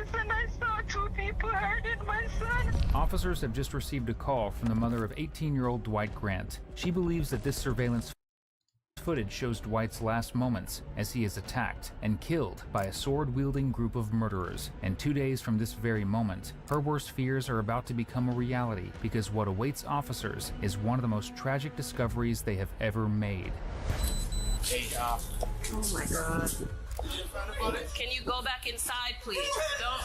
office and I saw two people hurting my son. Officers have just received a call from the mother of 18-year-old Dwight Grant. She believes that this surveillance footage shows Dwight's last moments as he is attacked and killed by a sword-wielding group of murderers. And 2 days from this very moment, her worst fears are about to become a reality because what awaits officers is one of the most tragic discoveries they have ever made. Hey, oh my god. Can you go back inside, please? Don't.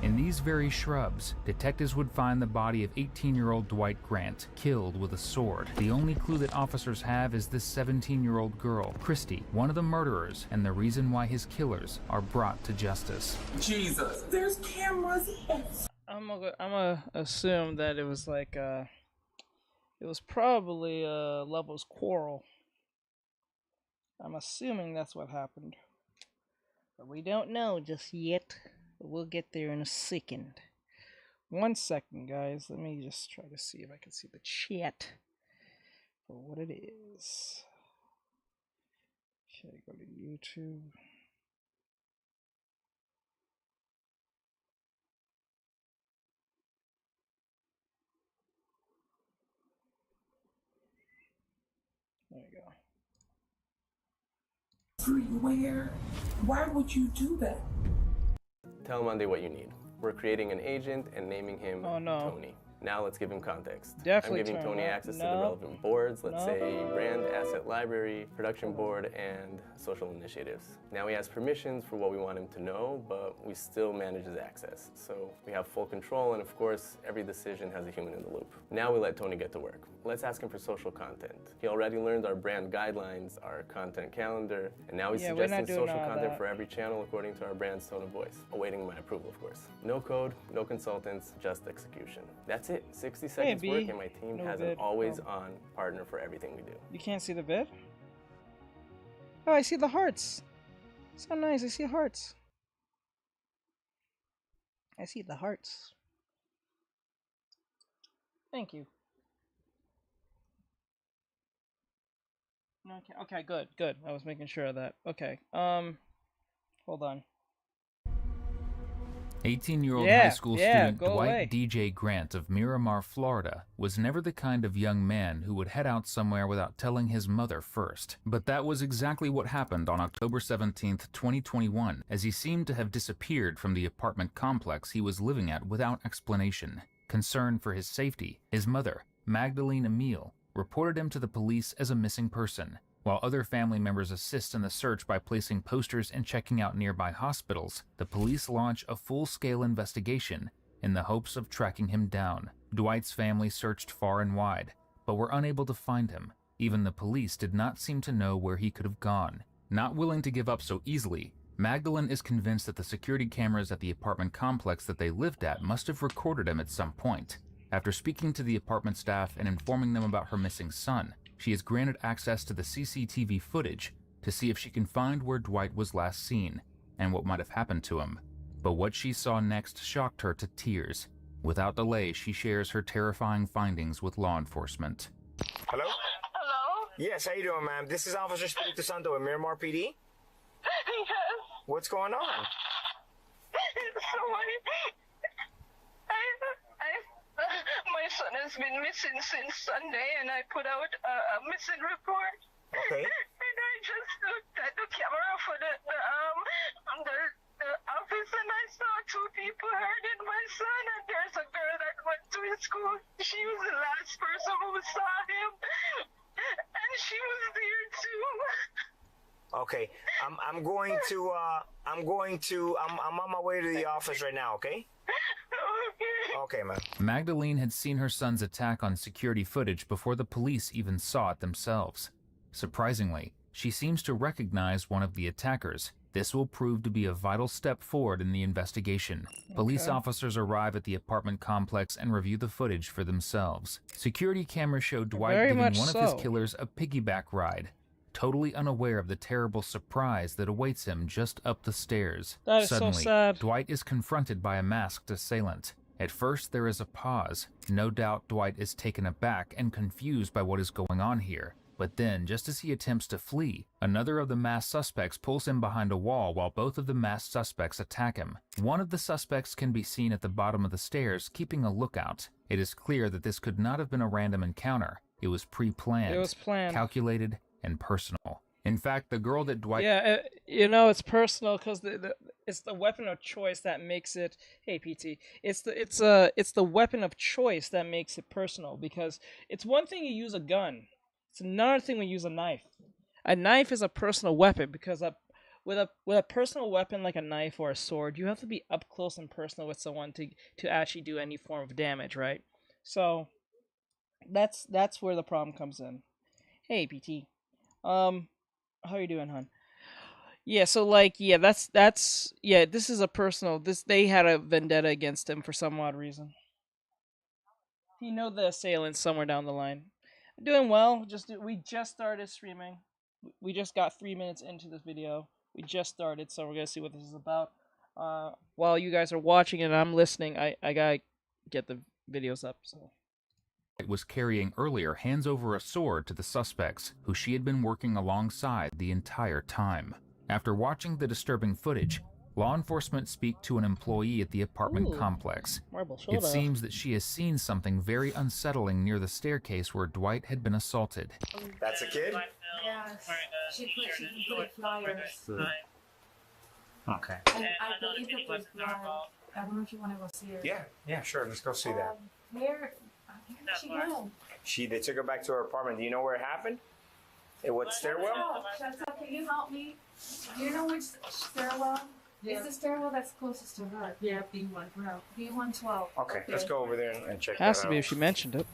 In these very shrubs, detectives would find the body of 18-year-old Dwight Grant, killed with a sword. The only clue that officers have is this 17-year-old girl, Christy, one of the murderers, and the reason why his killers are brought to justice. Jesus, there's cameras. I'm gonna assume that it was like it was probably Level's quarrel. I'm assuming that's what happened, but we don't know just yet. We'll get there in a second. 1 second, guys. Let me just try to see if I can see the chat for what it is. Should I go to YouTube? There you go. Everywhere. Why would you do that? Tell Monday what you need. We're creating an agent and naming him Tony. Now let's give him context. Definitely I'm giving Tony access to the relevant boards, let's say brand, asset library, production board, and social initiatives. Now he has permissions for what we want him to know, but we still manage his access. So we have full control, and of course, every decision has a human in the loop. Now we let Tony get to work. Let's ask him for social content. He already learned our brand guidelines, our content calendar, and now he's suggesting social content for every channel according to our brand's tone of voice. Awaiting my approval, of course. No code, no consultants, just execution. That's it. 60 seconds work, and my team has an always-on partner for everything we do. You can't see the vid? Oh, I see the hearts. So nice, I see hearts. I see the hearts. Thank you. Okay, good. I was making sure of that. Okay, hold on. 18-year-old high school student Dwight DJ Grant of Miramar, Florida, was never the kind of young man who would head out somewhere without telling his mother first. But that was exactly what happened on October 17th, 2021, as he seemed to have disappeared from the apartment complex he was living at without explanation. Concerned for his safety, his mother, Magdalene Emile, reported him to the police as a missing person. While other family members assist in the search by placing posters and checking out nearby hospitals, the police launch a full-scale investigation in the hopes of tracking him down. Dwight's family searched far and wide, but were unable to find him. Even the police did not seem to know where he could have gone. Not willing to give up so easily, Magdalene is convinced that the security cameras at the apartment complex that they lived at must have recorded him at some point. After speaking to the apartment staff and informing them about her missing son, she is granted access to the CCTV footage to see if she can find where Dwight was last seen and what might have happened to him. But what she saw next shocked her to tears. Without delay, she shares her terrifying findings with law enforcement. Hello? Hello? Yes, how you doing, ma'am? This is Officer Espiritu Santo at Miramar PD. Yes. What's going on? My son has been missing since Sunday, and I put out a missing report. Okay. And I just looked at the camera for the office, and I saw two people hurting my son, and there's a girl that went to his school. She was the last person who saw him, and she was there too. Okay. I'm on my way to the office right now, okay? Okay, man. Magdalene had seen her son's attack on security footage before the police even saw it themselves. Surprisingly, she seems to recognize one of the attackers. This will prove to be a vital step forward in the investigation. Police officers arrive at the apartment complex and review the footage for themselves. Security cameras show Dwight giving one of his killers a piggyback ride, totally unaware of the terrible surprise that awaits him just up the stairs. That is Suddenly, so sad. Dwight is confronted by a masked assailant. At first, there is a pause. No doubt Dwight is taken aback and confused by what is going on here. But then, just as he attempts to flee, another of the masked suspects pulls him behind a wall while both of the masked suspects attack him. One of the suspects can be seen at the bottom of the stairs, keeping a lookout. It is clear that this could not have been a random encounter. It was pre-planned, calculated, and personal. In fact, the girl that Dwight... Yeah, you know, it's personal because it's the weapon of choice that makes it... Hey, PT. It's the weapon of choice that makes it personal, because it's one thing you use a gun. It's another thing when you use a knife. A knife is a personal weapon because with a personal weapon like a knife or a sword, you have to be up close and personal with someone to actually do any form of damage, right? So that's where the problem comes in. Hey, PT. How you doing, hon? Yeah, so like, yeah, this is a personal. They had a vendetta against him for some odd reason. You know the assailant somewhere down the line. Doing well. We just started streaming. We just got 3 minutes into this video. We just started, so we're gonna see what this is about. While you guys are watching and I'm listening, I gotta get the videos up. So. Was carrying earlier hands over a sword to the suspects, who she had been working alongside the entire time. After watching the disturbing footage, law enforcement speak to an employee at the apartment complex. It seems that she has seen something very unsettling near the staircase where Dwight had been assaulted. That's a kid? Yes. She put flyers. Okay. And I believe that there's blood. I don't know if you want to go see her. Yeah, sure. Let's go see that. Where did she go? They took her back to her apartment. Do you know where it happened? In what stairwell? Shanta, can you help me? Do you know which stairwell? Yeah. It's the stairwell that's closest to her. Yeah, B112. B112. Okay, let's go over there and check that out. Has to be if she mentioned it.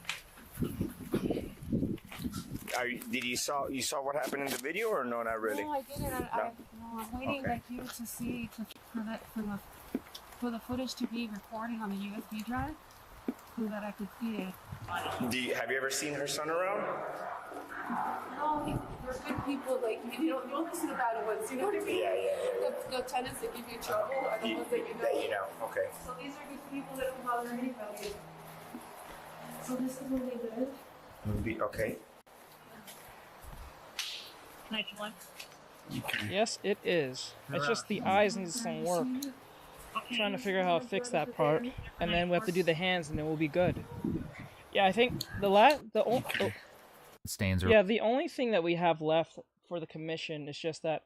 You saw what happened in the video or no? Not really. No, I didn't. I'm waiting like you to see for the footage to be recording on the USB drive so that I could see it. Have you ever seen her son around? No, we're good people. Like you don't listen to bad ones. You know what I mean? Yeah. The tenants that give you trouble are the ones that you know. That you know. Okay. So these are good people that don't bother anybody. So this is where they live. Okay. Yes, it is. It's just the eyes need some work. I'm trying to figure out how to fix that part, and then we have to do the hands, and then we'll be good. Yeah, I think the only thing that we have left for the commission is just that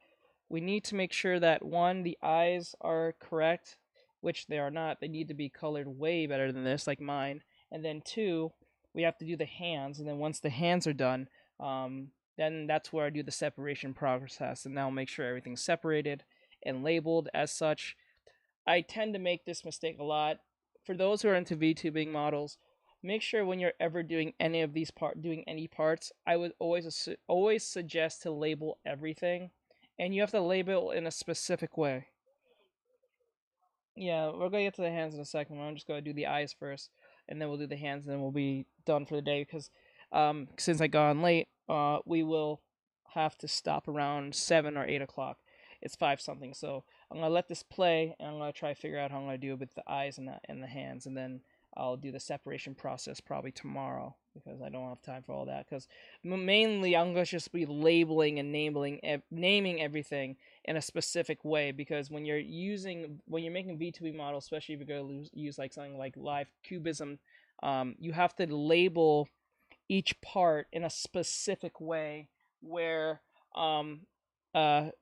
we need to make sure that, one, the eyes are correct, which they are not. They need to be colored way better than this, like mine. And then two, we have to do the hands, and then once the hands are done, then that's where I do the separation process, and now make sure everything's separated and labeled as such. I tend to make this mistake a lot. For those who are into VTubing models, make sure when you're ever doing any of these parts, I would always suggest to label everything, and you have to label in a specific way. Yeah, we're gonna get to the hands in a second. I'm just gonna do the eyes first, and then we'll do the hands, and then we'll be done for the day. Because since I got on late, we will have to stop around 7 or 8 o'clock. It's 5 something, so I'm gonna let this play, and I'm gonna try to figure out how I'm gonna do it with the eyes and the hands, and then I'll do the separation process probably tomorrow, because I don't have time for all that. Because mainly I'm going to just be labeling and naming everything in a specific way. Because when you're making V2B models, especially if you're going to use like something like live cubism, you have to label each part in a specific way where the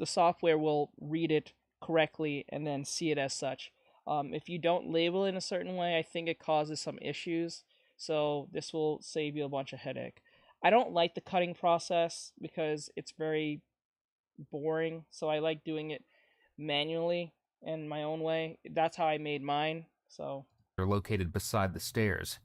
software will read it correctly and then see it as such. If you don't label it in a certain way, I think it causes some issues. So this will save you a bunch of headache. I don't like the cutting process because it's very boring. So I like doing it manually in my own way. That's how I made mine. So they're located beside the stairs.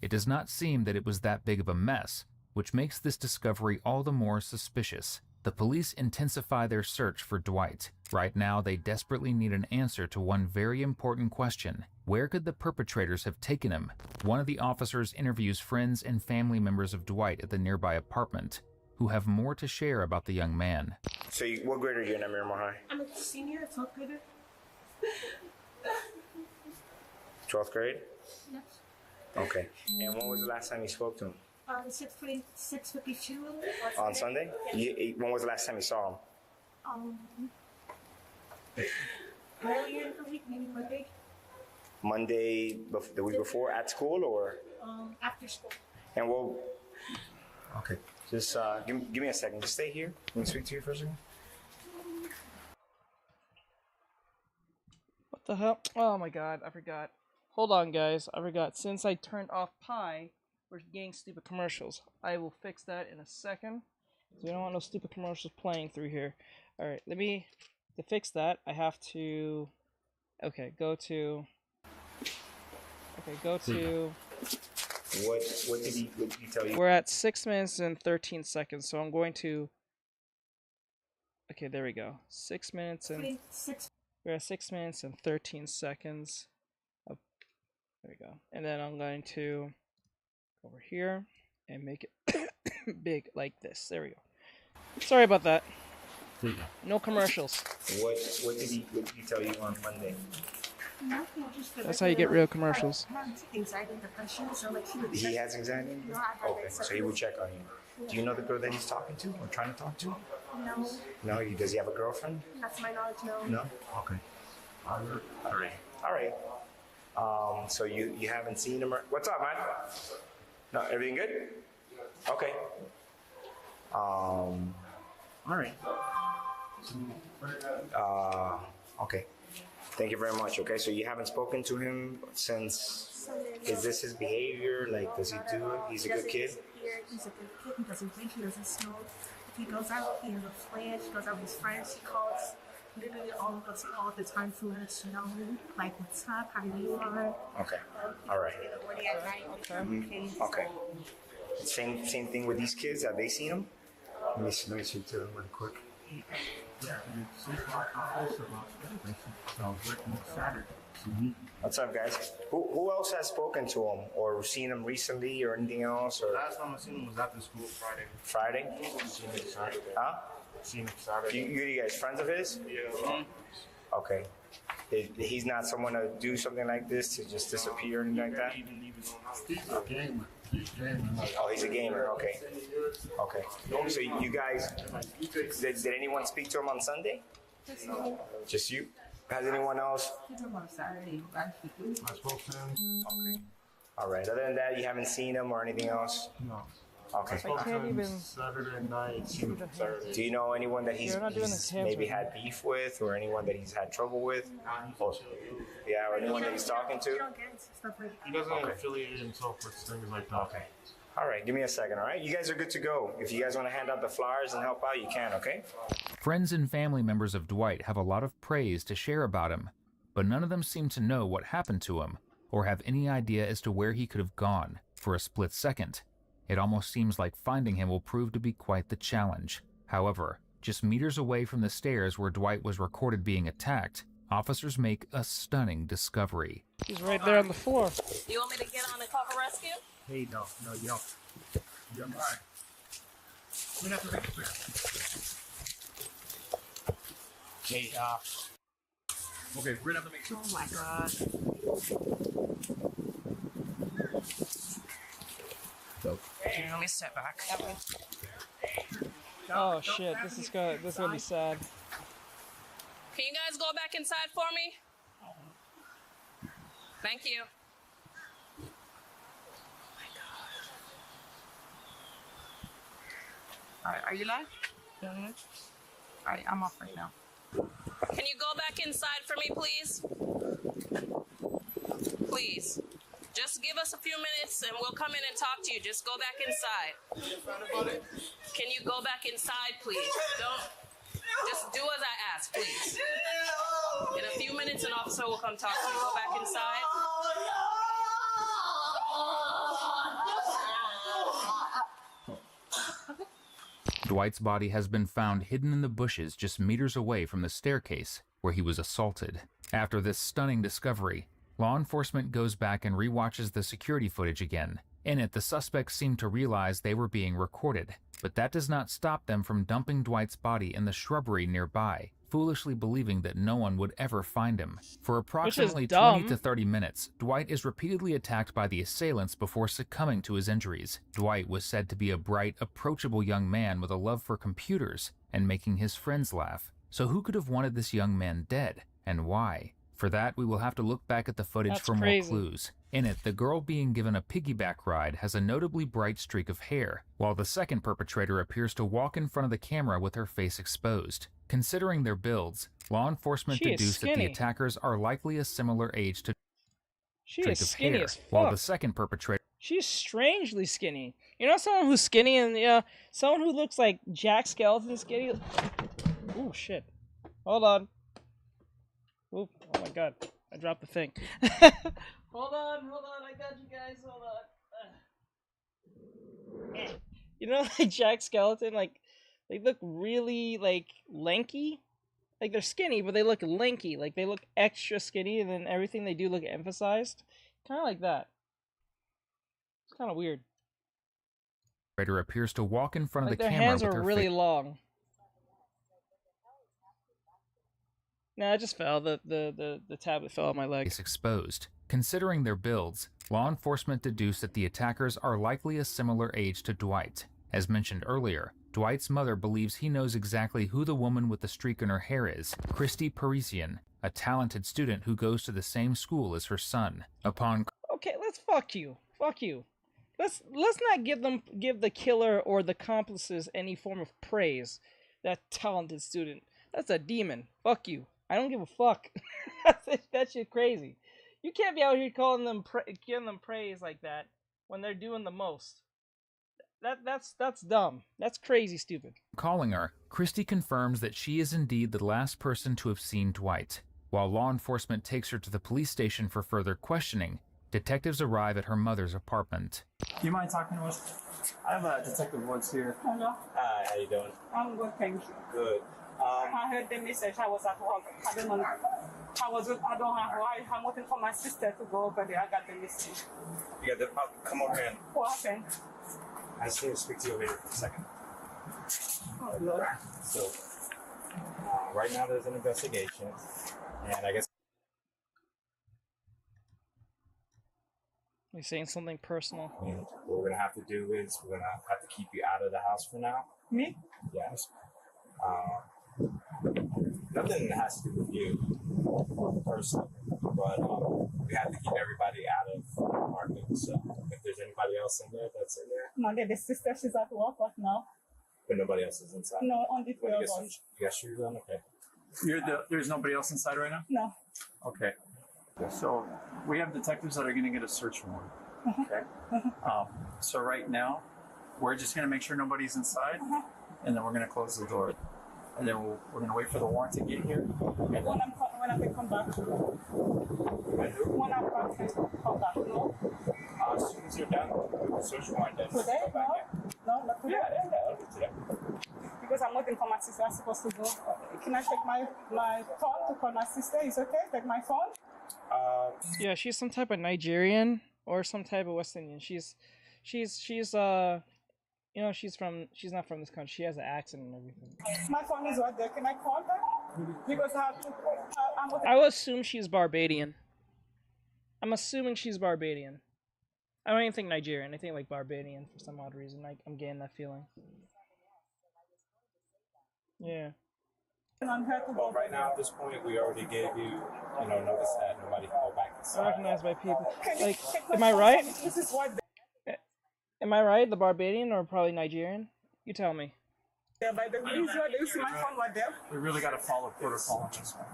It does not seem that it was that big of a mess, which makes this discovery all the more suspicious. The police intensify their search for Dwight. Right now, they desperately need an answer to one very important question. Where could the perpetrators have taken him? One of the officers interviews friends and family members of Dwight at the nearby apartment, who have more to share about the young man. So what grade are you in at Miramar High? I'm a senior, 12th grader. 12th grade? Yes. Okay. And when was the last time you spoke to him? 6:52. On Sunday? When was the last time you saw him? Earlier in the week, maybe Monday. Monday, the week before, at school or? After school. And we'll. Okay. Just give me a second. Just stay here. Let me speak to you for a second. What the hell? Oh my god, I forgot. Hold on, guys. I forgot. Since I turned off Pi, we're getting stupid commercials. I will fix that in a second. We don't want no stupid commercials playing through here. Alright, to fix that, I have to... Okay, go to... What did he tell you? We're at 6 minutes and 13 seconds, so I'm going to... Okay, there we go. 6 minutes and... We're at 6 minutes and 13 seconds. Oh, there we go. And then I'm going to go over here and make it big like this. There we go. Sorry about that. No commercials. What did he tell you on Monday? That's how you get real commercials. Anxiety and depression, so like He has anxiety? Okay, so he will check on you. Do you know the girl that he's talking to or trying to talk to? No. No? Does he have a girlfriend? That's my knowledge, no. No? Okay. All right. So you haven't seen him? What's up, man? No, everything good? Okay. All right. Okay. Thank you very much. Okay, so you haven't spoken to him since. Is this his behavior? Like, does he do it? He's a good kid. He's a good kid. He doesn't drink. He doesn't smoke. If he goes out, he has a plan. He goes out with his friends. He calls literally all the time to let us know, like, what's up, how you are. Okay. All right. Okay. Okay. Same thing with these kids. Have they seen him? Let me speak to them real quick. What's up, guys? Who else has spoken to him or seen him recently or anything else? Or last time I seen him was after school Friday. Friday? Seen him Saturday. Huh? Seen him Saturday. You guys friends of his? Yeah. Okay. He's not someone to do something like this, to just disappear or anything like that? He's a gamer. Oh, he's a gamer. Okay. Okay. So you guys, did anyone speak to him on Sunday? Just you? Has anyone else? On Saturday, actually. I spoke to him. Okay. All right. Other than that, you haven't seen him or anything else? No. Okay. I spoke to him Saturday night. Seen him Saturday. Do you know anyone that he's maybe had beef with, or anyone that he's had trouble with? Yeah, or anyone that he's talking to? He doesn't affiliate himself with things like that. Okay. All right, give me a second, all right? You guys are good to go. If you guys want to hand out the flyers and help out, you can, okay? Friends and family members of Dwight have a lot of praise to share about him, but none of them seem to know what happened to him or have any idea as to where he could have gone for a split second. It almost seems like finding him will prove to be quite the challenge. However, just meters away from the stairs where Dwight was recorded being attacked, officers make a stunning discovery. He's right there on the floor. You want me to get on and call for rescue? Hey, no, you don't. You're all right. We have to make it clear. Hey, okay, we're gonna have to make sure. Oh my god. Okay, let me step back. Oh shit, this is gonna be sad. Can you guys go back inside for me? Thank you. Alright, are you live? Alright, I'm off right now. Can you go back inside for me, please? Please. Just give us a few minutes and we'll come in and talk to you. Just go back inside. Can you go back inside, please? Just do as I ask, please. In a few minutes, an officer will come talk to you. Go back inside. Dwight's body has been found hidden in the bushes just meters away from the staircase where he was assaulted. After this stunning discovery, law enforcement goes back and rewatches the security footage again. In it, the suspects seem to realize they were being recorded, but that does not stop them from dumping Dwight's body in the shrubbery nearby, foolishly believing that no one would ever find him. For approximately 20 to 30 minutes, Dwight is repeatedly attacked by the assailants before succumbing to his injuries. Dwight was said to be a bright, approachable young man with a love for computers and making his friends laugh. So who could have wanted this young man dead, and why? For that, we will have to look back at the footage for more clues. In it, the girl being given a piggyback ride has a notably bright streak of hair, while the second perpetrator appears to walk in front of the camera with her face exposed. Considering their builds, law enforcement deduced that the attackers are likely a similar age to streak of hair, while the second perpetrator... She's strangely skinny. You know someone who's skinny and, someone who looks like Jack Skeleton skinny? Oh, shit. Hold on. Oop, oh my god, I dropped the thing. Hold on, I got you guys, hold on. You know, like Jack Skeleton, like, they look really, like, lanky. Like, they're skinny, but they look lanky. Like, they look extra skinny, and then everything they do look emphasized. Kind of like that. It's kind of weird. Appears to walk in front of the camera their hands with are her really long. No, I just fell. The tablet fell on my leg. Face exposed. Considering their builds, law enforcement deduced that the attackers are likely a similar age to Dwight. As mentioned earlier, Dwight's mother believes he knows exactly who the woman with the streak in her hair is, Christy Parisian, a talented student who goes to the same school as her son. Upon... Okay, let's fuck you. Fuck you. Let's not give the killer or the accomplices any form of praise. That talented student. That's a demon. Fuck you. I don't give a fuck. That shit crazy. You can't be out here calling them giving them praise like that when they're doing the most. That's dumb. That's crazy stupid. Calling her, Christy confirms that she is indeed the last person to have seen Dwight. While law enforcement takes her to the police station for further questioning, detectives arrive at her mother's apartment. Do you mind talking to us? I have Detective Woods here. Hello. Hi, how you doing? I'm good, thank you. Good. I heard the message. I was at work. I don't know. I'm waiting for my sister to go over there. I got the message. You got the... come over here. What happened? I just need to speak to you over here for a second. Oh, Lord. So, right now there's an investigation, and I guess... You're saying something personal. And what we're going to have to do is we're going to have to keep you out of the house for now. Me? Yes. Nothing has to do with you personally, but we have to keep everybody out of the apartment. So if there's anybody else in there, that's in there. No, the sister, she's at work right now. But nobody else is inside? No, only three of us. You got shoes on? Okay. There's nobody else inside right now? No. Okay. So we have detectives that are going to get a search warrant. Okay. So right now, we're just going to make sure nobody's inside, and then we're going to close the door. And then we're going to wait for the warrant to get here. And then when I can come back. When I'm back, can come back, no? As soon as you're done, the search warrant then. Today? No, not today. Yeah, today. Because I'm waiting for my sister. I'm supposed to go. Can I take my phone to call my sister? Is it okay? Take my phone? Yeah, she's some type of Nigerian or some type of West Indian. She's you know, she's not from this country. She has an accent and everything. My phone is right there. Can I call her? Because I have to. I would assume she's Barbadian. I'm assuming she's Barbadian. I don't even think Nigerian. I think like Barbadian for some odd reason. I'm getting that feeling. Yeah. Well, right now at this point, we already gave you, notice that nobody can go back inside. Recognized by people. Like, am I right? This is what. Am I right? The Barbadian or probably Nigerian? You tell me. Yeah, by the way, you see my phone right there. we really got to follow protocol on this one.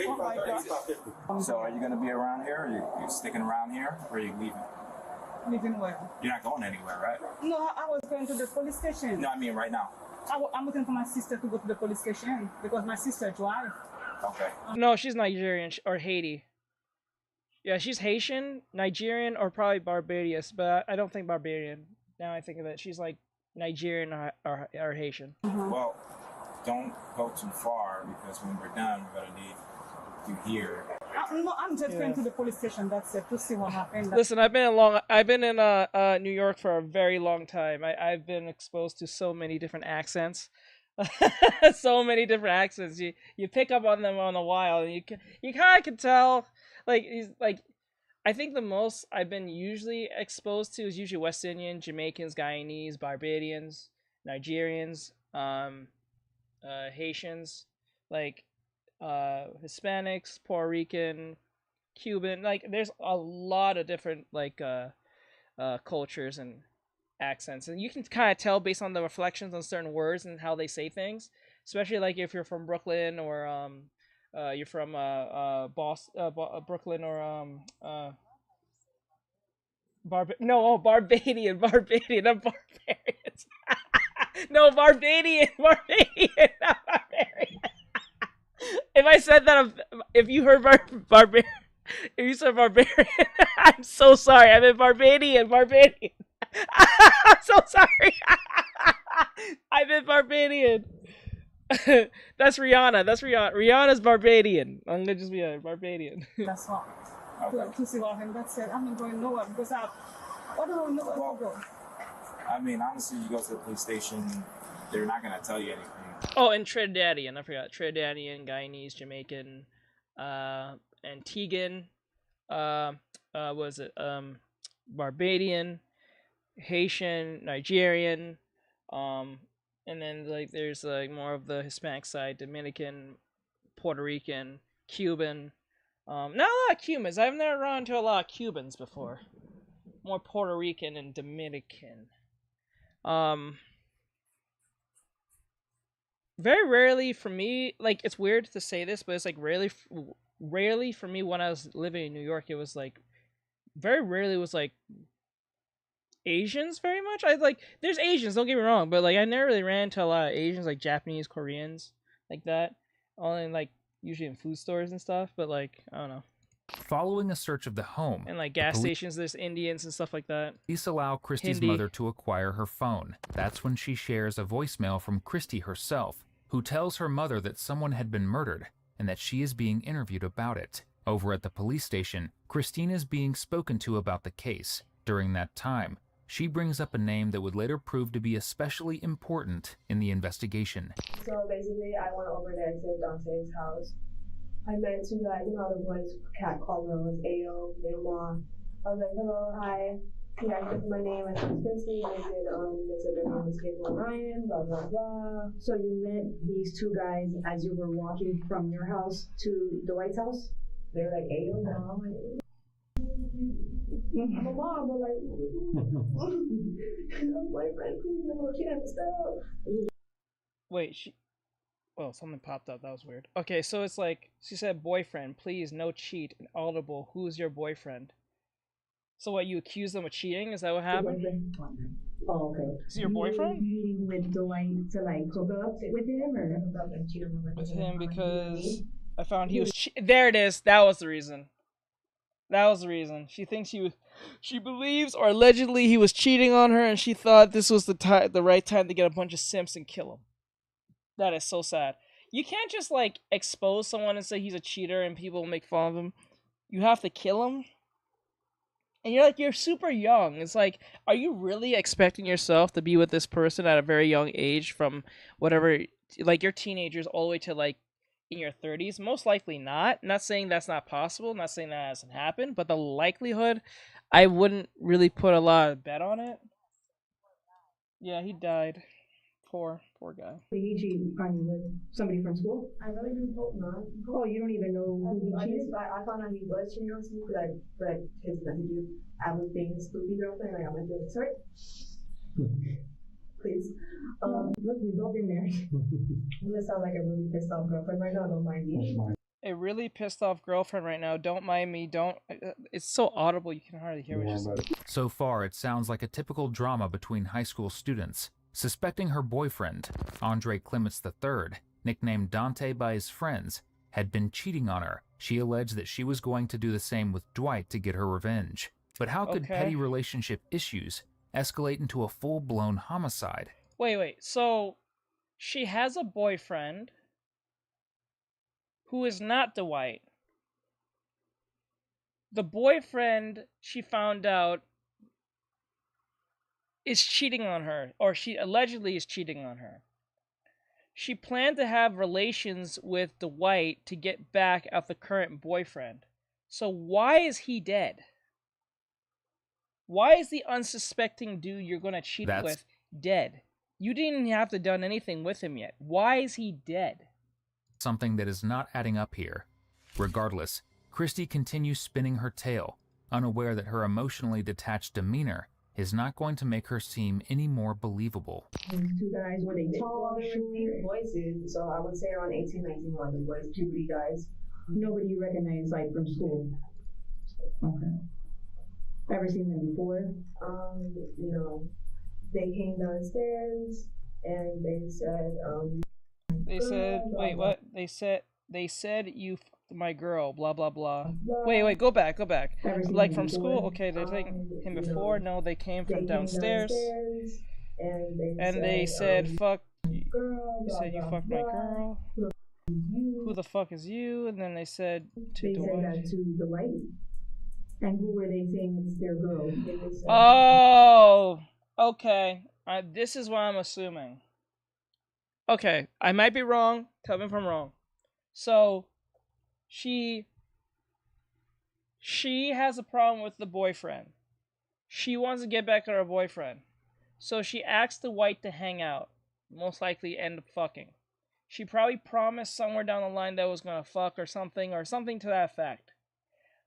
Oh my God. So are you going to be around here? Are you sticking around here? Or are you leaving? Leaving where? You're not going anywhere, right? No, I was going to the police station. No, I mean right now. I'm waiting for my sister to go to the police station because my sister drives. Okay. No, she's Nigerian or Haiti. Yeah, she's Haitian, Nigerian, or probably Barbadian, but I don't think Barbadian. Now I think of it, she's like Nigerian or Haitian. Well, don't go too far because when we're done, we're gonna need you here. No, I'm just going to the police station. That's it, to see what happened. Listen, I've been in New York for a very long time. I've been exposed to so many different accents. So many different accents. You pick up on them on a while, and you kind of can tell. Like he's like, I think the most I've been usually exposed to is usually West Indian, Jamaicans, Guyanese, Barbadians, Nigerians, Haitians, like Hispanics, Puerto Rican, Cuban. Like there's a lot of different like cultures and accents, and you can kind of tell based on the reflections on certain words and how they say things, especially like if you're from Brooklyn or you're from Boston, Brooklyn or Barbadian, not barbarians. No, Barbadian, not barbarian. If I said that, if you heard barbarian, if you said barbarian, I'm so sorry. I meant Barbadian. I'm so sorry. I meant Barbadian. That's Rihanna. Rihanna's Barbadian. I'm gonna just be a Barbadian. That's all. To see what him. That's it. I'm not going nowhere because what do I know where to go? I mean, honestly, you go to the police station, they're not gonna tell you anything. Oh, and Trinidadian. I forgot. Trinidadian, Guyanese, Jamaican, Antiguan. Was it Barbadian, Haitian, Nigerian, and then like there's like more of the Hispanic side, Dominican, Puerto Rican, Cuban. Not a lot of Cubans. I've never run into a lot of Cubans before. More Puerto Rican and Dominican. Very rarely for me, like it's weird to say this, but it's like rarely for me when I was living in New York, it was like very rarely was like Asians very much. I like there's Asians, don't get me wrong, but like I never really ran into a lot of Asians, like Japanese, Koreans, like that. Only like usually in food stores and stuff, but like I don't know. Following a search of the home and like gas stations, there's Indians and stuff like that. Police allow Christy's mother to acquire her phone. That's when she shares a voicemail from Christy herself, who tells her mother that someone had been murdered and that she is being interviewed about it. Over at the police station, Christine is being spoken to about the case. During that time, she brings up a name that would later prove to be especially important in the investigation. So basically, I went over there to Dante's house. I met two guys, you know, the boys cat called them was Ayo, their mom. I was like, hello, hi. You guys took my name, my name's Christy. They said, they said their name was Gabriel Ryan, blah, blah, blah. So you met these two guys as you were walking from your house to the White's house? They were like, Ayo, mom. I'm a mom, but like, no boyfriend, please, no, she had to stop. Wait, oh, something popped up. That was weird. Okay, so it's like, she said, boyfriend, please, no cheat, inaudible, who's your boyfriend? So what, you accuse them of cheating? Is that what happened? Oh, okay. Is he your boyfriend? With Dwight to like hook up with him or? With him because I found he was there it is. That was the reason. That was the reason. She thinks she believes or allegedly he was cheating on her and she thought this was the right time to get a bunch of simps and kill him. That is so sad. You can't just like expose someone and say he's a cheater and people make fun of him. You have to kill him. And you're super young. It's like, are you really expecting yourself to be with this person at a very young age from whatever, like your teenagers all the way to like in your 30s? Most likely not. Not saying that's not possible. Not saying that hasn't happened. But the likelihood, I wouldn't really put a lot of bet on it. Yeah, he died. Poor guy. Did he cheat on you with somebody from school? I really do hope not. Oh, you don't even know who he cheated? I found out he was cheating on me because I read his messages. I was being his stupid girlfriend. Like, I went to sorry. Please. Look, we've all been there. I'm gonna sound like a really pissed off girlfriend right now. Don't mind me. A really pissed off girlfriend right now. Don't mind me. Don't. It's so audible you can hardly hear what she's saying. So far, it sounds like a typical drama between high school students. Suspecting her boyfriend, Andre Clements III, nicknamed Dante by his friends, had been cheating on her. She alleged that she was going to do the same with Dwight to get her revenge. But how could petty relationship issues escalate into a full-blown homicide? Wait. So, she has a boyfriend who is not Dwight. The boyfriend, she found out, is cheating on her, or she allegedly is cheating on her. she planned to have relations with Dwight to get back at the current boyfriend. So why is he dead? Why is the unsuspecting dude you're going to cheat with dead? You didn't have to done anything with him yet. Why is he dead? Something that is not adding up here. Regardless, Christy continues spinning her tale, unaware that her emotionally detached demeanor is not going to make her seem any more believable. These two guys were they tall, short voices, so I would say around 18, 19 months boys, puberty guys. Nobody you recognize like from school. Okay. Ever seen them before? No. They came downstairs and they said, wait, what? They said you my girl, blah blah blah. Wait, go back. Like from school? Okay, they think him before. No, they came from downstairs. And they said, fuck. You said you fucked my girl. Who the fuck is you? And then they said to Dwight. They said that to Dwight. And who were they saying it's their girl? Oh, okay. This is what I'm assuming. Okay, I might be wrong. Tell me if I'm wrong. So, she has a problem with the boyfriend. She wants to get back at her boyfriend. So she asked Dwight to hang out. Most likely end up fucking. She probably promised somewhere down the line that was gonna fuck or something to that effect.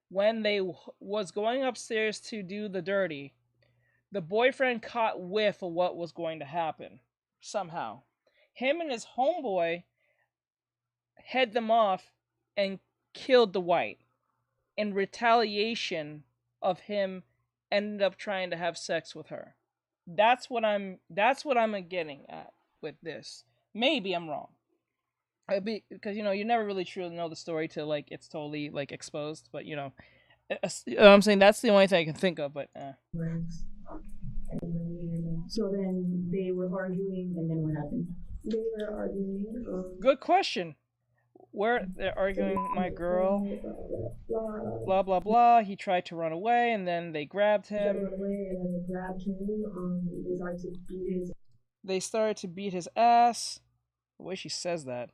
When they was going upstairs to do the dirty, the boyfriend caught whiff of what was going to happen. Somehow. Him and his homeboy head them off and killed Dwight. In retaliation of him ended up trying to have sex with her. That's what I'm getting at with this. Maybe I'm wrong. Because you never really truly know the story till like it's totally like exposed. But I'm saying that's the only thing I can think of. But So then they were arguing, and then what happened? They were arguing. Good question. Where they're arguing, my girl, blah blah blah. He tried to run away, and then they grabbed him. They started to beat his ass. The way she says that.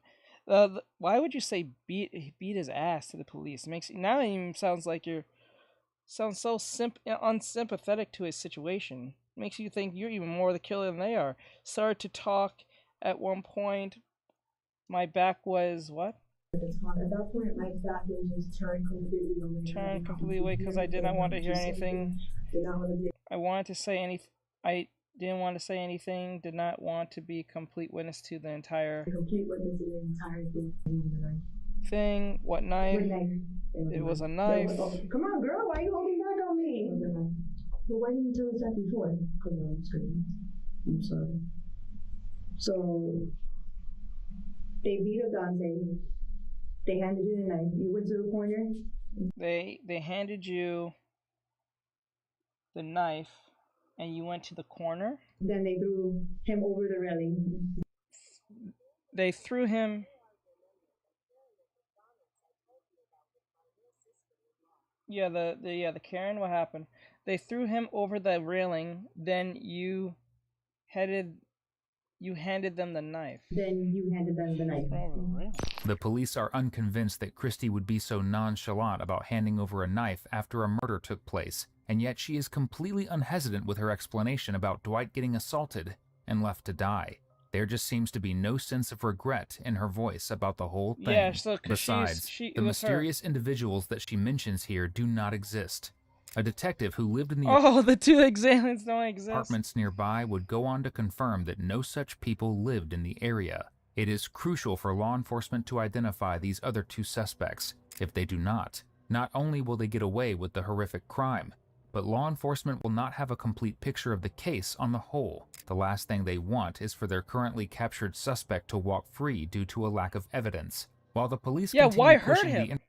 Why would you say beat his ass to the police? It even sounds like sounds so unsympathetic to his situation. Makes you think you're even more the killer than they are. Started to talk at one point. My back was what? At that point, my back was just turned completely away. Turned completely away because I did not want to hear anything. I wanted to say anything. I didn't want to say anything. Did not want to be complete witness to the entire. Complete witness to the entire thing. What knife? It was a knife. Come on, girl. Why are you holding back on me? Well, why didn't you tell us that before? Because I was screaming. I'm sorry. So they beat up Dante. They handed you the knife. You went to the corner. They handed you the knife, and you went to the corner. Then they threw him over the railing. They threw him. Yeah, the Karen. What happened? They threw him over the railing. Then you handed them the knife. Then you handed them the knife. The police are unconvinced that Christy would be so nonchalant about handing over a knife after a murder took place, and yet she is completely unhesitant with her explanation about Dwight getting assaulted and left to die. There just seems to be no sense of regret in her voice about the whole thing. Yeah, so besides, the mysterious individuals that she mentions here do not exist. A detective who lived in the two examiners don't exist. Apartments nearby would go on to confirm that no such people lived in the area. It is crucial for law enforcement to identify these other two suspects. If they do not only will they get away with the horrific crime, but law enforcement will not have a complete picture of the case on the whole. The last thing they want is for their currently captured suspect to walk free due to a lack of evidence. While the police why hurt him?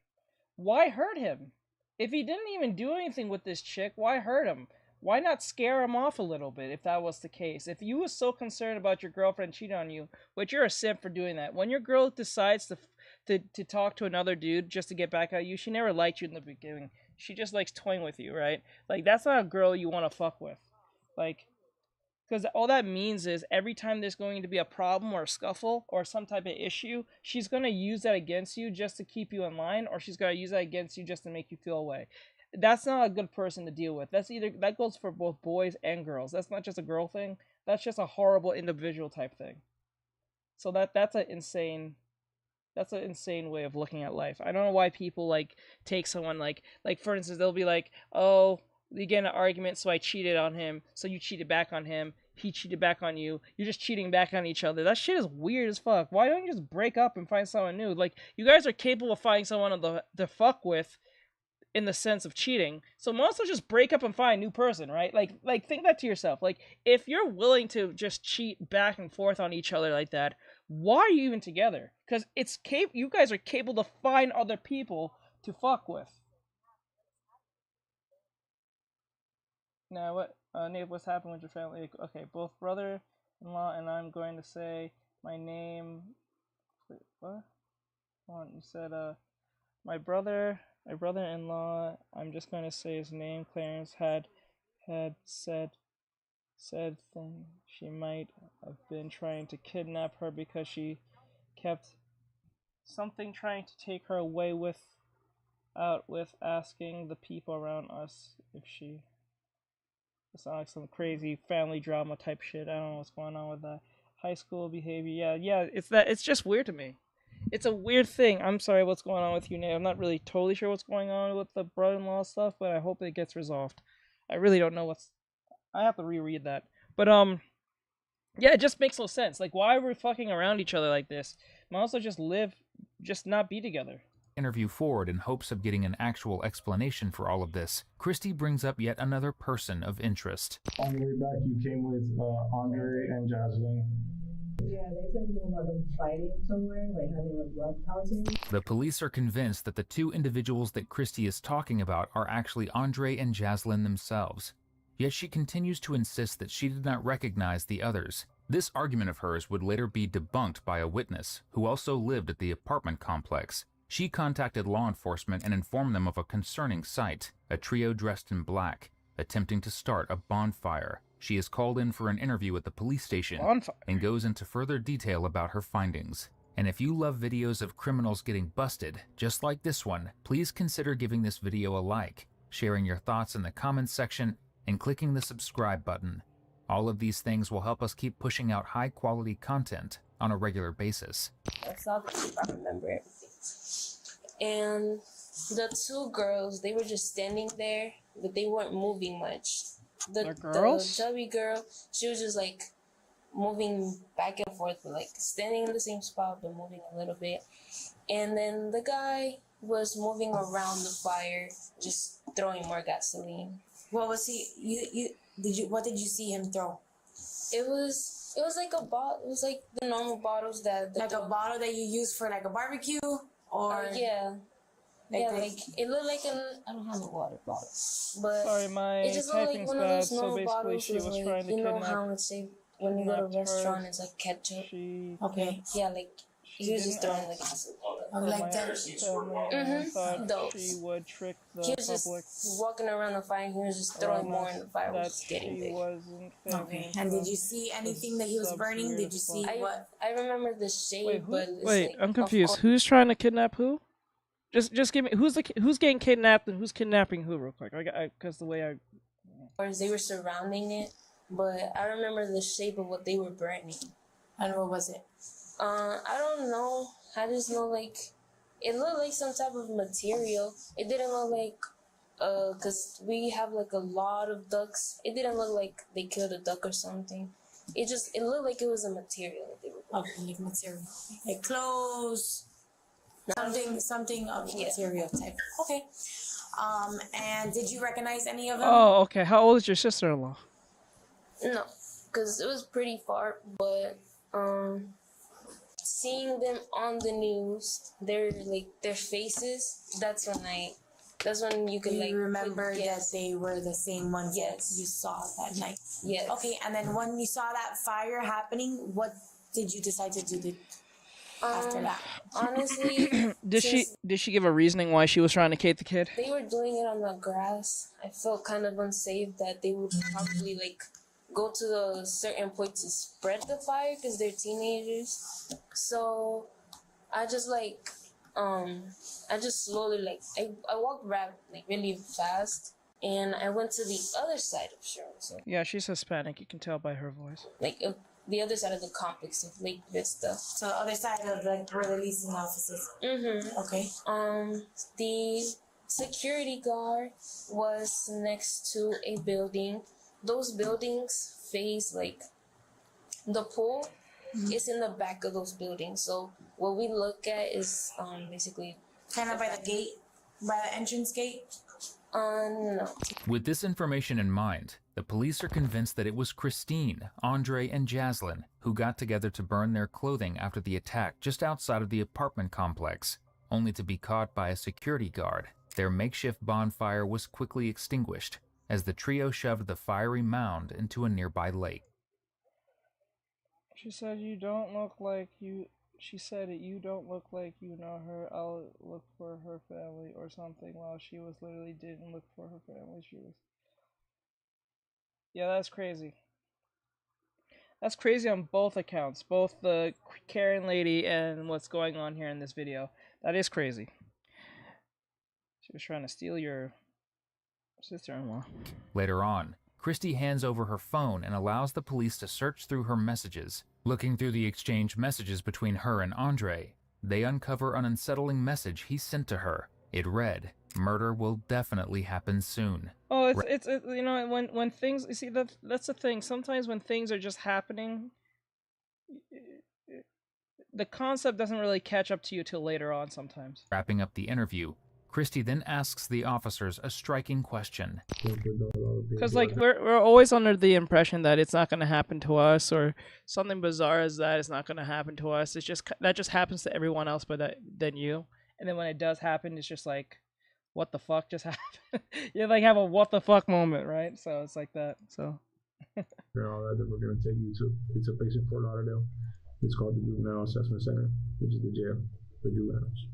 Why hurt him? If he didn't even do anything with this chick, why hurt him? Why not scare him off a little bit if that was the case? If you were so concerned about your girlfriend cheating on you, but you're a simp for doing that. When your girl decides to talk to another dude just to get back at you, she never liked you in the beginning. She just likes toying with you, right? Like, that's not a girl you want to fuck with. Like, Because all that means is every time there's going to be a problem or a scuffle or some type of issue, she's going to use that against you just to keep you in line, or she's going to use that against you just to make you feel away. That's not a good person to deal with. That goes for both boys and girls. That's not just a girl thing. That's just a horrible individual type thing. So that's an insane way of looking at life. I don't know why people like take someone like for instance, they'll be like, oh, you get in an argument, so I cheated on him, so you cheated back on him. He cheated back on you. You're just cheating back on each other. That shit is weird as fuck. Why don't you just break up and find someone new? Like, you guys are capable of finding someone to fuck with in the sense of cheating. So might as well just break up and find a new person, right? Like think that to yourself. Like, if you're willing to just cheat back and forth on each other like that, why are you even together? Because you guys are capable to find other people to fuck with. Now, Nate, what's happened with your family? Okay, both brother-in-law and I'm going to say my name. Wait, what? Hold on, you said, my brother-in-law, I'm just going to say his name, Clarence, had said thing. She might have been trying to kidnap her because she kept something trying to take her away with asking the people around us if she... It sounds like some crazy family drama type shit. I don't know what's going on with that. High school behavior. Yeah, it's just weird to me. It's a weird thing. I'm sorry what's going on with you, Nate. I'm not really totally sure what's going on with the brother-in-law stuff, but I hope it gets resolved. I really don't know I have to reread that. But, yeah, it just makes no sense. Like, why are we fucking around each other like this? Might also just not be together. Interview forward in hopes of getting an actual explanation for all of this, Christy brings up yet another person of interest. On the way back, you came with Andre and Jasmine. Yeah, they said something about them fighting somewhere, like having a blood pouting. The police are convinced that the two individuals that Christy is talking about are actually Andre and Jaslyn themselves. Yet she continues to insist that she did not recognize the others. This argument of hers would later be debunked by a witness who also lived at the apartment complex. She contacted law enforcement and informed them of a concerning sight, a trio dressed in black, attempting to start a bonfire. She is called in for an interview at the police station and goes into further detail about her findings. And if you love videos of criminals getting busted, just like this one, please consider giving this video a like, sharing your thoughts in the comments section, and clicking the subscribe button. All of these things will help us keep pushing out high-quality content on a regular basis. That's all I remember everything. And the two girls, they were just standing there, but they weren't moving much. The chubby girl, she was just like moving back and forth, but like standing in the same spot, but moving a little bit. And then the guy was moving around the fire, just throwing more gasoline. What was he? What did you see him throw? It was like a bottle. It was like the normal bottles that like a bottle that you use for like a barbecue, or yeah, like it looked like I don't have a water bottle, but sorry, my it just looked like one of those normal so bottles. she was like, trying to you know kidnap, how it's like when you go to a restaurant, it's like ketchup. Okay. Yeah, like he was just throwing like gasoline. Like that. She would trick the he was public. just walking around the fire. He was just throwing more in the fire. It was just getting big. Okay. And did you see anything that he was burning? Did you see what? I remember the shade, but it's wait, like, I'm confused. Who's trying to kidnap who? Just give me who's getting kidnapped and who's kidnapping who real quick. Because the way they were surrounding it, but I remember the shape of what they were burning. And what was it? I don't know. I just know like it looked like some type of material. It didn't look like cause we have like a lot of ducks. It didn't look like they killed a duck or something. It looked like it was a material that they were burning. Okay, like material, like clothes. Something of material type. Okay. And did you recognize any of them? Oh, okay. How old is your sister-in-law? No, because it was pretty far, but seeing them on the news, their faces, that's when you could like remember that they were the same ones that you saw that night. Yes. Okay, and then when you saw that fire happening, what did you decide to do after that? Honestly, did she give a reasoning why she was trying to kid the kid? They were doing it on the grass. I felt kind of unsafe that they would probably like go to a certain point to spread the fire because they're teenagers. So I just like, I just slowly like, I walked like really fast, and I went to the other side of Sharon. So Yeah, she's Hispanic. You can tell by her voice. like the other side of the complex of Lake Vista. So the other side of like where the leasing offices. Mm-hmm. Okay. The security guard was next to a building. Those buildings face like the pool is in the back of those buildings. So what we look at is basically kind of by the gate, by the entrance gate. No. With this information in mind, the police are convinced that it was Christine, Andre, and Jaslyn who got together to burn their clothing after the attack just outside of the apartment complex, only to be caught by a security guard. Their makeshift bonfire was quickly extinguished as the trio shoved the fiery mound into a nearby lake. She said, you don't look like you... She said, you don't look like you know her. I'll look for her family or something, while she was literally didn't look for her family. She was... Yeah, that's crazy. That's crazy on both accounts. Both the Karen lady and what's going on here in this video. That is crazy. She was trying to steal your sister-in-law. Later on, Christy hands over her phone and allows the police to search through her messages. Looking through the exchanged messages between her and Andre, they uncover an unsettling message he sent to her. It read, "Murder will definitely happen soon." Oh, it's you know, when things, you see, that's the thing. Sometimes when things are just happening, the concept doesn't really catch up to you till later on sometimes. Wrapping up the interview, Christy then asks the officers a striking question. Because like we're always under the impression that it's not going to happen to us, or something bizarre as that is not going to happen to us. It's just that just happens to everyone else, but than you. And then when it does happen, it's just like, what the fuck just happened? You like have a what the fuck moment, right? So it's like that. So. All right, then we're gonna take you to it's a place in Fort Lauderdale. It's called the Juvenile Assessment Center, which is the jail for juveniles.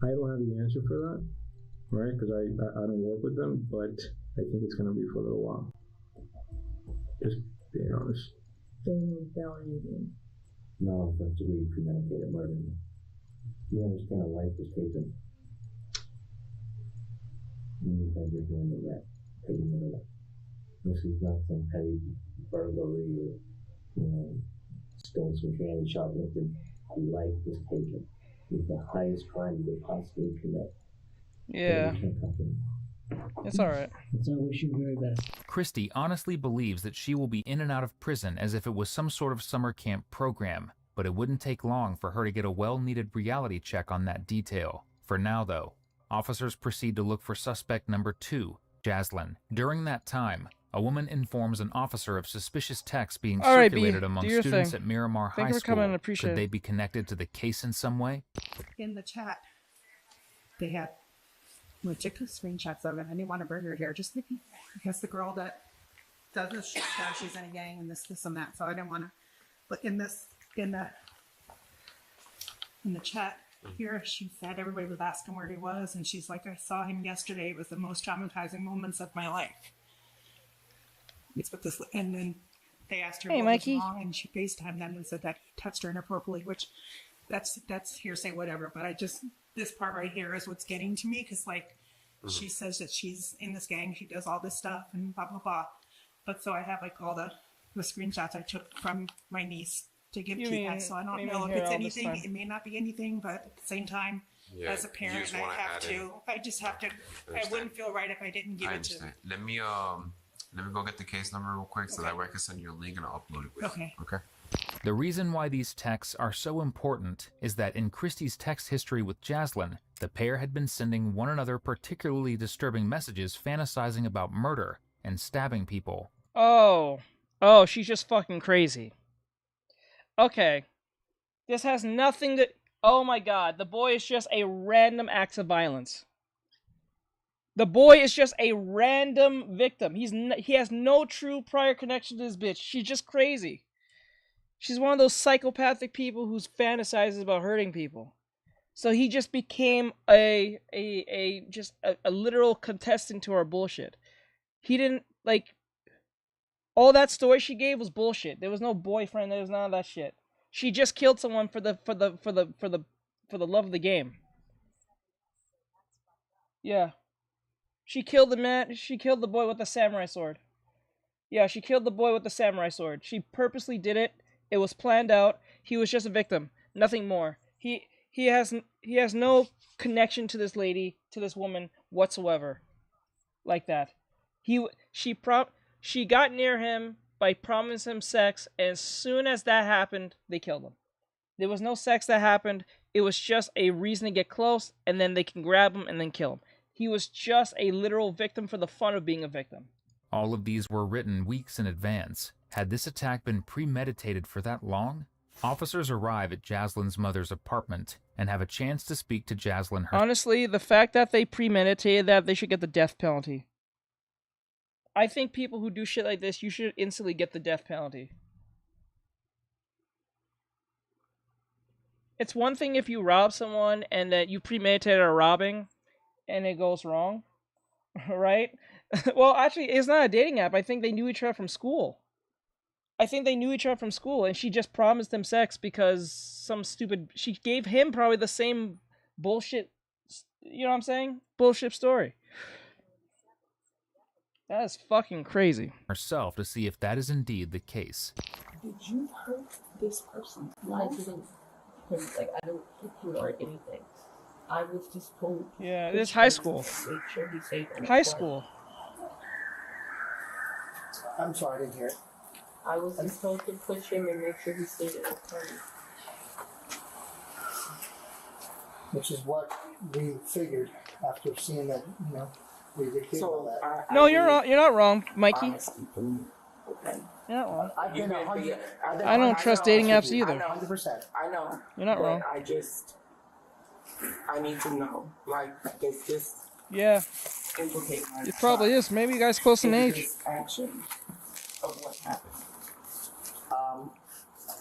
I don't have the answer for that, right? Because I don't work with them, but I think it's gonna be for a little while. Just being honest. No, effectively premeditated murder. You understand a life was taken. You think you're doing the right, taking the right. This is not some petty burglary or, stole some candy shop. A life was taken. It's the highest crime you could possibly commit. Yeah. It's alright. So I wish you the very best. Christy honestly believes that she will be in and out of prison as if it was some sort of summer camp program, but it wouldn't take long for her to get a well-needed reality check on that detail. For now, though, officers proceed to look for suspect number 2, Jaslyn. During that time, a woman informs an officer of suspicious texts being circulated among students at Miramar High School. Could they be connected to the case in some way? In the chat, they had ridiculous screenshots of it. I didn't want to bring her here, just because the girl that does this shit, she's in a gang and this and that. So I didn't want to. But in the chat here, she said everybody was asking where he was, and she's like, I saw him yesterday. It was the most traumatizing moments of my life. It's with this, and then they asked her what was wrong, and she FaceTimed them and said that he touched her inappropriately, which that's hearsay, whatever. But this part right here is what's getting to me, because she says that she's in this gang, she does all this stuff and blah blah blah. But so I have like all the screenshots I took from my niece to give to you guys. So I don't know if it's anything. It may not be anything, but at the same time, as a parent, I just have to. I wouldn't feel right if I didn't give it to them. Let me go get the case number real quick so that way I can send you a link and I'll upload it with you. Okay. The reason why these texts are so important is that in Christy's text history with Jaslyn, the pair had been sending one another particularly disturbing messages fantasizing about murder and stabbing people. Oh, she's just fucking crazy. Okay. This has nothing to... Oh my god, the boy is just a random act of violence. The boy is just a random victim. He has no true prior connection to this bitch. She's just crazy. She's one of those psychopathic people who fantasizes about hurting people. So he just became a literal contestant to our bullshit. He didn't All that story she gave was bullshit. There was no boyfriend. There was none of that shit. She just killed someone for the love of the game. Yeah. She killed the man. She killed the boy with the samurai sword. Yeah, she killed the boy with the samurai sword. She purposely did it. It was planned out. He was just a victim. Nothing more. He has no connection to this lady, to this woman whatsoever. Like that. She got near him by promising him sex, and as soon as that happened, they killed him. There was no sex that happened. It was just a reason to get close, and then they can grab him and then kill him. He was just a literal victim for the fun of being a victim. All of these were written weeks in advance. Had this attack been premeditated for that long? Officers arrive at Jaslyn's mother's apartment and have a chance to speak to Jaslyn herself. Honestly, the fact that they premeditated that, they should get the death penalty. I think people who do shit like this, you should instantly get the death penalty. It's one thing if you rob someone and that you premeditated a robbing and it goes wrong, right? Well, actually, it's not a dating app. I think they knew each other from school. And she just promised him sex because she gave him probably the same bullshit, you know what I'm saying? Bullshit story. That is fucking crazy. Herself to see if that is indeed the case. Did you hurt this person? I didn't. Like, I don't hit him or anything. I was just told. Yeah, it's high school. Make sure he's safe. High school. I'm sorry, I didn't hear it. I was just told to push him and make sure he stayed at the party. Which is what we figured after seeing that, you know, we get killed all that. No, you're not wrong, Mikey. You're not wrong. I don't trust dating apps either. 100%. I know. You're not wrong. I need to know. Like, does this implicate my It probably is. Maybe you guys close in age. Action of what happened.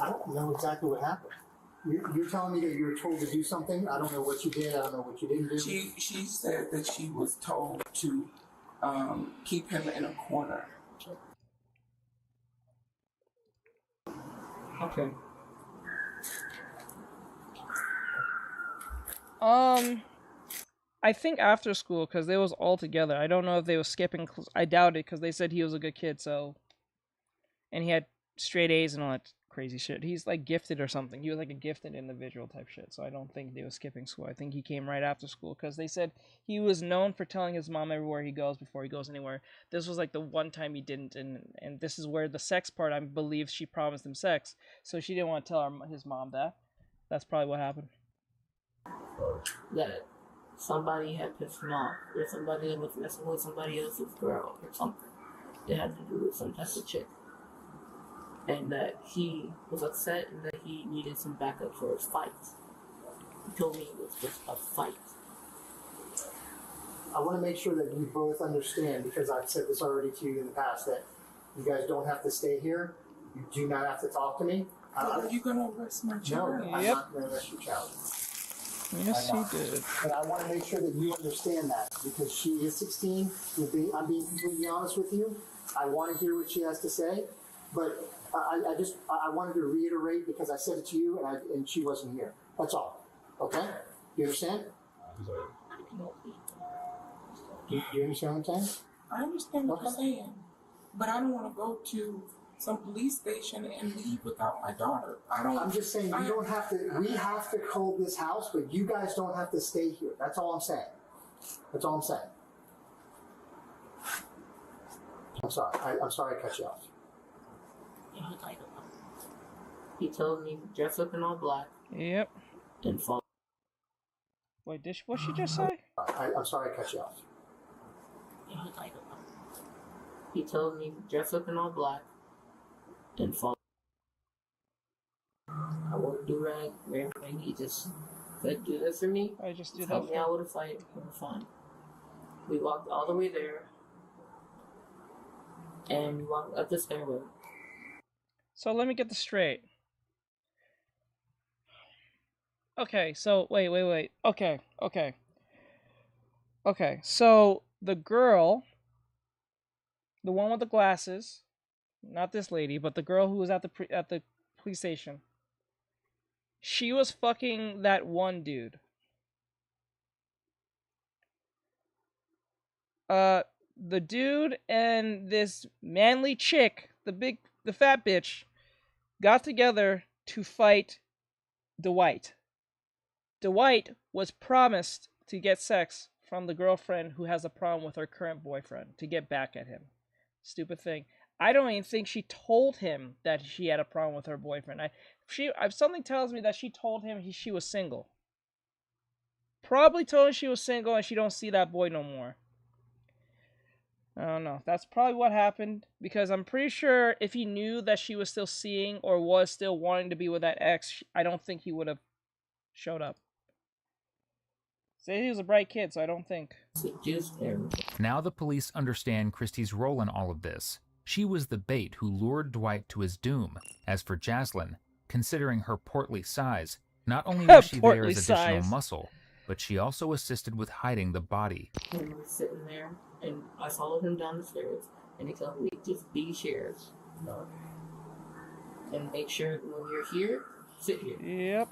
I don't know exactly what happened. You're telling me that you were told to do something? I don't know what you did. I don't know what you didn't do. She said that she was told to keep him in a corner. Okay. I think after school, because they was all together. I don't know if they were skipping. I doubt it, because they said he was a good kid, so. And he had straight A's and all that crazy shit. He's like gifted or something. He was like a gifted individual type shit, so I don't think they were skipping school. I think he came right after school, because they said he was known for telling his mom everywhere he goes before he goes anywhere. This was like the one time he didn't, and this is where the sex part, I believe she promised him sex, so she didn't want to tell his mom that. That's probably what happened. That somebody had pissed him off, or somebody was messing with somebody else's girl, or something. It had to do with some type of chick. And that he was upset and that he needed some backup for his fight. He told me it was just a fight. I want to make sure that you both understand, because I've said this already to you in the past, that you guys don't have to stay here. You do not have to talk to me. Are you going to arrest my child? No, I'm not going to arrest your child. Yes, he did. But I want to make sure that you understand that, because she is 16. I'm being completely honest with you. I want to hear what she has to say, but I wanted to reiterate, because I said it to you and she wasn't here. That's all. Okay? You understand? Do you understand what I'm saying? I understand what you're saying, but I don't want to go to some police station and leave without my daughter. I'm just saying we don't have to. We have to hold this house, but you guys don't have to stay here. That's all I'm saying. That's all I'm saying. I'm sorry. I'm sorry I cut you off. He told me to dress up in all black. Yep. And fall. Wait, what she just say? I'm sorry I cut you off. He told me to dress up in all black and fall. I won't do rag or anything. He just said, do this for me. I just did help me out with a fight. We're fine. We walked all the way there. And we walked up the stairway. So let me get this straight. Okay, so wait. Okay, so the girl, the one with the glasses, not this lady, but the girl who was at the police station. She was fucking that one dude. The dude and this manly chick, the fat bitch, got together to fight Dwight. Dwight was promised to get sex from the girlfriend who has a problem with her current boyfriend to get back at him. Stupid thing. I don't even think she told him that she had a problem with her boyfriend. Something tells me that she told him she was single. Probably told him she was single and she don't see that boy no more. I don't know. That's probably what happened, because I'm pretty sure if he knew that she was still seeing or was still wanting to be with that ex, I don't think he would have showed up. Say he was a bright kid, so I don't think. Now the police understand Christie's role in all of this. She was the bait who lured Dwight to his doom. As for Jaslyn, considering her portly size, not only was she there as additional muscle, but she also assisted with hiding the body. He was sitting there, and I followed him down the stairs, and he told me, just be chairs. And make sure when you're here, sit here. Yep.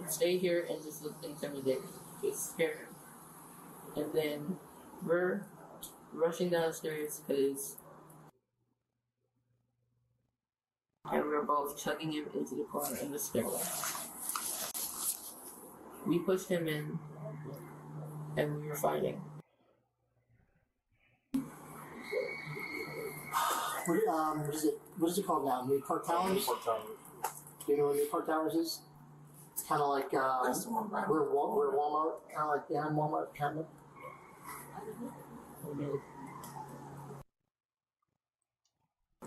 Stay here and just look intimidating. Just scare him. And then we're rushing downstairs because and we're both chugging him into the corner in the stairwell. We pushed him in, and we were fighting. What is it called now? Newport Towers? Do you know what Newport Towers is? It's kind of like where Walmart, kind of like behind Walmart, kind of.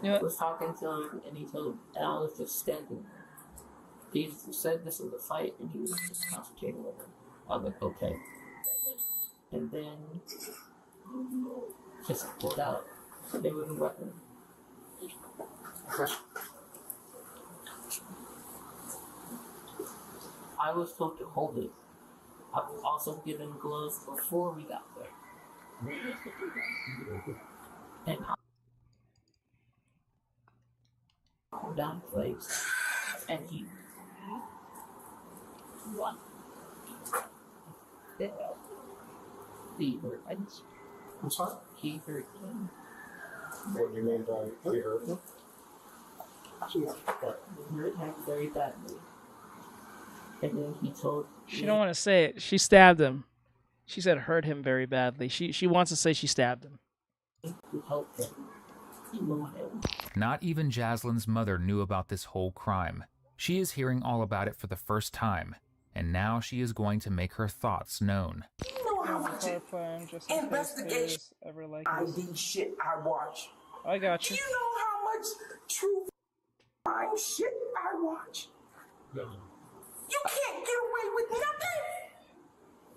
I was talking to him, and he told, and I was just standing there. He said this was a fight, and he was just concentrating with him. I was like, okay. And then just pulled out. They were the weapon. I was told to hold it. I was also given gloves before we got there. And I pulled down place, and he won. He hurt. I'm sorry? He hurt him. What do you mean by he hurt him? He hurt him very badly. And then he told She don't want to say it. She stabbed him. She said hurt him very badly. She wants to say she stabbed him. to help him. Not even Jaslyn's mother knew about this whole crime. She is hearing all about it for the first time, and now she is going to make her thoughts known. You know how much investigation ID shit I watch. I got you. Do you know how much true crime shit I watch? No. You can't get away with nothing.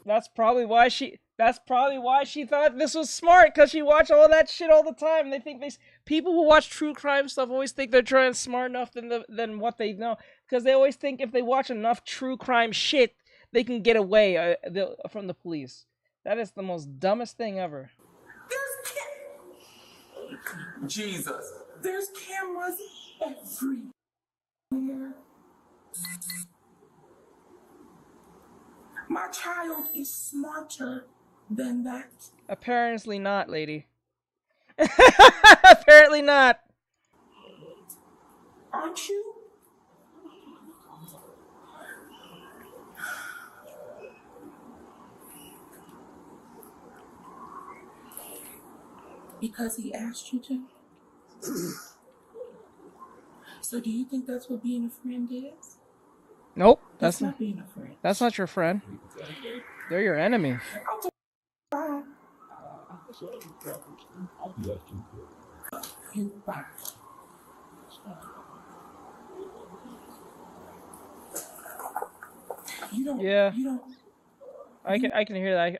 That's probably why she thought this was smart, because she watched all that shit all the time. They think people who watch true crime stuff always think they're trying smart enough than what they know, because they always think if they watch enough true crime shit, they can get away from the police. That is the most dumbest thing ever. Jesus, there's cameras everywhere. My child is smarter than that. Apparently not, lady. Apparently not. Aren't you? Because he asked you to? So do you think that's what being a friend is? Nope, That's not being a friend. That's not your friend. They're your enemy. Yeah, I can hear that.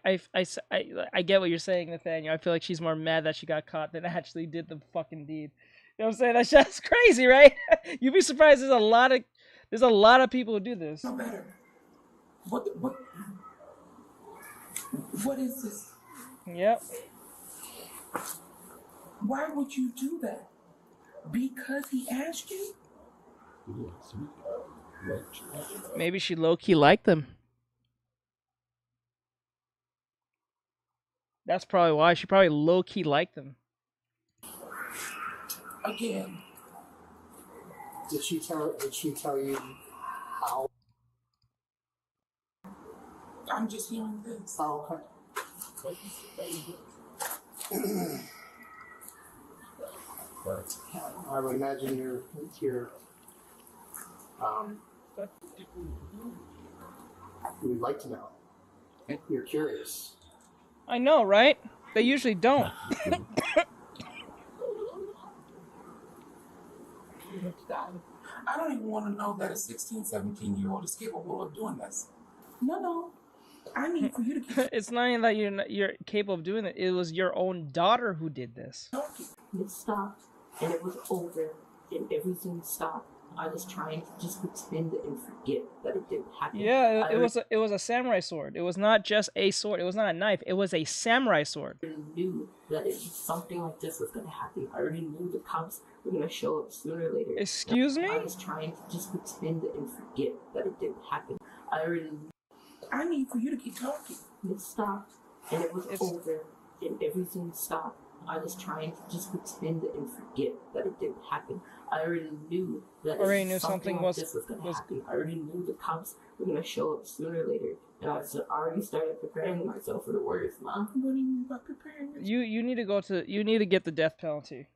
I get what you're saying, Nathaniel. I feel like she's more mad that she got caught than actually did the fucking deed. You know what I'm saying? That's just crazy, right? You'd be surprised. There's a lot of people who do this. No matter. What is this? Yep. Why would you do that? Because he asked you? Maybe she low-key liked them. That's probably why. She probably low-key liked them. Again. Did she tell you how? I'm just hearing this. Oh, okay. I would imagine you're you'd like to know. You're curious. I know, right? They usually don't. I don't even want to know that a 16, 17-year-old is capable of doing this. No. I need for you to keep... It's not even that you're capable of doing it. It was your own daughter who did this. It stopped, and it was over, and everything stopped. I was trying to just pretend and forget that it didn't happen. Yeah, it was a samurai sword. It was not just a sword. It was not a knife. It was a samurai sword. I already knew that something like this was going to happen. I already knew the cops were going to show up sooner or later. Excuse me? I was trying to just pretend and forget that it didn't happen. I need for you to keep talking. It stopped, and it was over, and everything stopped. I was trying to just pretend and forget that it didn't happen. I already knew that something like this was going to happen. I already knew the cops were going to show up sooner or later, and I already started preparing myself for the worst. Mom, what do you mean by preparing myself? You need to get the death penalty.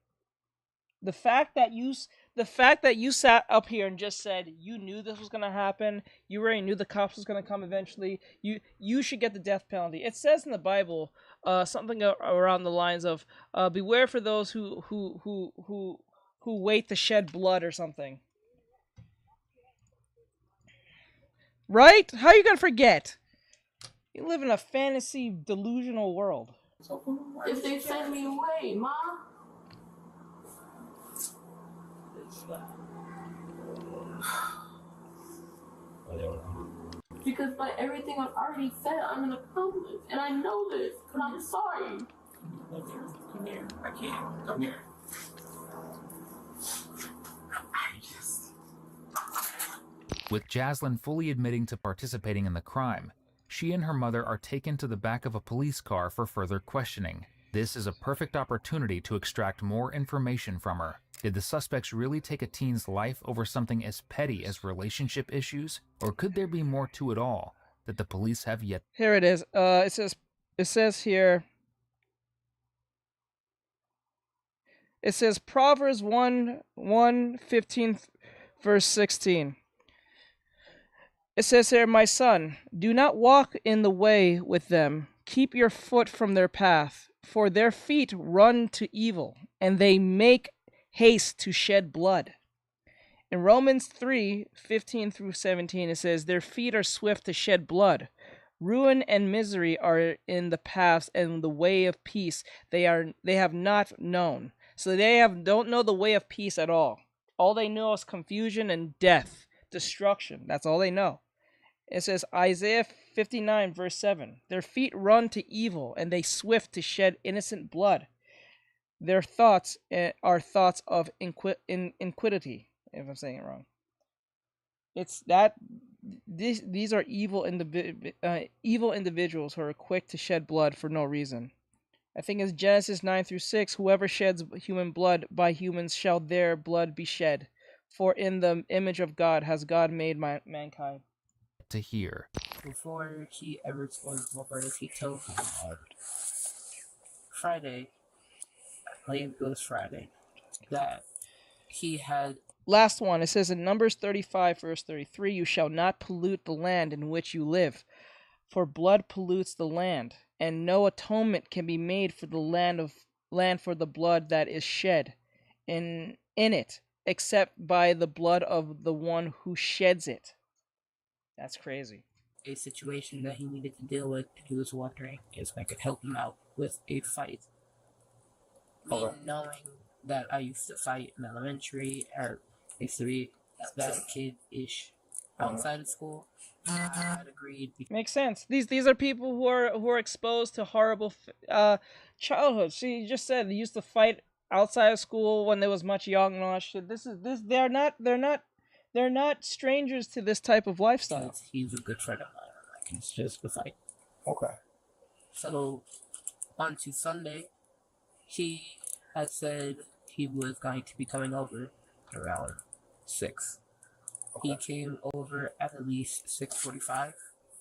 The fact that you sat up here and just said you knew this was gonna happen, you already knew the cops was gonna come eventually. You should get the death penalty. It says in the Bible, something around the lines of, "Beware for those who wait to shed blood" or something. Right? How are you gonna forget? You live in a fantasy delusional world. If they send me away, Mom. Because by everything I've already said, I'm an accomplice, and I know this, but I'm sorry. Come here. I can't. Come here. With Jaslyn fully admitting to participating in the crime, she and her mother are taken to the back of a police car for further questioning. This is a perfect opportunity to extract more information from her. Did the suspects really take a teen's life over something as petty as relationship issues? Or could there be more to it all that the police have yet? Here it is. It says here. It says Proverbs 1:15, verse 16. It says here, "My son, do not walk in the way with them. Keep your foot from their path, for their feet run to evil, and they make haste to shed blood." In Romans 3:15 through 17, it says, "Their feet are swift to shed blood. Ruin and misery are in the paths, and the way of peace they have not known." So they don't know the way of peace at all. All they know is confusion and death, destruction. That's all they know. It says Isaiah 59 verse 7. "Their feet run to evil, and they swift to shed innocent blood. Their thoughts are thoughts of iniquity." If I'm saying it wrong, it's that these are evil individuals who are quick to shed blood for no reason. I think it's Genesis 9 through 6. "Whoever sheds human blood, by humans shall their blood be shed. For in the image of God has God made mankind." To hear. Before he ever told his brothers, he told him Friday, I believe it was Friday, that he had... Last one, it says in Numbers 35 verse 33, "You shall not pollute the land in which you live, for blood pollutes the land, and no atonement can be made for the land for the blood that is shed in it, except by the blood of the one who sheds it." That's crazy. A situation that he needed to deal with, he was wondering if I could help him out with a fight. Knowing that I used to fight in elementary, or used to be that kid-ish outside of school, I had agreed. Makes sense. These are people who are exposed to horrible childhood. See, you just said they used to fight outside of school when they was much young and all that shit. They're not strangers to this type of lifestyle. He's a good friend of mine. Like, it's just beside. Okay. So, on to Sunday, he had said he was going to be coming over around 6. Okay. He came over at least 6:45,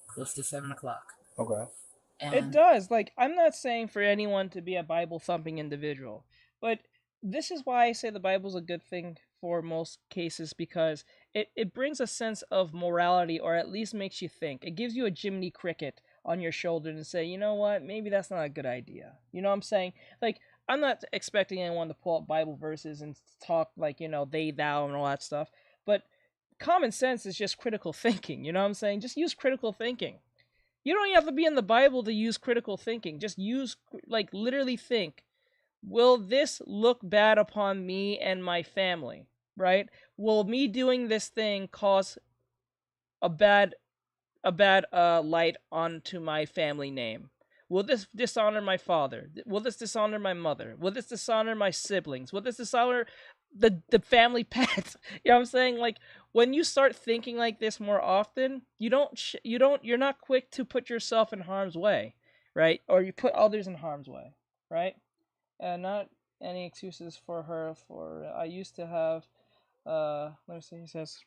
close to 7 o'clock. Okay. And it does. Like, I'm not saying for anyone to be a Bible-thumping individual, but this is why I say the Bible's a good thing for most cases, because it brings a sense of morality, or at least makes you think. It gives you a Jiminy Cricket on your shoulder and say, you know what, maybe that's not a good idea. You know what I'm saying? Like, I'm not expecting anyone to pull up Bible verses and talk like, you know, they, thou, and all that stuff, but common sense is just critical thinking. You know what I'm saying? Just use critical thinking. You don't even have to be in the Bible to use critical thinking. Just use, like, literally think, will this look bad upon me and my family, right? Will me doing this thing cause a bad light onto my family name? Will this dishonor my father? Will this dishonor my mother? Will this dishonor my siblings? Will this dishonor the family pet? You know what I'm saying? Like, when you start thinking like this more often, you're not quick to put yourself in harm's way, right? Or you put others in harm's way, right? Not any excuses for her. I used to have, let me see, he says,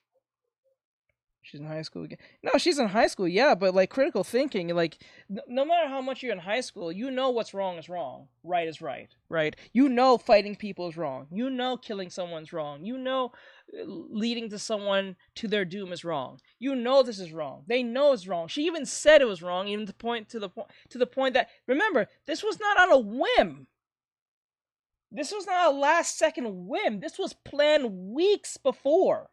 she's in high school again. No, she's in high school, yeah, but like critical thinking, like no matter how much you're in high school, you know what's wrong is wrong, right is right, right? You know fighting people is wrong. You know killing someone's wrong. You know leading to someone to their doom is wrong. You know this is wrong. They know it's wrong. She even said it was wrong, even to the point that, remember, this was not on a whim. This was not a last second whim. This was planned weeks before.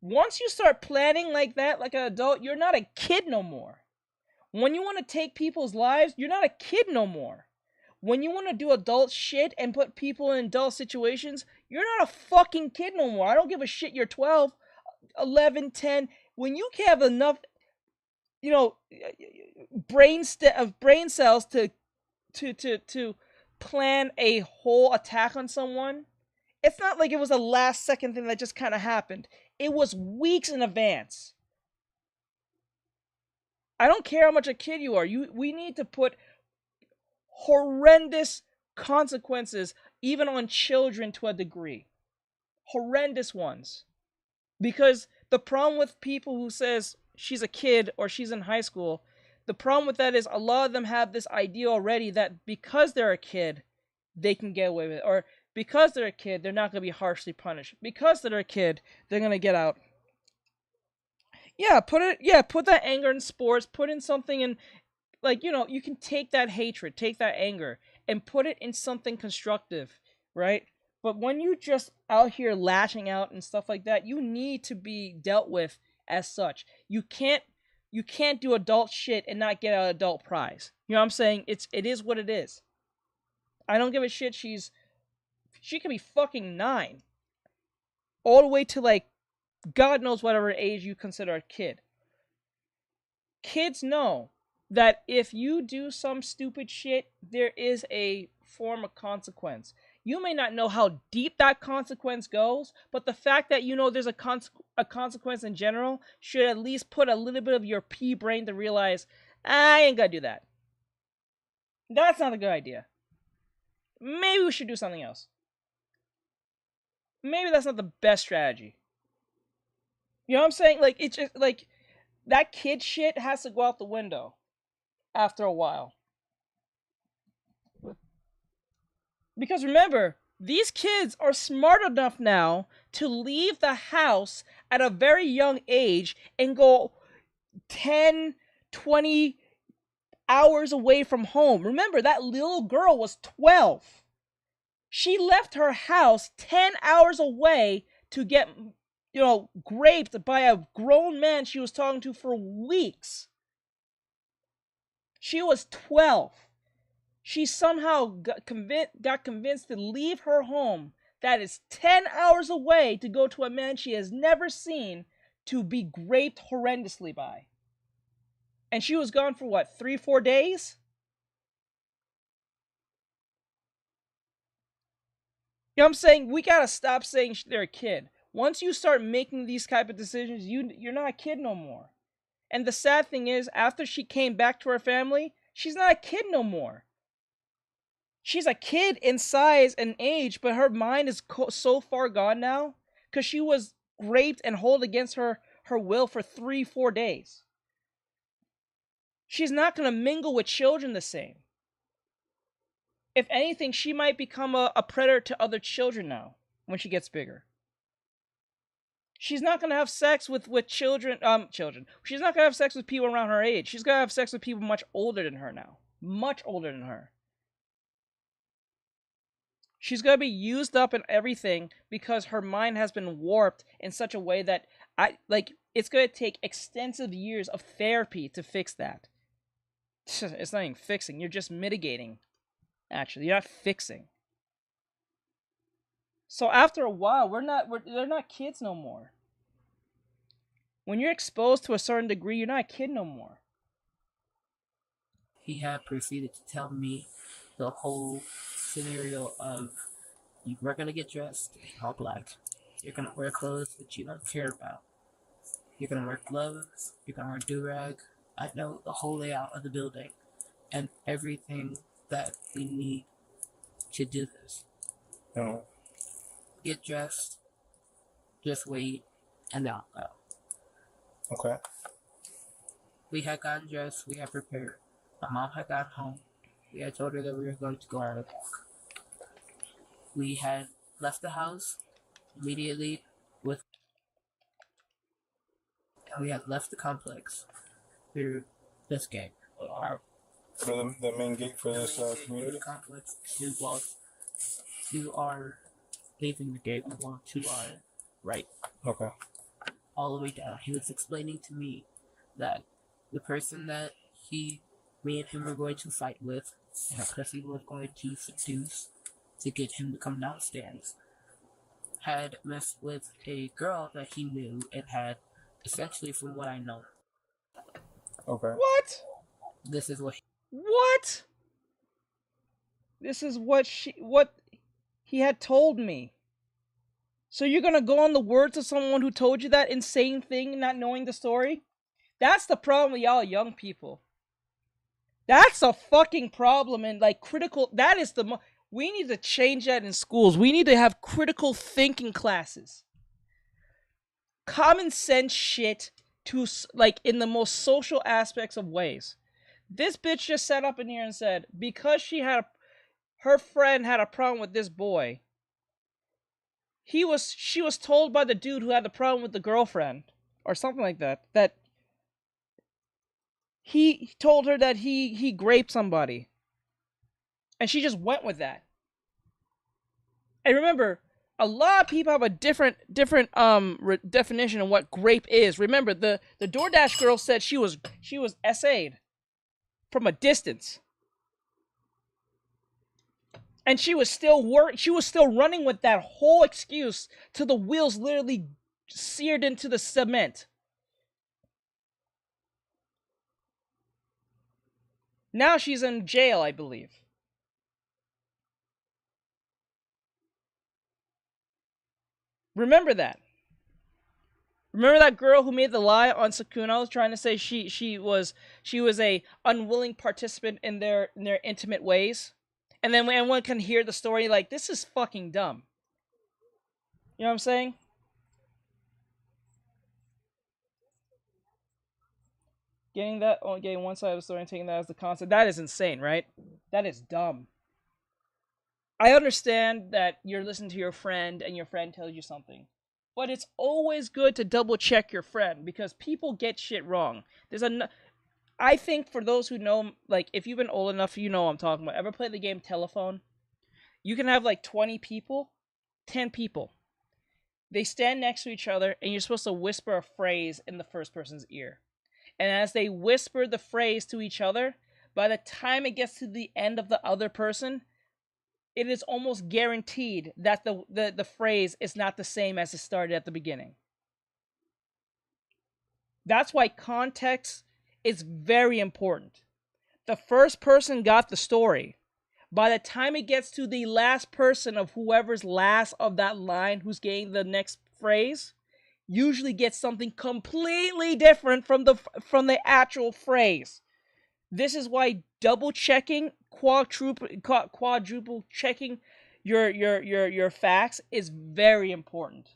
Once you start planning like that, like an adult, you're not a kid no more. When you want to take people's lives, you're not a kid no more. When you want to do adult shit and put people in adult situations, you're not a fucking kid no more. I don't give a shit you're 12, 11, 10. When you have enough, you know, brain cells to plan a whole attack on someone, it's not like it was a last second thing that just kind of happened. It was weeks in advance. I don't care how much a kid you are. We need to put horrendous consequences even on children to a degree. Horrendous ones. Because the problem with people who says she's a kid or she's in high school, the problem with that is a lot of them have this idea already that because they're a kid, they can get away with it. Or because they're a kid, they're not going to be harshly punished. Because they're a kid, they're going to get out. Put that anger in sports, put in something in, like, you know, you can take that hatred, take that anger, and put it in something constructive, right? But when you just out here lashing out and stuff like that, you need to be dealt with as such. You can't do adult shit and not get an adult prize. You know what I'm saying? It is what it is. I don't give a shit. She could be fucking 9. All the way to, like, God knows whatever age you consider a kid. Kids know that if you do some stupid shit, there is a form of consequence. You may not know how deep that consequence goes, but the fact that you know there's a consequence in general should at least put a little bit of your pea brain to realize, I ain't gonna do that. That's not a good idea. Maybe we should do something else. Maybe that's not the best strategy. You know what I'm saying? Like, it's just, like, that kid shit has to go out the window after a while. Because remember, these kids are smart enough now to leave the house at a very young age and go 10, 20 hours away from home. Remember, that little girl was 12. She left her house 10 hours away to get, you know, raped by a grown man she was talking to for weeks. She was 12. She somehow got convinced to leave her home that is 10 hours away to go to a man she has never seen to be raped horrendously by. And she was gone for what, 3-4 days? You know what I'm saying? We gotta stop saying they're a kid. Once you start making these type of decisions, you're not a kid no more. And the sad thing is, after she came back to her family, she's not a kid no more. She's a kid in size and age, but her mind is so far gone now because she was raped and held against her will for 3-4 days. She's not going to mingle with children the same. If anything, she might become a predator to other children now when she gets bigger. She's not going to have sex with children. She's not going to have sex with people around her age. She's going to have sex with people much older than her now. Much older than her. She's going to be used up in everything because her mind has been warped in such a way that it's going to take extensive years of therapy to fix that. It's not even fixing. You're just mitigating. Actually, you're not fixing. So after a while, they're not kids no more. When you're exposed to a certain degree, you're not a kid no more. He had proceeded to tell me the whole scenario of you were gonna get dressed all black. You're gonna wear clothes that you don't care about. You're gonna wear gloves. You're gonna wear do-rag. I know the whole layout of the building and everything that we need to do this. No. Get dressed, just wait, and now go. Okay. We had gotten dressed, we had prepared. My mom had got home. We had told her that we were going to go on a walk. We had left the house immediately with... We had left the complex through this gate. For the main gate for this community? The complex to our... Leaving the gate, we walked to our right. Okay. All the way down. He was explaining to me that the person that me and him were going to fight with, and a person was going to seduce to get him to come downstairs, had messed with a girl that he knew and had, essentially from what I know. Okay. What? This is what What? This is what he had told me. So you're gonna go on the words of someone who told you that insane thing, not knowing the story? That's the problem with y'all young people. That's a fucking problem, and critical. That is we need to change that in schools. We need to have critical thinking classes. Common sense shit to in the most social aspects of ways. This bitch just sat up in here and said because her friend had a problem with this boy. She was told by the dude who had the problem with the girlfriend or something like that he told her that he raped somebody. And she just went with that. And remember, a lot of people have a different definition of what rape is. Remember, the DoorDash girl said she was SA'd from a distance. And she was still running with that whole excuse till the wheels literally seared into the cement. Now she's in jail, I believe. Remember that. Remember that girl who made the lie on Sakuno, trying to say she was a unwilling participant in their intimate ways? And then when everyone can hear the story, this is fucking dumb. You know what I'm saying? Getting one side of the story and taking that as the concept, that is insane, right? That is dumb. I understand that you're listening to your friend and your friend tells you something. But it's always good to double check your friend because people get shit wrong. I think for those who know, if you've been old enough, you know what I'm talking about. Ever play the game Telephone? You can have 20 people, 10 people. They stand next to each other and you're supposed to whisper a phrase in the first person's ear. And as they whisper the phrase to each other, by the time it gets to the end of the other person, it is almost guaranteed that the phrase is not the same as it started at the beginning. That's why context is very important. The first person got the story, By the time it gets to the last person of whoever's last of that line who's getting the next phrase, usually gets something completely different from the actual phrase. This is why double checking, quadruple checking your facts is very important.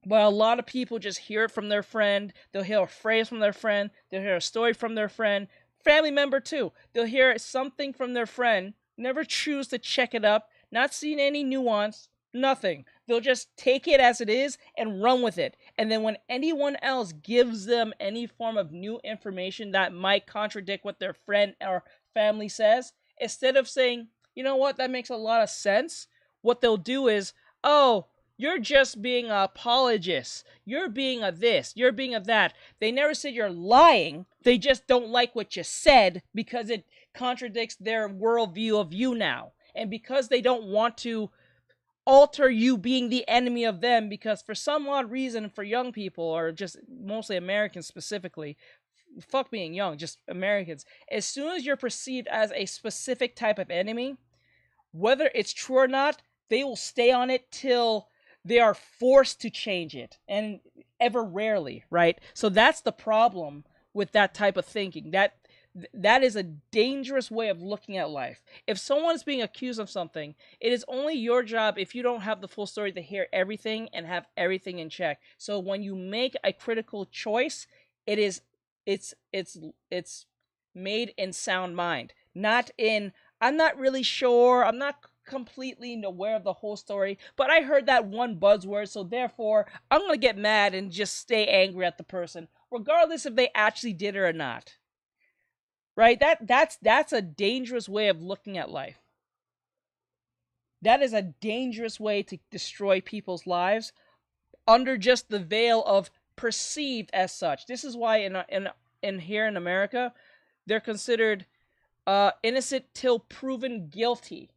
But a lot of people just hear it from their friend. They'll hear a phrase from their friend. They'll hear a story from their friend. Family member too. They'll hear something from their friend. Never choose to check it up. Not seeing any nuance. Nothing. They'll just take it as it is and run with it. And then when anyone else gives them any form of new information that might contradict what their friend or family says, instead of saying, you know what, that makes a lot of sense, what they'll do is, oh, you're just being an apologist. You're being a this. You're being a that. They never said you're lying. They just don't like what you said because it contradicts their worldview of you now. And because they don't want to alter you being the enemy of them, because for some odd reason for young people, or just mostly Americans specifically, fuck being young, just Americans, as soon as you're perceived as a specific type of enemy, whether it's true or not, they will stay on it till they are forced to change it, and ever rarely, right? So that's the problem with that type of thinking. That is a dangerous way of looking at life. If someone is being accused of something, it is only your job, if you don't have the full story, to hear everything and have everything in check. So when you make a critical choice, it's made in sound mind, not in, I'm not really sure, I'm not completely aware of the whole story, but I heard that one buzzword, so therefore I'm gonna get mad and just stay angry at the person, regardless if they actually did it or not. Right? That's a dangerous way of looking at life. That is a dangerous way to destroy people's lives under just the veil of perceived as such. This is why in here in America, they're considered innocent till proven guilty.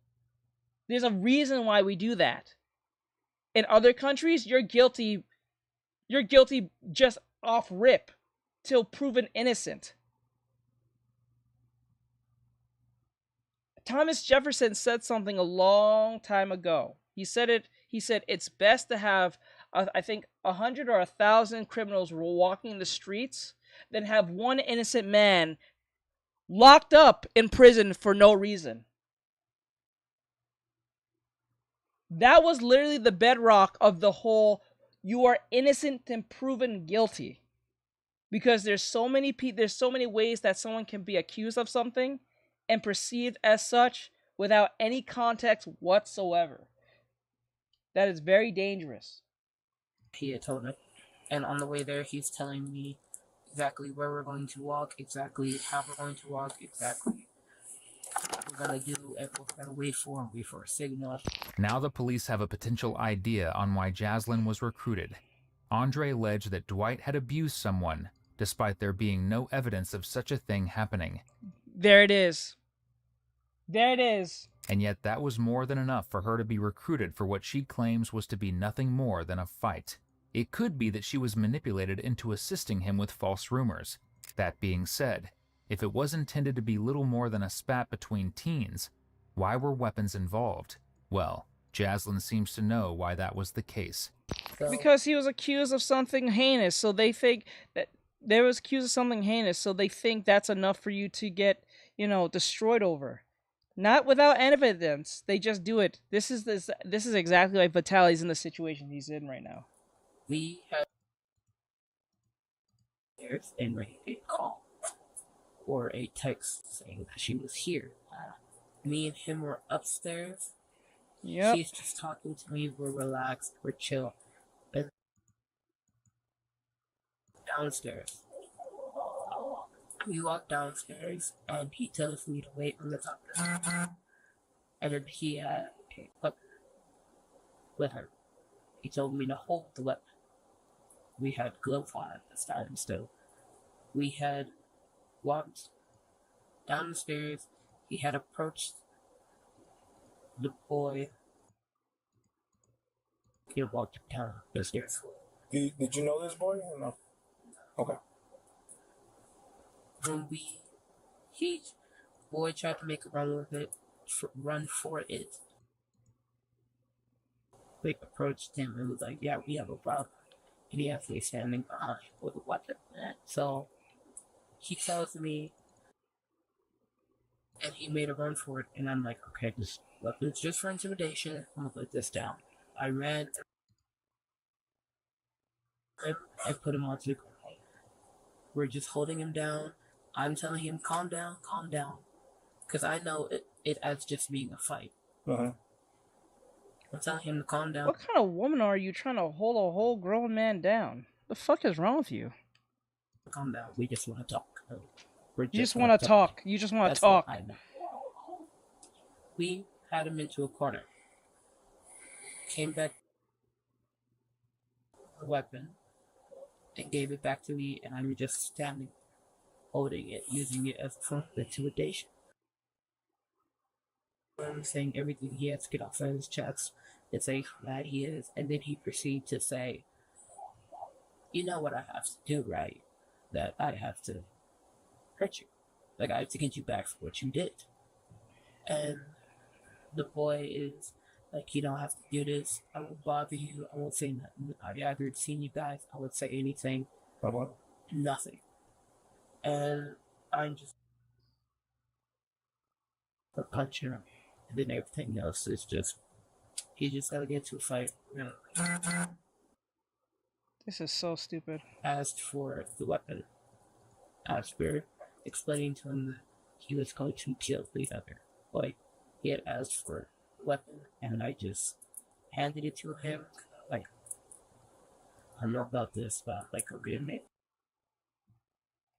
There's a reason why we do that. In other countries, you're guilty just off rip till proven innocent. Thomas Jefferson said something a long time ago. He said it's best to have, I think, 100 or 1,000 criminals walking the streets than have one innocent man locked up in prison for no reason. That was literally the bedrock of the whole, you are innocent and proven guilty. Because there's so many ways that someone can be accused of something and perceived as such without any context whatsoever. That is very dangerous. He had told me. And on the way there, he's telling me exactly where we're going to walk, exactly how we're going to walk, exactly what we're going to do, and what we're going to wait for a signal. Now the police have a potential idea on why Jaslyn was recruited. Andre alleged that Dwight had abused someone, despite there being no evidence of such a thing happening. There it is. There it is. And yet that was more than enough for her to be recruited for what she claims was to be nothing more than a fight. It could be that she was manipulated into assisting him with false rumors. That being said, if it was intended to be little more than a spat between teens, why were weapons involved? Well, Jaslyn seems to know why that was the case. Because he was accused of something heinous, so they think that they was accused of something heinous, so they think that's enough for you to get, destroyed over. Not without evidence. They just do it. This is exactly like Vitaly's in the situation he's in right now. We had and ready a call or a text saying that she was here. Me and him were upstairs. Yep. She's just talking to me. We're relaxed. We're chill. And downstairs. We walk downstairs, and he tells me to wait on the top. And then he had a weapon with her. He told me to hold the weapon. We had gloves on at this time still. We had walked down the stairs. He had approached the boy. He walked down the stairs. Did you know this boy or no? Okay. When we Keach. Boy tried to make a run with it, run for it. Quick approached him and was like, yeah, we have a problem. And he actually standing behind with a weapon. So he tells me, and he made a run for it, and I'm like, okay, this weapon's just for intimidation. I'm gonna put this down. I ran. I put him onto the ground. We're just holding him down. I'm telling him, calm down, calm down. Because I know it as just being a fight. I'm telling him to calm down. What kind of woman are you trying to hold a whole grown man down? The fuck is wrong with you? Calm down. We just want to talk. You just want to talk. You just want to talk. We had him into a corner. Came back a weapon and gave it back to me, and I'm just standing, holding it, using it as a form of intimidation. I'm saying everything he has to get off of his chest. It's a bad he is, and then he proceeded to say, you know what I have to do, right? That I have to hurt you. Like, I have to get you back for what you did. And the boy is like, you don't have to do this. I won't bother you. I won't say nothing. I've either seen you guys. I won't say anything. What? Nothing. And I'm just punching him. And then everything else is just, he just gotta get to a fight. This is so stupid. Asked for the weapon. After explaining to him that he was going to kill the other boy, he had asked for a weapon, and I just handed it to him. Like, I don't know about this, but like a good minute.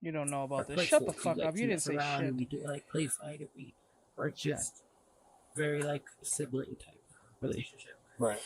You don't know about this. Shut the fuck up. You didn't say shit. We do like play fight. We were just very like sibling type relationship. Right.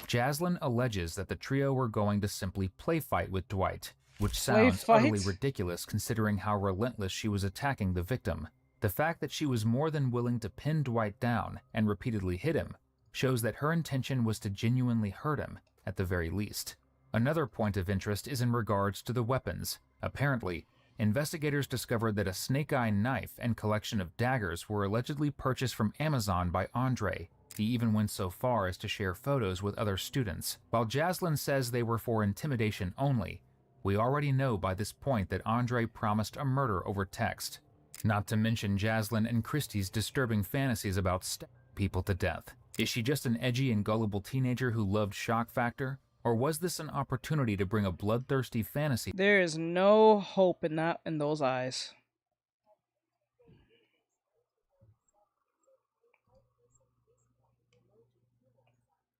Jaslyn alleges that the trio were going to simply play fight with Dwight, which sounds utterly ridiculous considering how relentless she was attacking the victim. The fact that she was more than willing to pin Dwight down and repeatedly hit him shows that her intention was to genuinely hurt him, at the very least. Another point of interest is in regards to the weapons. Apparently, investigators discovered that a snake-eye knife and collection of daggers were allegedly purchased from Amazon by Andre. He even went so far as to share photos with other students. While Jaslyn says they were for intimidation only, we already know by this point that Andre promised a murder over text. Not to mention Jaslyn and Christy's disturbing fantasies about stabbing people to death. Is she just an edgy and gullible teenager who loved shock factor? Or was this an opportunity to bring a bloodthirsty fantasy? There is no hope in those eyes.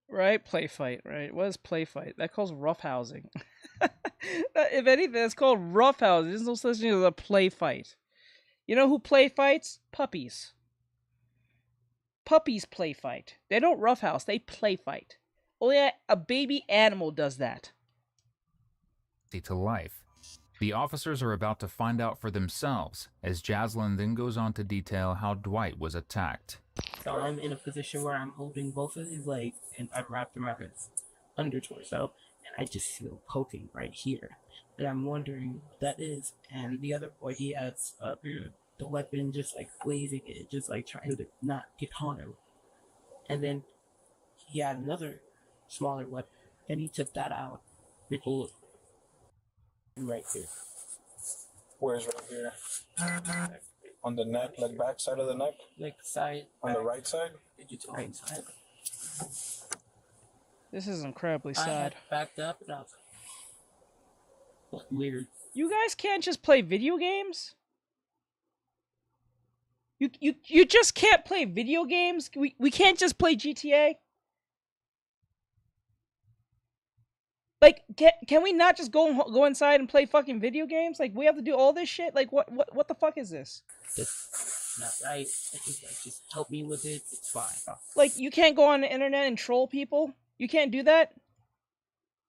Right? Play fight, right? What is play fight? That calls roughhousing. If anything, that's called roughhousing. There's no such thing as a play fight. You know who play fights? Puppies. Puppies play fight. They don't roughhouse, they play fight. Only a baby animal does that. To life. The officers are about to find out for themselves, as Jaslyn then goes on to detail how Dwight was attacked. So I'm in a position where I'm holding both of his legs, and I've wrapped him around his under torso, and I just feel poking right here. And I'm wondering what that is. And the other boy, he has the weapon just like blazing it, just like trying to not get on him. And then he had another smaller weapon, and he took that out. Right here. Where's right here? On the neck, like back side of the neck? Like side. On the right side? Right side. This is incredibly I sad. had backed up and I was like, weird. You guys can't just play video games? You just can't play video games? We can't just play GTA? Like, can we not just go inside and play fucking video games? Like, we have to do all this shit? Like, what the fuck is this? It's not right. Just help me with it. It's fine. Like, you can't go on the internet and troll people? You can't do that?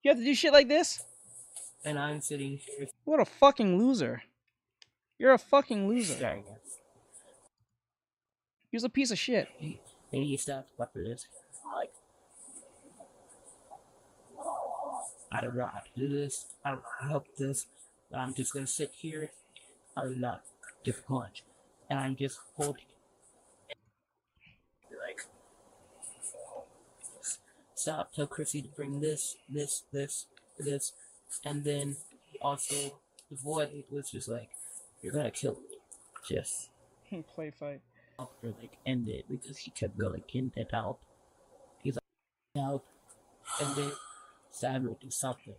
You have to do shit like this? And I'm sitting here. What a fucking loser. You're a fucking loser. He's a piece of shit. And he stopped what it is. Like, I don't know how to do this. I don't know how to help this. I'm just gonna sit here. I'm not get a punch. and I'm just holding it. Like, stop, tell Chrissy to bring this, and then also the void was just like, you're gonna kill me. Just play fight. Or like end it, because he kept going in and out. He's like, out, and then Sam would do something.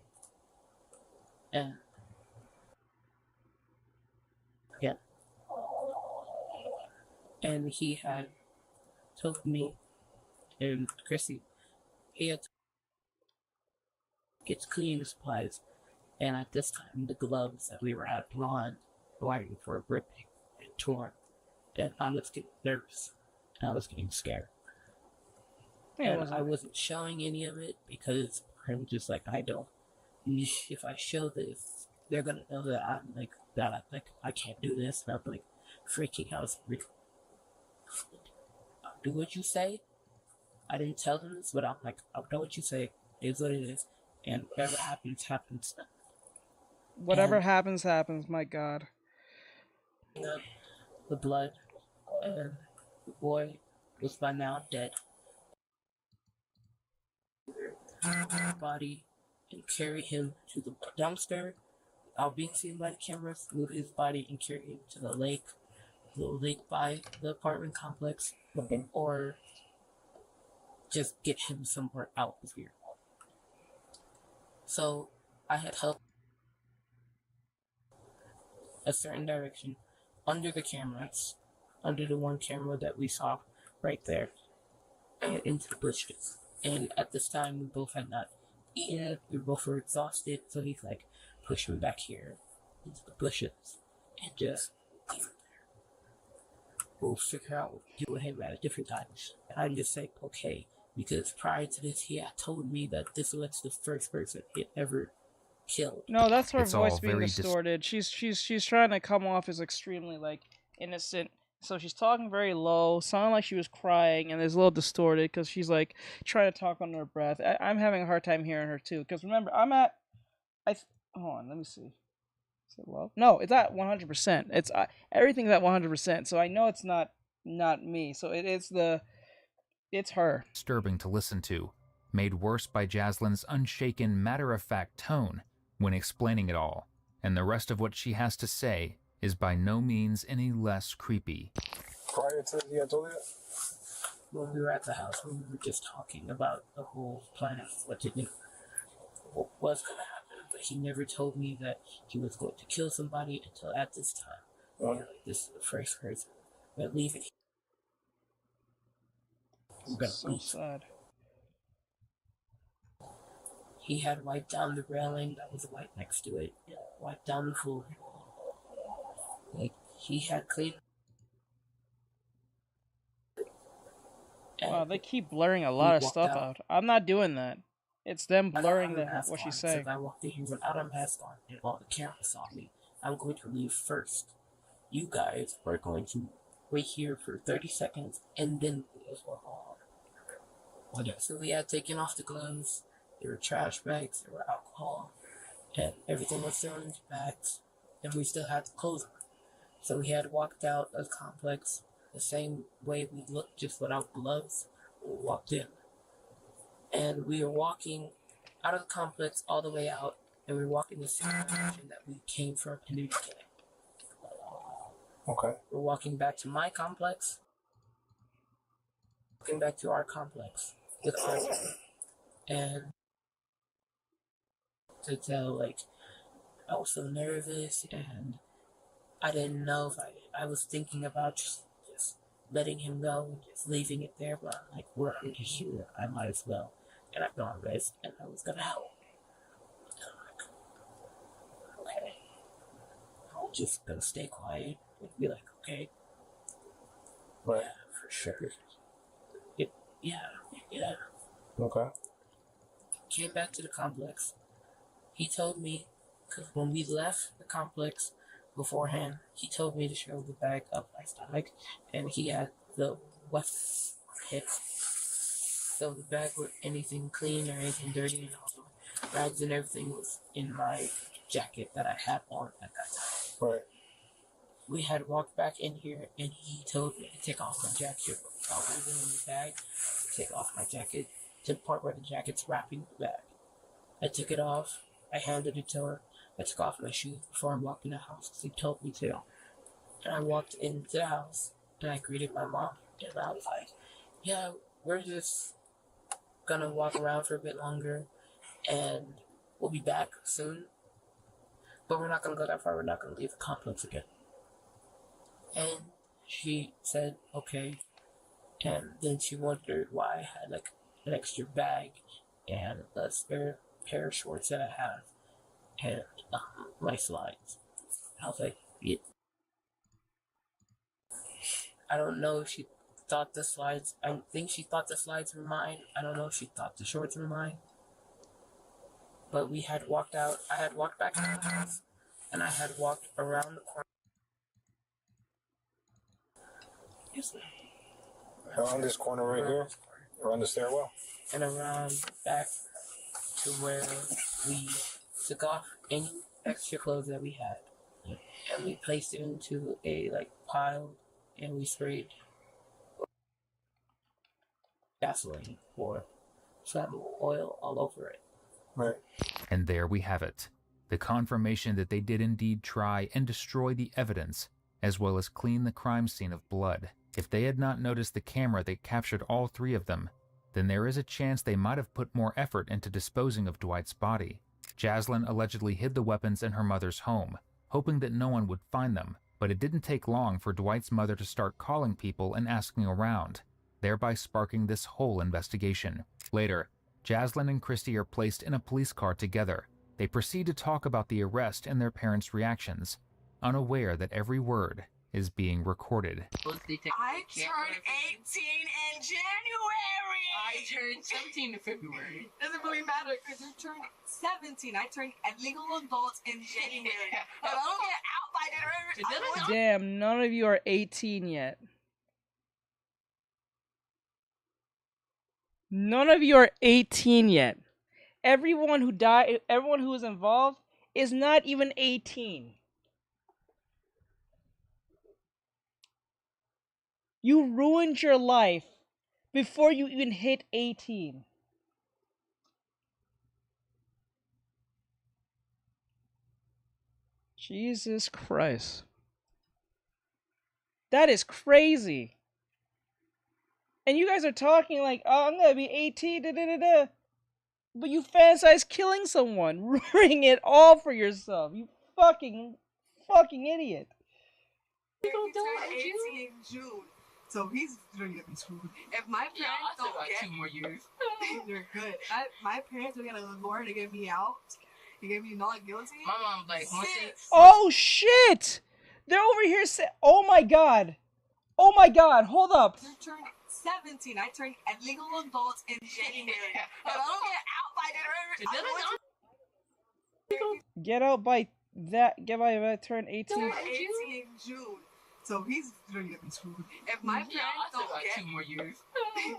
And yeah. And he had told me and Chrissy, he had to get cleaning supplies, and at this time the gloves that we were at blonde wiring for ripping and torn, and I was getting nervous and I was getting scared. And I wasn't showing any of it because I'm just like, I don't. If I show this, they're gonna know that I'm like I can't do this, and I'm like freaking out. Do what you say. I didn't tell them this, but I'm like, I'll do what you say. It's what it is, and whatever happens, happens. Whatever happens, happens. My God. The blood, and the boy was by now dead. Body and carry him to the dumpster. I'll be seen by the cameras. Move his body and carry him to the lake by the apartment complex, or just get him somewhere out of here. So I had helped a certain direction under the cameras, under the one camera that we saw right there, and into the bushes. And at this time, we both had not eaten. We both were exhausted, so he's like, push me back here into the bushes and just leave him there. We'll figure out what to do with him at different times. And I just say, okay, because prior to this, he had told me that this was the first person he had ever killed. No, that's her voice being distorted. She's trying to come off as extremely like innocent. So she's talking very low, sounding like she was crying, and it's a little distorted because she's like trying to talk under her breath. I'm having a hard time hearing her too. Because remember, hold on, let me see. Is it low? No, it's at 100%. It's everything's at 100%. So I know it's not me. So it's her. Disturbing to listen to, made worse by Jaslyn's unshaken, matter-of-fact tone when explaining it all, and the rest of what she has to say is by no means any less creepy. Prior to the Antolia? When we were at the house, we were just talking about the whole plan of what to do, what was going to happen, but he never told me that he was going to kill somebody until at this time. Like, this is the first person. But leave it. So sad. He had wiped down the railing that was white next to it. Wiped down the floor. Like, he had cleaned. Wow, they keep blurring a lot of stuff out. I'm not doing that. It's them blurring what she's saying. I walked in here without a mask on, and while the camera saw me, I'm going to leave first. You guys are going to wait here for 30 seconds, and then as well. So we had taken off the gloves. There were trash bags, there were alcohol, and everything was thrown into bags, and we still had the clothes on. So we had walked out of the complex the same way we looked, just without gloves. We walked in. And we were walking out of the complex all the way out, and we were walking the same direction that we came from in the beginning. Okay. We're walking back to my complex, walking back to our complex. And to tell, like, I was so nervous, and I didn't know if I was thinking about just letting him go and just leaving it there, but I'm like, we're already here, I might as well. And I've gone risk, and I was gonna help. And I'm like, okay, I'm just gonna stay quiet and be like, okay. Right. Yeah, for sure. Yeah. Okay. Came back to the complex. He told me, because when we left the complex beforehand, he told me to shove the bag up my stomach, and he had the wet hit. So the bag with anything clean or anything dirty, and all the rags and everything was in my jacket that I had on at that time. Right. we had walked back in here, and he told me to take off my jacket. I was in the bag, take off my jacket to the part where the jacket's wrapping the bag. I took it off. I handed it to her. I took off my shoes before I walked in the house because he told me to. And I walked into the house, and I greeted my mom. And I was like, yeah, we're just gonna walk around for a bit longer, and we'll be back soon. But we're not gonna go that far. We're not gonna leave the complex again. And she said, okay. And then she wondered why I had like an extra bag and a spare pair of shorts that I have and my slides. I was like, yeah. I don't know if she thought the slides, I think she thought the slides were mine. I don't know if she thought the shorts were mine. But we had walked out, I had walked back to the house, and I had walked around the corner. Around this corner right here? Around the stairwell? And around back to where we took off any extra clothes that we had. And we placed it into a pile, and we sprayed gasoline or flammable oil all over it. Right. And there we have it. The confirmation that they did indeed try and destroy the evidence, as well as clean the crime scene of blood. If they had not noticed the camera that captured all three of them, then there is a chance they might have put more effort into disposing of Dwight's body. Jaslyn allegedly hid the weapons in her mother's home, hoping that no one would find them, but it didn't take long for Dwight's mother to start calling people and asking around, thereby sparking this whole investigation. Later, Jaslyn and Christy are placed in a police car together. They proceed to talk about the arrest and their parents' reactions, unaware that every word is being recorded. I turned 18 in January. I turned 17 in February. Doesn't really matter because you turned 17. I turned a legal adult in January. But I don't get out by January. Damn, none of you are 18 yet. None of you are 18 yet. Everyone who died, everyone who was involved is not even 18. You ruined your life before you even hit 18. Jesus Christ. That is crazy. And you guys are talking like, oh, I'm gonna be 18, da-da-da-da. But you fantasize killing someone, ruining it all for yourself. You fucking idiot. He turned 18 in June. So he's gonna get me screwed. If my parents don't get 2 more years. They're good. My parents are gonna lure to get me out. You get me not guilty. My mom like, oh shit! They're over here saying, oh my god, hold up. You turned 17. I turned a legal adult in January. But I don't get out by January. Get out by that turn 18. 18 in June. So he's gonna get me screwed. If my parents don't get 2 more years.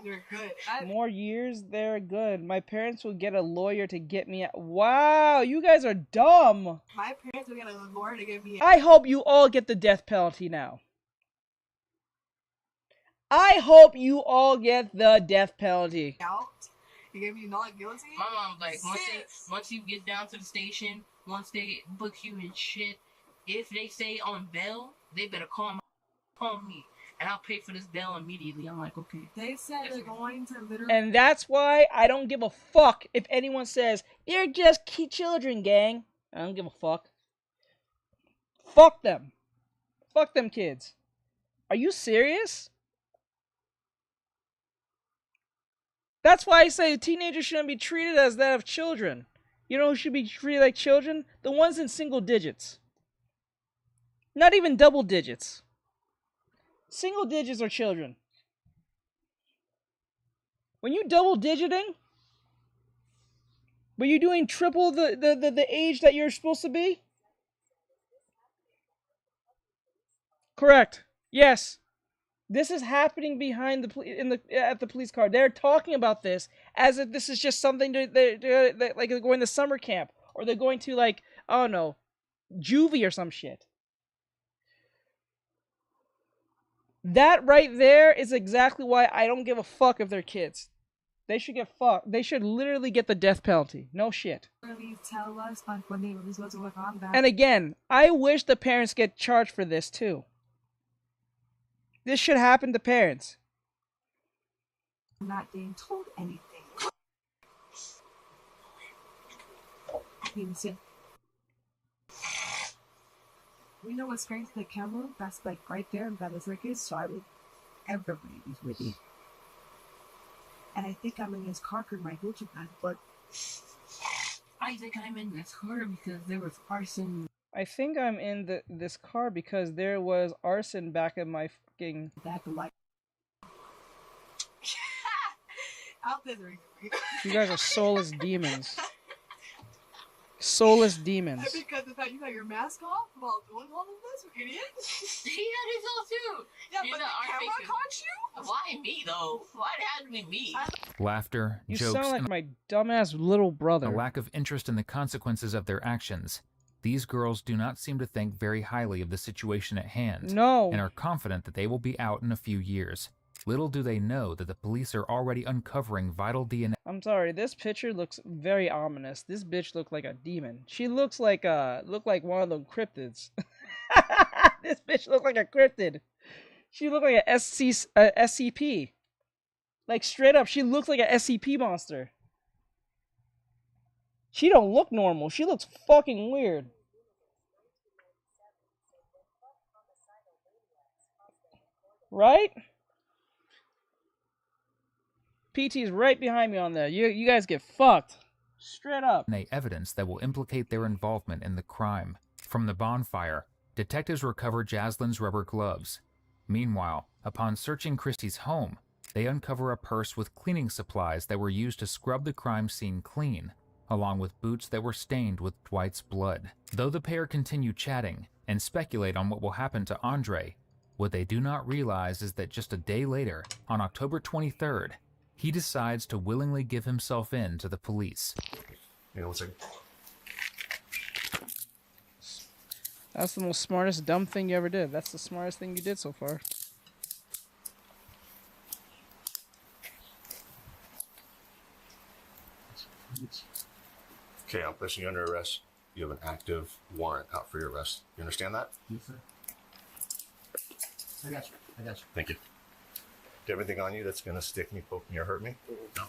They're good. More years, they're good. My parents will get a lawyer to get me out. Wow, you guys are dumb. My parents will get a lawyer to get me out. I hope you all get the death penalty now. I hope you all get the death penalty. Out. You get me not guilty. My mom like, once you get down to the station, once they book you and shit, if they say on bail, they better call me, and I'll pay for this bail immediately. I'm like, okay. They said they're going to literally... And that's why I don't give a fuck if anyone says, they're just children, gang. I don't give a fuck. Fuck them. Fuck them kids. Are you serious? That's why I say teenagers shouldn't be treated as that of children. You know who should be treated like children? The ones in single digits. Not even double digits. Single digits are children. When you double digiting, but you're doing triple the age that you're supposed to be? Correct. Yes. This is happening behind at the police car. They're talking about this as if this is just something like they're going to summer camp, or they're going to, like, I don't know, juvie or some shit. That right there is exactly why I don't give a fuck if they're kids. They should get fucked. They should literally get the death penalty. No shit. Tell us when they was supposed to work on that. And again, I wish the parents get charged for this too. This should happen to parents. I'm not being told anything. We know what's great to the camera. That's like right there. That is like his. So I would everybody's with you. And I think I'm in this car for my Gucci bag, but I think I'm in this car because there was arson. I think I'm in this car because there was arson back in my fucking back of my. Out there. You guys are soulless demons. Soulless demons. Because the fact you got your mask off while doing all of this, you idiot. He had his off too. Yeah, but the camera caught you? Why me though? Why it had to be me? Laughter, You jokes, sound like and my dumbass little brother. a lack of interest in the consequences of their actions. These girls do not seem to think very highly of the situation at hand. No. And are confident that they will be out in a few years. Little do they know that the police are already uncovering vital DNA. I'm sorry, this picture looks very ominous. This bitch looked like a demon. She looks like one of those cryptids. This bitch looked like a cryptid. She looked like a SCP. Like straight up, she looks like a SCP monster. She don't look normal. She looks fucking weird. Right? PT's right behind me on there. You guys get fucked. Straight up. Evidence that will implicate their involvement in the crime. From the bonfire, detectives recover Jaslynn's rubber gloves. Meanwhile, upon searching Christie's home, they uncover a purse with cleaning supplies that were used to scrub the crime scene clean, along with boots that were stained with Dwight's blood. Though the pair continue chatting and speculate on what will happen to Andre, what they do not realize is that just a day later, on October 23rd, he decides to willingly give himself in to the police. Hang on one second. That's the most smartest dumb thing you ever did. That's the smartest thing you did so far. Okay, I'm placing you under arrest. You have an active warrant out for your arrest. You understand that? Yes, sir. I got you. Thank you. Do you have anything on you that's going to stick me, poke me, or hurt me? No.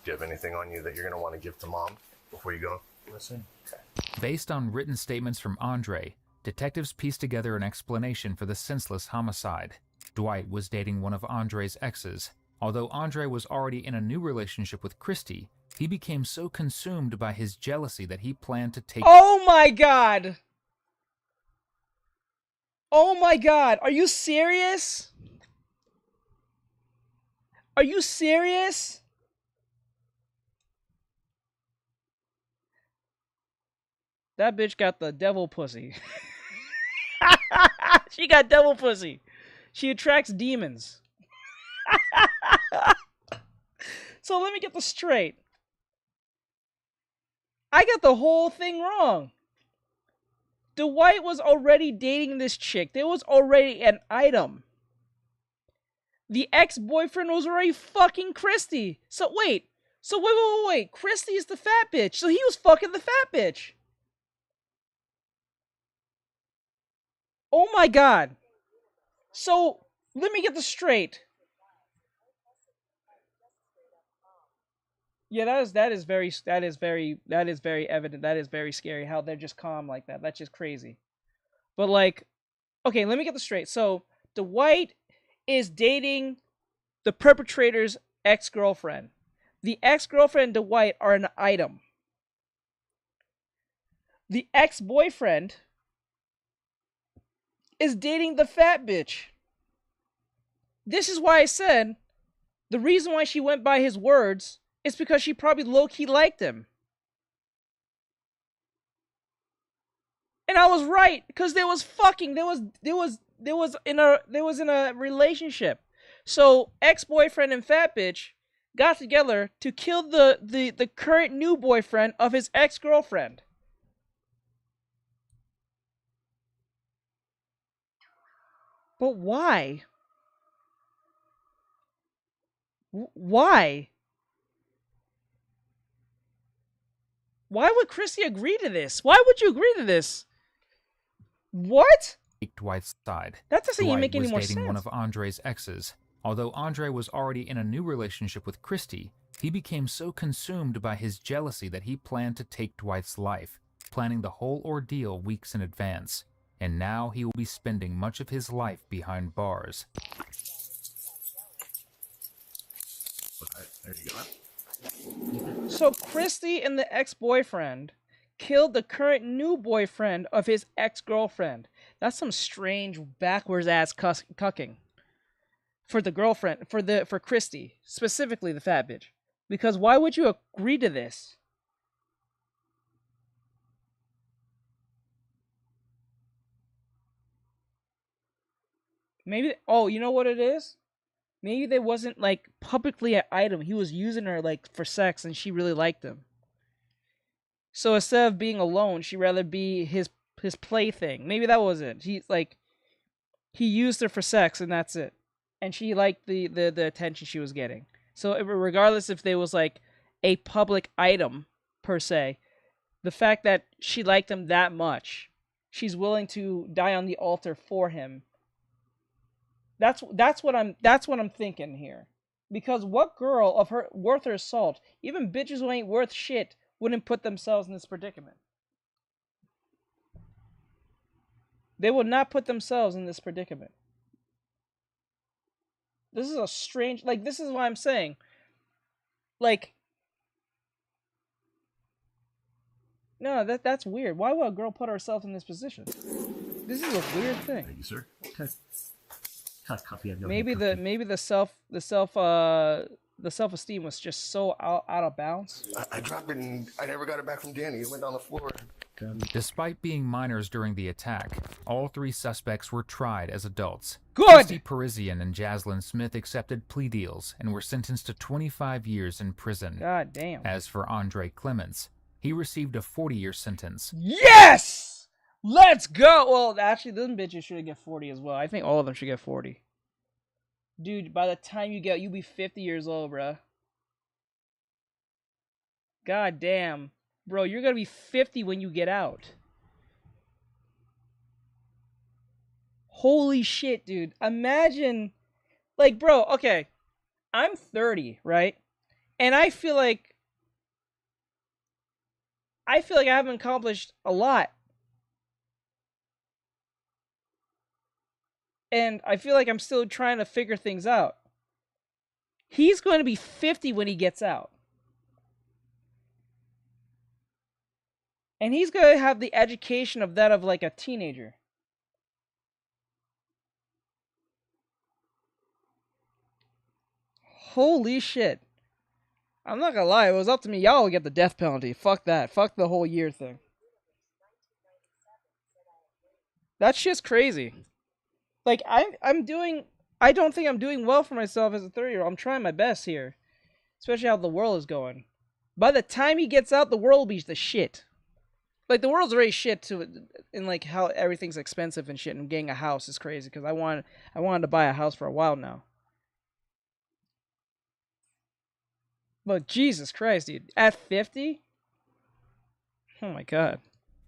Do you have anything on you that you're going to want to give to Mom before you go? Listen. Okay. Based on written statements from Andre, detectives pieced together an explanation for the senseless homicide. Dwight was dating one of Andre's exes. Although Andre was already in a new relationship with Christy, he became so consumed by his jealousy that he planned to take— Oh my god! Oh my god, are you serious? Are you serious? That bitch got the devil pussy. She got devil pussy. She attracts demons. So let me get this straight. I got the whole thing wrong. Dwight was already dating this chick. There was already an item. The ex-boyfriend was already fucking Christy. So wait. So wait. Christy is the fat bitch. So he was fucking the fat bitch. Oh my god. So let me get this straight. Yeah, that is very evident. That is very scary how they're just calm like that. That's just crazy. But like, okay, let me get this straight. So Dwight is dating the perpetrator's ex-girlfriend. The ex-girlfriend and Dwight are an item. The ex-boyfriend is dating the fat bitch. This is why I said the reason why she went by his words is because she probably low-key liked him. And I was right, because there was in a relationship. So ex-boyfriend and fat bitch, got together to kill the current new boyfriend of his ex-girlfriend. But why? Why? Why would Christy agree to this? Why would you agree to this? What? Dwight's side. That doesn't even make any more was dating sense. one of Andre's exes. Although Andre was already in a new relationship with Christy, he became so consumed by his jealousy that he planned to take Dwight's life, planning the whole ordeal weeks in advance. And now he will be spending much of his life behind bars. There you go. So Christy and the ex-boyfriend killed the current new boyfriend of his ex-girlfriend. That's some strange backwards ass cucking. For the girlfriend, for Christy, specifically the fat bitch. Because why would you agree to this? Maybe, oh, you know what it is? Maybe they wasn't, like, publicly an item. He was using her, like, for sex, and she really liked him. So instead of being alone, she'd rather be his plaything. Maybe that was it. He used her for sex, and that's it. And she liked the attention she was getting. So regardless if there was, like, a public item, per se, the fact that she liked him that much, she's willing to die on the altar for him. That's what I'm thinking here. Because what girl of her worth her salt, even bitches who ain't worth shit, wouldn't put themselves in this predicament? They would not put themselves in this predicament. This is a strange, like, this is what I'm saying. Like, no, that's weird. Why would a girl put herself in this position? This is a weird thing. Thank you, sir. Maybe the self-esteem was just so out of bounds. I dropped it and I never got it back from Danny. It went on the floor. Despite being minors during the attack, all three suspects were tried as adults. Good! Christy Parisian and Jaslyn Smith accepted plea deals and were sentenced to 25 years in prison. God damn. As for Andre Clements, he received a 40-year sentence. Yes! Let's go! Well, actually, them bitches should get 40 as well. I think all of them should get 40. Dude, by the time you'll be 50 years old, bruh. God damn. Bro, you're gonna be 50 when you get out. Holy shit, dude. Imagine, like, bro, okay. I'm 30, right? And I feel like I haven't accomplished a lot. And I feel like I'm still trying to figure things out. He's going to be 50 when he gets out. And he's going to have the education of that of like a teenager. Holy shit. I'm not gonna lie, if it was up to me, y'all would get the death penalty. Fuck that. Fuck the whole year thing. That shit's crazy. Like, I don't think I'm doing well for myself as a 30-year-old. I'm trying my best here. Especially how the world is going. By the time he gets out, the world will be the shit. Like, the world's already shit to, in like how everything's expensive and shit, and getting a house is crazy, because I wanted to buy a house for a while now. But Jesus Christ, dude. At 50? Oh my god.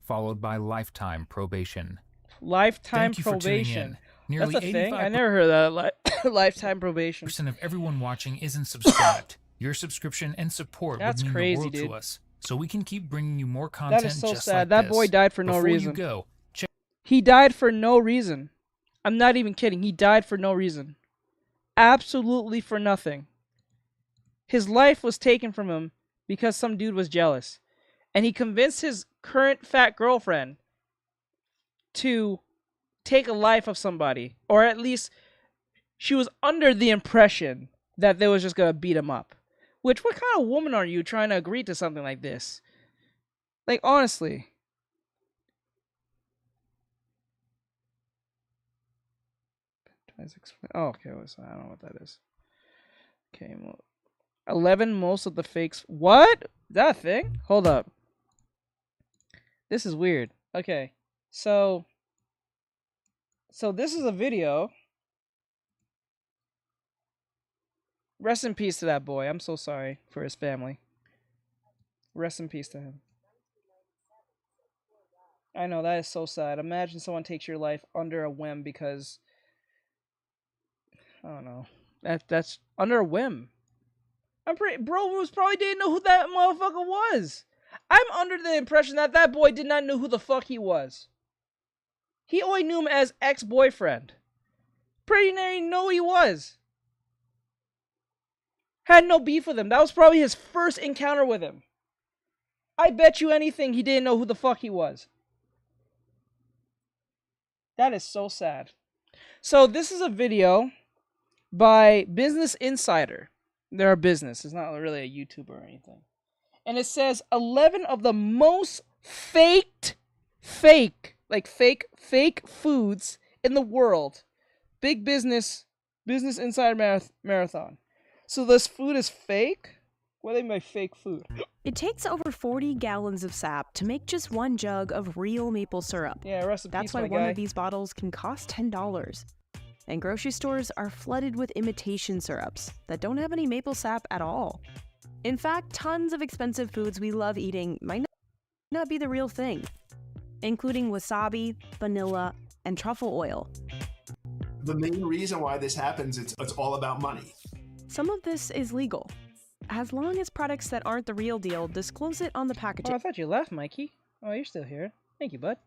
Followed by lifetime probation. Lifetime Thank you for tuning probation. in. Nearly That's a thing? 85% I never heard of that. Lifetime probation. of everyone watching isn't subscribed. Your subscription and support That's would mean crazy, the world dude. to us. So we can keep bringing you more content. That is so just sad. like That boy this. died for no Before reason. You go, check He died for no reason. I'm not even kidding. He died for no reason. Absolutely for nothing. His life was taken from him because some dude was jealous. And he convinced his current fat girlfriend to take a life of somebody. Or at least she was under the impression that they was just going to beat him up. Which, what kind of woman are you trying to agree to something like this? Like, honestly. Oh, okay. I don't know what that is. Okay, well, 11 most of the fakes. What? That thing? Hold up. This is weird. Okay. So this is a video. Rest in peace to that boy. I'm so sorry for his family. Rest in peace to him. I know, that is so sad. Imagine someone takes your life under a whim because... I don't know. That's under a whim. Bro was probably didn't know who that motherfucker was. I'm under the impression that that boy did not know who the fuck he was. He only knew him as ex-boyfriend. Pretty near he know who he was. Had no beef with him. That was probably his first encounter with him. I bet you anything he didn't know who the fuck he was. That is so sad. So this is a video by Business Insider. They're a business. It's not really a YouTuber or anything. And it says 11 of the most fake foods in the world. Big Business Insider Marathon. So this food is fake? What do they mean by fake food? It takes over 40 gallons of sap to make just one jug of real maple syrup. Yeah, rest in peace, That's why my one guy. of these bottles can cost $10. And grocery stores are flooded with imitation syrups that don't have any maple sap at all. In fact, tons of expensive foods we love eating might not be the real thing, including wasabi, vanilla, and truffle oil. The main reason why this happens, it's all about money. Some of this is legal, as long as products that aren't the real deal disclose it on the packaging. Oh, I thought you left, Mikey. Oh, you're still here. Thank you, bud.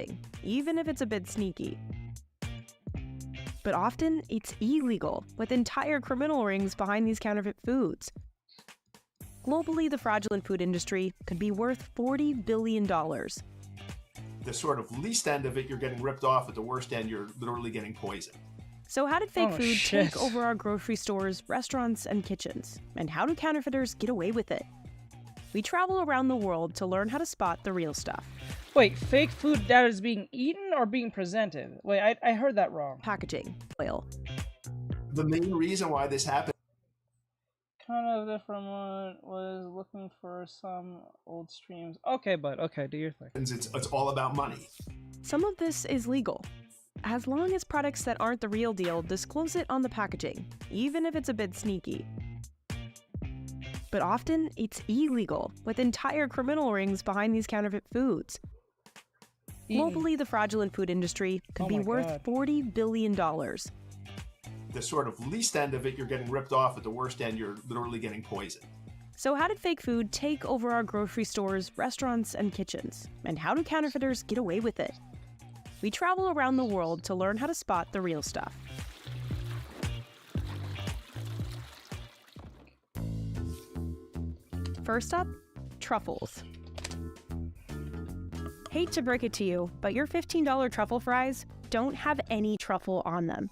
Even if it's a bit sneaky. But often, it's illegal, with entire criminal rings behind these counterfeit foods. Globally, the fraudulent food industry could be worth $40 billion. The sort of least end of it, you're getting ripped off. At the worst end, you're literally getting poisoned. So how did fake food take over our grocery stores, restaurants, and kitchens? And how do counterfeiters get away with it? We travel around the world to learn how to spot the real stuff. Wait, fake food that is being eaten or being presented? Wait, I heard that wrong. Packaging. Oil. The main reason why this happened... Kind of different one. Was looking for some old streams. Okay, bud. Okay, do your thing. It's all about money. Some of this is legal, as long as products that aren't the real deal disclose it on the packaging, even if it's a bit sneaky. But often, it's illegal, with entire criminal rings behind these counterfeit foods. Globally, the fraudulent food industry could be worth $40 billion. The sort of least end of it, you're getting ripped off. At the worst end, you're literally getting poisoned. So how did fake food take over our grocery stores, restaurants, and kitchens? And how do counterfeiters get away with it? We travel around the world to learn how to spot the real stuff. First up, truffles. Hate to break it to you, but your $15 truffle fries don't have any truffle on them.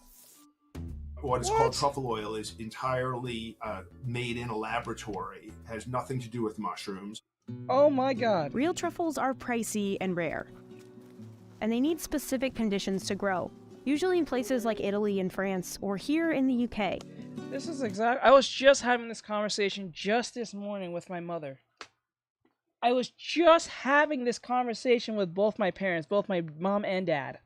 What is called truffle oil is entirely made in a laboratory. It has nothing to do with mushrooms. Oh my god. Real truffles are pricey and rare, and they need specific conditions to grow, usually in places like Italy and France, or here in the UK. This is I was just having this conversation just this morning with my mother. I was just having this conversation with both my parents, both my mom and dad.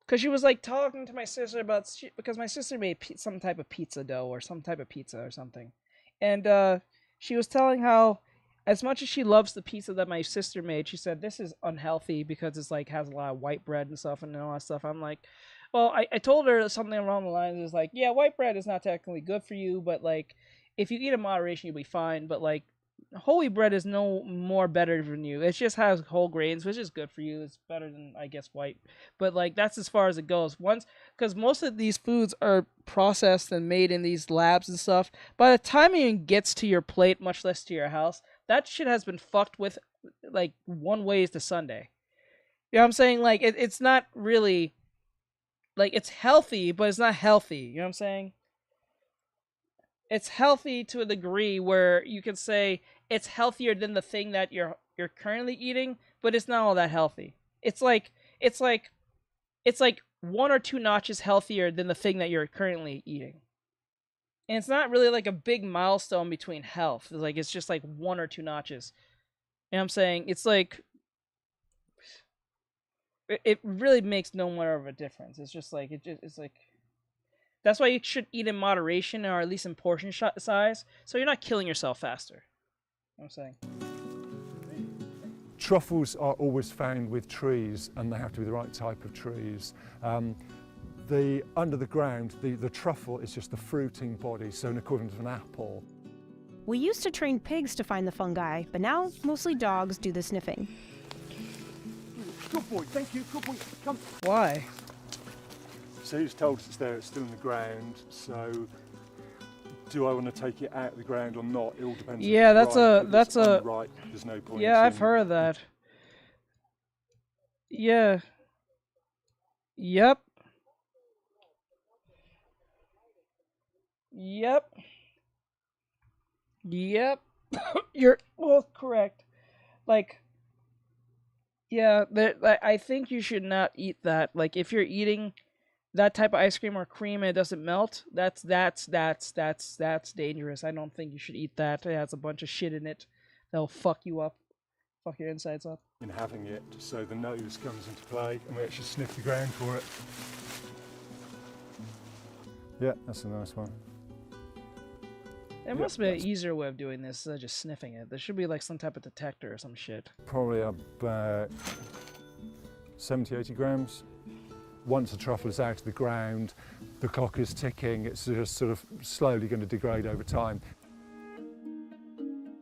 Because she was like talking to my sister about, because my sister made some type of pizza dough or some type of pizza or something. And she was telling how, as much as she loves the pizza that my sister made, she said, this is unhealthy because it's like has a lot of white bread and stuff and all that stuff. I'm like, well, I told her something along the lines is like, yeah, white bread is not technically good for you, but like, if you eat in moderation, you'll be fine. But like, holy bread is no more better than you. It just has whole grains, which is good for you. It's better than, I guess, white. But like, that's as far as it goes. Because most of these foods are processed and made in these labs and stuff. By the time it even gets to your plate, much less to your house, that shit has been fucked with, like, one way is to Sunday. You know what I'm saying? Like, it's not really, like, it's healthy, but it's not healthy. You know what I'm saying? It's healthy to a degree where you can say it's healthier than the thing that you're currently eating, but it's not all that healthy. It's like one or two notches healthier than the thing that you're currently eating. And it's not really like a big milestone between health. It's like, it's just like 1 or 2 notches. And I'm saying, it's like, it really makes no more of a difference. It's just like, it's like, that's why you should eat in moderation, or at least in portion size, so you're not killing yourself faster. You know what I'm saying? Truffles are always found with trees, and they have to be the right type of trees. Under the ground, the truffle is just the fruiting body, so an equivalent of an apple. We used to train pigs to find the fungi, but now mostly dogs do the sniffing. Good boy, thank you, good boy, come. Why? So he's told us it's there, it's still in the ground, so do I want to take it out of the ground or not? It all depends. Yeah, that's right. There's no point. Yeah, I've heard that. Yeah. Yep. Yep. Yep. You're both correct. Like, yeah, I think you should not eat that. Like, if you're eating that type of ice cream or cream and it doesn't melt, that's dangerous. I don't think you should eat that. It has a bunch of shit in it that'll fuck you up, fuck your insides up. In having it, so the nose comes into play, and we actually sniff the ground for it. Yeah, that's a nice one. There must be an easier way of doing this than just sniffing it. There should be like some type of detector or some shit. Probably about 70, 80 grams. Once a truffle is out of the ground, the clock is ticking, it's just sort of slowly going to degrade over time.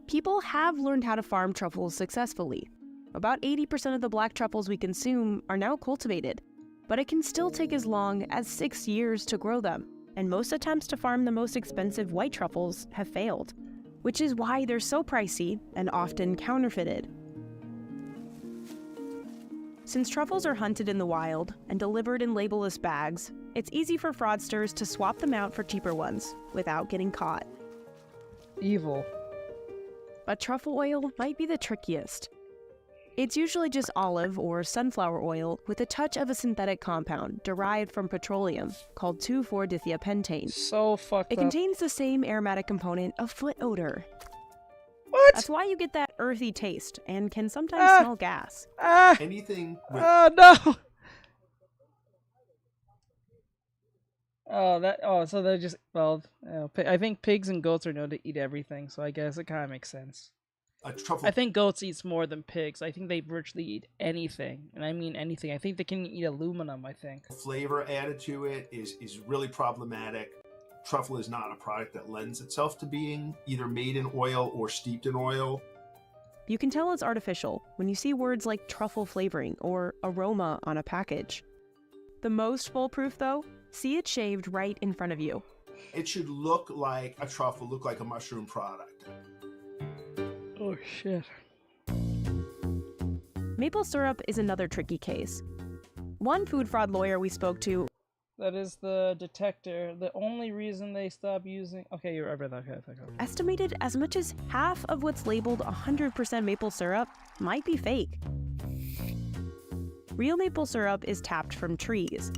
People have learned how to farm truffles successfully. About 80% of the black truffles we consume are now cultivated, but it can still take as long as 6 years to grow them, and most attempts to farm the most expensive white truffles have failed, which is why they're so pricey and often counterfeited. Since truffles are hunted in the wild and delivered in labelless bags, it's easy for fraudsters to swap them out for cheaper ones without getting caught. Evil. But truffle oil might be the trickiest. It's usually just olive or sunflower oil with a touch of a synthetic compound derived from petroleum called 2,4-dithiapentane. So fucked It up. contains the same aromatic component of foot odor. What? That's why you get that earthy taste and can sometimes smell gas. Anything with no! So they're just, well, I think pigs and goats are known to eat everything, so I guess it kind of makes sense. I think goats eat more than pigs. I think they virtually eat anything, and I mean anything. I think they can eat aluminum, I think. flavor added to it is really problematic. Truffle is not a product that lends itself to being either made in oil or steeped in oil. You can tell it's artificial when you see words like truffle flavoring or aroma on a package. The most foolproof, though, see it shaved right in front of you. It should look like a truffle, look like a mushroom product. Oh, shit. Maple syrup is another tricky case. One food fraud lawyer we spoke to... That is the detector. The only reason they stopped using... Okay, you're over that. Okay. estimated as much as half of what's labeled 100% maple syrup might be fake. Real maple syrup is tapped from trees.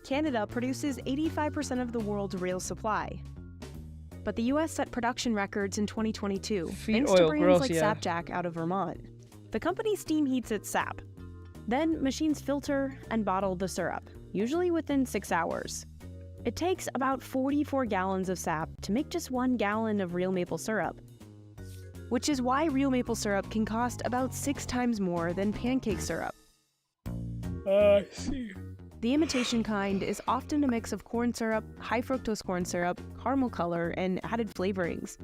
Canada produces 85% of the world's real supply. But the US set production records in 2022 thanks to brands like Sapjack out of Vermont. The company steam heats its sap. Then machines filter and bottle the syrup, usually within 6 hours. It takes about 44 gallons of sap to make just 1 gallon of real maple syrup, which is why real maple syrup can cost about 6 times more than pancake syrup. I see. The imitation kind is often a mix of corn syrup, high fructose corn syrup, caramel color, and added flavorings.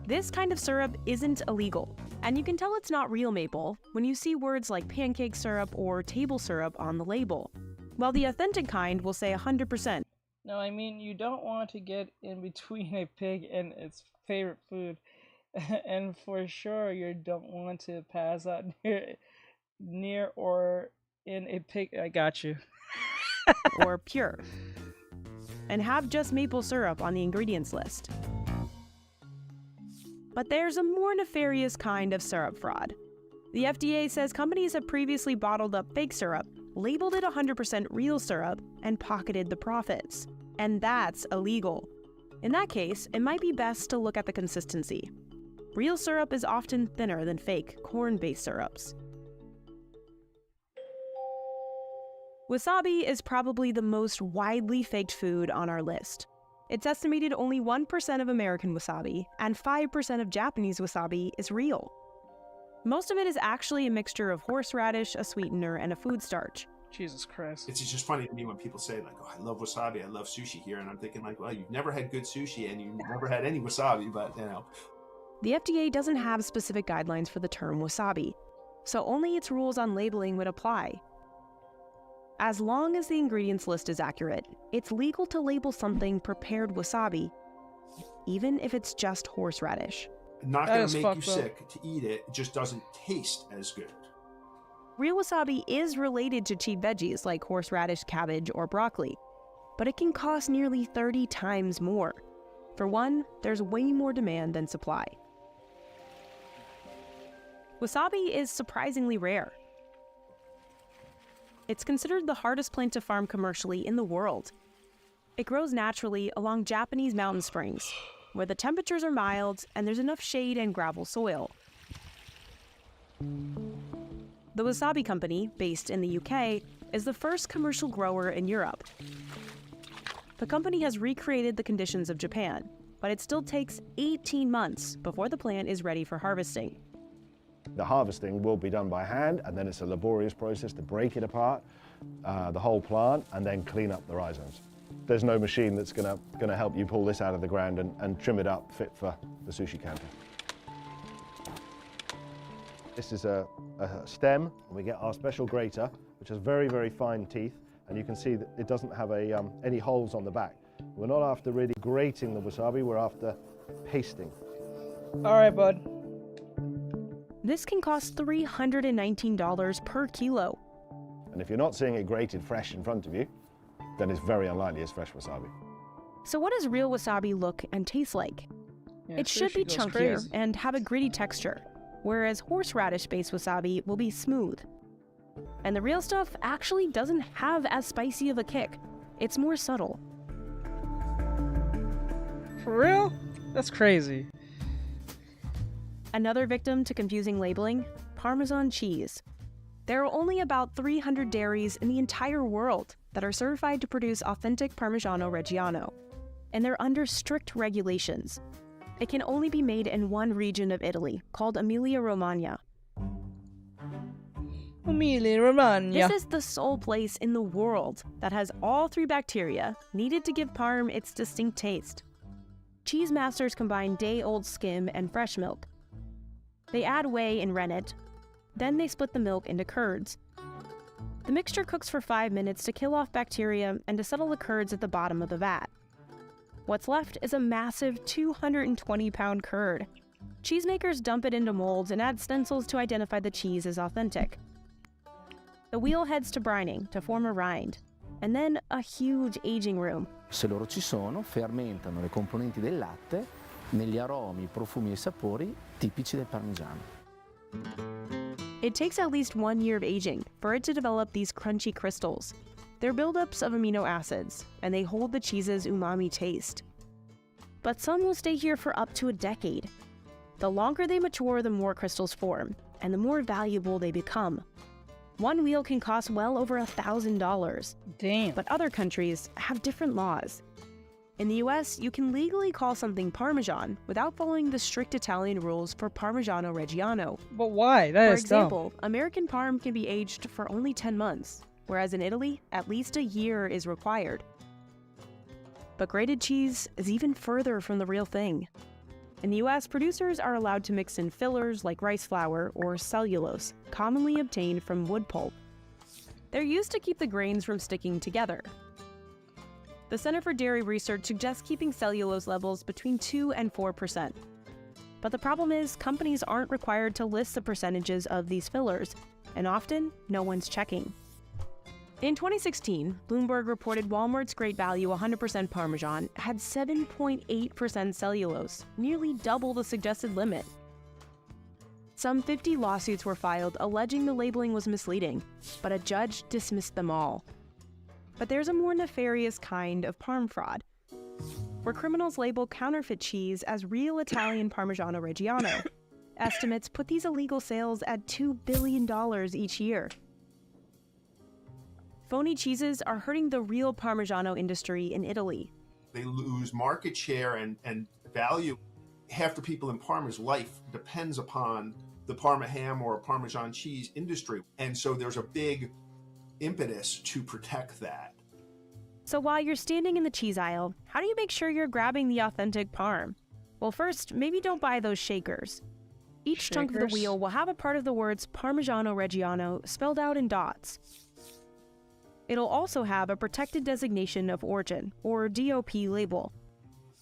This kind of syrup isn't illegal, and you can tell it's not real maple when you see words like pancake syrup or table syrup on the label, while the authentic kind will say 100%. No, I mean, you don't want to get in between a pig and its favorite food, and for sure you don't want to pass out near or in a pig. I got you. Or pure, and have just maple syrup on the ingredients list. But there's a more nefarious kind of syrup fraud. The FDA says companies have previously bottled up fake syrup, labeled it 100% real syrup, and pocketed the profits. And that's illegal. In that case, it might be best to look at the consistency. Real syrup is often thinner than fake corn-based syrups. Wasabi is probably the most widely faked food on our list. It's estimated only 1% of American wasabi and 5% of Japanese wasabi is real. Most of it is actually a mixture of horseradish, a sweetener, and a food starch. Jesus Christ. It's just funny to me when people say, like, oh, I love wasabi, I love sushi here. And I'm thinking, like, well, you've never had good sushi and you've never had any wasabi, but, you know. The FDA doesn't have specific guidelines for the term wasabi, so only its rules on labeling would apply. As long as the ingredients list is accurate, it's legal to label something prepared wasabi, even if it's just horseradish. Not going to make you sick to eat it, it just doesn't taste as good. Real wasabi is related to cheap veggies like horseradish, cabbage, or broccoli, but it can cost nearly 30 times more. For one, there's way more demand than supply. Wasabi is surprisingly rare. It's considered the hardest plant to farm commercially in the world. It grows naturally along Japanese mountain springs, where the temperatures are mild and there's enough shade and gravel soil. The Wasabi Company, based in the UK, is the first commercial grower in Europe. The company has recreated the conditions of Japan, but it still takes 18 months before the plant is ready for harvesting. The harvesting will be done by hand, and then it's a laborious process to break it apart, the whole plant, and then clean up the rhizomes. There's no machine that's gonna help you pull this out of the ground and trim it up fit for the sushi counter. This is a stem, and we get our special grater, which has very, very fine teeth, and you can see that it doesn't have any holes on the back. We're not after really grating the wasabi, we're after pasting. All right, bud. This can cost $319 per kilo. And if you're not seeing it grated fresh in front of you, then it's very unlikely it's fresh wasabi. So what does real wasabi look and taste like? Yeah, it should be chunkier and have a gritty texture, whereas horseradish-based wasabi will be smooth. And the real stuff actually doesn't have as spicy of a kick. It's more subtle. For real? That's crazy. Another victim to confusing labeling, Parmesan cheese. There are only about 300 dairies in the entire world that are certified to produce authentic Parmigiano Reggiano, and they're under strict regulations. It can only be made in one region of Italy, called Emilia-Romagna. Emilia-Romagna. This is the sole place in the world that has all three bacteria needed to give parm its distinct taste. Cheese masters combine day-old skim and fresh milk. They add whey and rennet, then they split the milk into curds. The mixture cooks for 5 minutes to kill off bacteria and to settle the curds at the bottom of the vat. What's left is a massive 220-pound curd. Cheesemakers dump it into molds and add stencils to identify the cheese as authentic. The wheel heads to brining to form a rind, and then a huge aging room. Se loro ci sono, fermentano le componenti del latte negli aromi, profumi e sapori tipici del parmigiano. It takes at least 1 year of aging for it to develop these crunchy crystals. They're buildups of amino acids, and they hold the cheese's umami taste. But some will stay here for up to a decade. The longer they mature, the more crystals form, and the more valuable they become. One wheel can cost well over $1,000. Damn. But other countries have different laws. In the US, you can legally call something Parmesan without following the strict Italian rules for Parmigiano Reggiano. But why? That for is example, dumb. American parm can be aged for only 10 months, whereas in Italy, at least a year is required. But grated cheese is even further from the real thing. In the US, producers are allowed to mix in fillers like rice flour or cellulose, commonly obtained from wood pulp. They're used to keep the grains from sticking together. The Center for Dairy Research suggests keeping cellulose levels between 2 and 4%. But the problem is, companies aren't required to list the percentages of these fillers, and often, no one's checking. In 2016, Bloomberg reported Walmart's Great Value 100% Parmesan had 7.8% cellulose, nearly double the suggested limit. Some 50 lawsuits were filed alleging the labeling was misleading, but a judge dismissed them all. But there's a more nefarious kind of parm fraud, where criminals label counterfeit cheese as real Italian Parmigiano Reggiano. Estimates put these illegal sales at $2 billion each year. Phony cheeses are hurting the real Parmigiano industry in Italy. They lose market share and value. Half the people in Parma's life depends upon the Parma ham or Parmesan cheese industry. And so there's a big impetus to protect that. So while you're standing in the cheese aisle, how do you make sure you're grabbing the authentic parm? Well, first, maybe don't buy those shakers. Each chunk of the wheel will have a part of the words Parmigiano Reggiano spelled out in dots. It'll also have a protected designation of origin, or DOP label.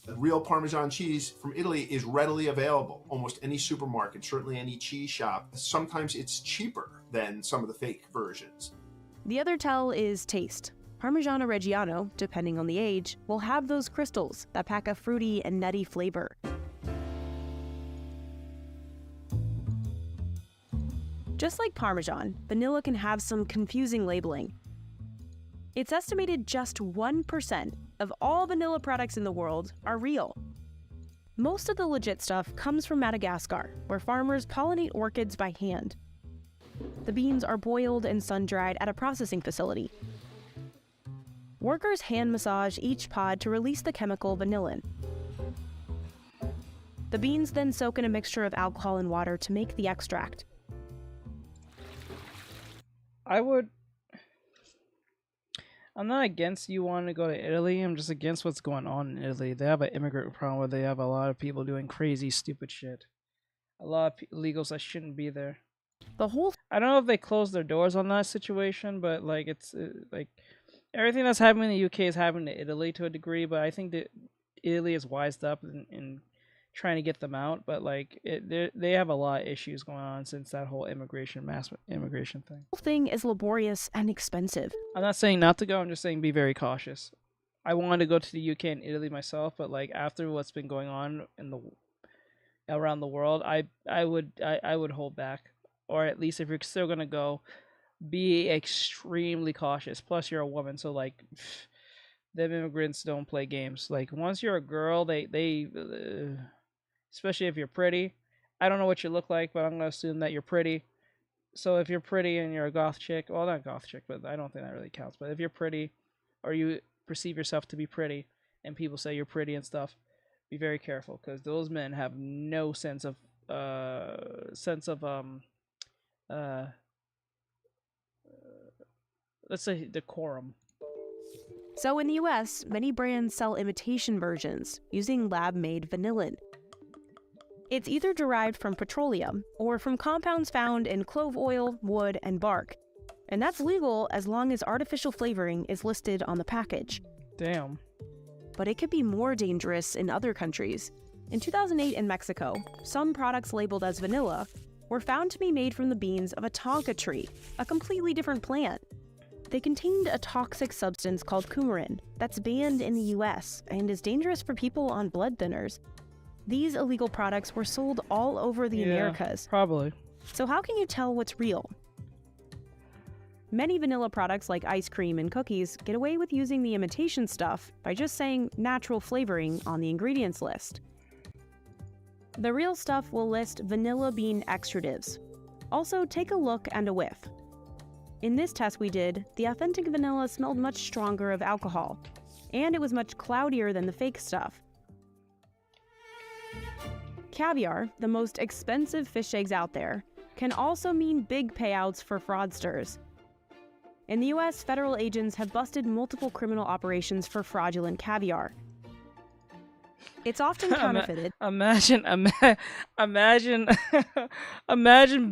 Real Parmesan cheese from Italy is readily available. Almost any supermarket, certainly any cheese shop. Sometimes it's cheaper than some of the fake versions. The other tell is taste. Parmigiano Reggiano, depending on the age, will have those crystals that pack a fruity and nutty flavor. Just like Parmesan, vanilla can have some confusing labeling. It's estimated just 1% of all vanilla products in the world are real. Most of the legit stuff comes from Madagascar, where farmers pollinate orchids by hand. The beans are boiled and sun-dried at a processing facility. Workers hand massage each pod to release the chemical vanillin. The beans then soak in a mixture of alcohol and water to make the extract. I'm not against you wanting to go to Italy. I'm just against what's going on in Italy. They have an immigrant problem where they have a lot of people doing crazy, stupid shit. A lot of illegals that shouldn't be there. I don't know if they closed their doors on that situation, but like it's like everything that's happening in the UK is happening to Italy to a degree. But I think that Italy is wised up in trying to get them out. But like they have a lot of issues going on since that whole mass immigration thing. The whole thing is laborious and expensive. I'm not saying not to go. I'm just saying be very cautious. I wanted to go to the UK and Italy myself, but like after what's been going on around the world, I would hold back. Or at least if you're still gonna go, be extremely cautious. Plus, you're a woman, so like, them immigrants don't play games. Like once you're a girl, they especially if you're pretty. I don't know what you look like, but I'm gonna assume that you're pretty. So if you're pretty and you're a goth chick, well, not goth chick, but I don't think that really counts. But if you're pretty, or you perceive yourself to be pretty, and people say you're pretty and stuff, be very careful because those men have no sense of let's say decorum. So in the US, many brands sell imitation versions using lab-made vanillin. It's either derived from petroleum or from compounds found in clove oil, wood, and bark. And that's legal as long as artificial flavoring is listed on the package. Damn. But it could be more dangerous in other countries. In 2008 in Mexico, some products labeled as vanilla were found to be made from the beans of a tonka tree, a completely different plant. They contained a toxic substance called coumarin that's banned in the US and is dangerous for people on blood thinners. These illegal products were sold all over the Americas. Probably. So how can you tell what's real? Many vanilla products like ice cream and cookies get away with using the imitation stuff by just saying natural flavoring on the ingredients list. The real stuff will list vanilla bean extractives. Also, take a look and a whiff. In this test we did, the authentic vanilla smelled much stronger of alcohol, and it was much cloudier than the fake stuff. Caviar, the most expensive fish eggs out there, can also mean big payouts for fraudsters. In the US, federal agents have busted multiple criminal operations for fraudulent caviar. It's often counterfeited. Imagine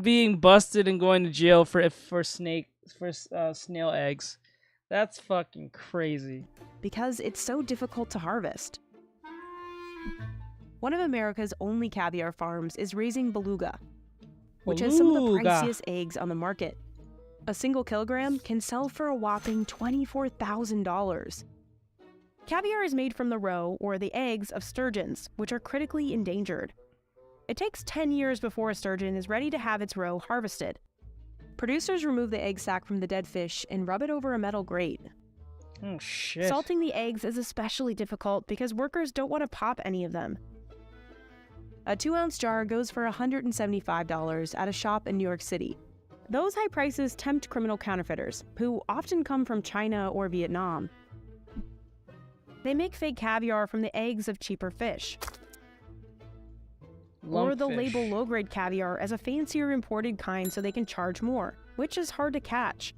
being busted and going to jail for snail eggs. That's fucking crazy. Because it's so difficult to harvest. One of America's only caviar farms is raising beluga, which has some of the priciest eggs on the market. A single kilogram can sell for a whopping $24,000. Caviar is made from the roe, or the eggs, of sturgeons, which are critically endangered. It takes 10 years before a sturgeon is ready to have its roe harvested. Producers remove the egg sac from the dead fish and rub it over a metal grate. Oh, shit. Salting the eggs is especially difficult because workers don't want to pop any of them. A 2-ounce jar goes for $175 at a shop in New York City. Those high prices tempt criminal counterfeiters, who often come from China or Vietnam. They make fake caviar from the eggs of cheaper fish. Or they'll label low-grade caviar as a fancier imported kind so they can charge more, which is hard to catch.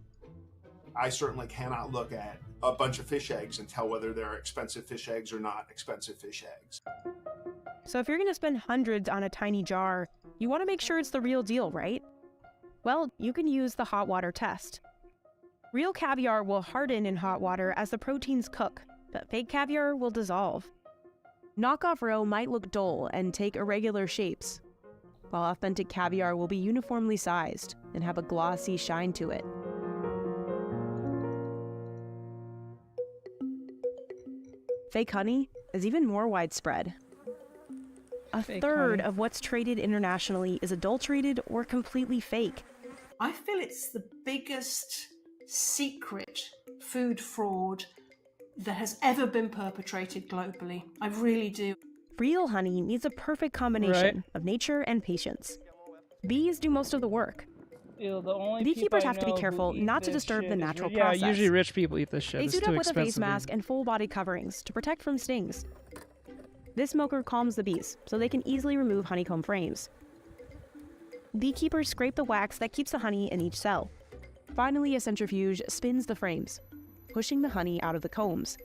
I certainly cannot look at a bunch of fish eggs and tell whether they're expensive fish eggs or not expensive fish eggs. So if you're going to spend hundreds on a tiny jar, you want to make sure it's the real deal, right? Well, you can use the hot water test. Real caviar will harden in hot water as the proteins cook, but fake caviar will dissolve. Knockoff roe might look dull and take irregular shapes, while authentic caviar will be uniformly sized and have a glossy shine to it. Fake honey is even more widespread. A third of what's traded internationally is adulterated or completely fake. I feel it's the biggest secret food fraud that has ever been perpetrated globally. I really do. Real honey needs a perfect combination of nature and patience. Bees do most of the work. Ew, the only Beekeepers have to be careful not to disturb the natural process. Yeah, usually rich people eat this shit. They It's suit too up with a face expensive. mask and full body coverings to protect from stings. This smoker calms the bees, so they can easily remove honeycomb frames. Beekeepers scrape the wax that keeps the honey in each cell. Finally, a centrifuge spins the frames, pushing the honey out of the combs.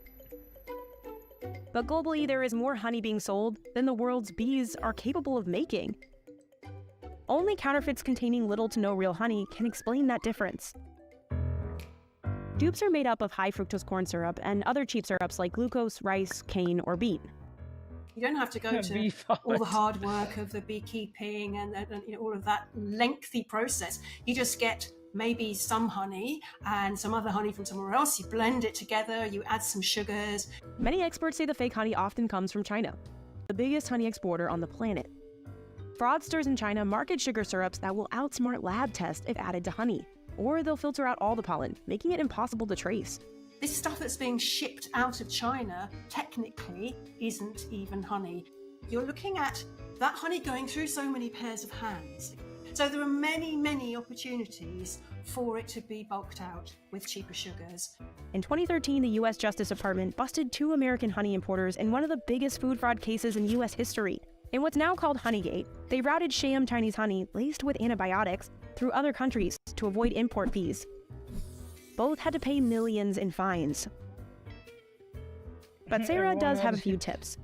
But globally, there is more honey being sold than the world's bees are capable of making. Only counterfeits containing little to no real honey can explain that difference. Dupes are made up of high fructose corn syrup and other cheap syrups like glucose, rice, cane, or beet. You don't have to go to all the hard work of the beekeeping and all of that lengthy process. You just get maybe some honey and some other honey from somewhere else. You blend it together, you add some sugars. Many experts say the fake honey often comes from China, the biggest honey exporter on the planet. Fraudsters in China market sugar syrups that will outsmart lab tests if added to honey, or they'll filter out all the pollen, making it impossible to trace. This stuff that's being shipped out of China technically isn't even honey. You're looking at that honey going through so many pairs of hands. So there are many, many opportunities for it to be bulked out with cheaper sugars. In 2013, the U.S. Justice Department busted 2 American honey importers in one of the biggest food fraud cases in U.S. history. In what's now called Honeygate, they routed sham Chinese honey laced with antibiotics through other countries to avoid import fees. Both had to pay millions in fines. But Sarah does have a few tips.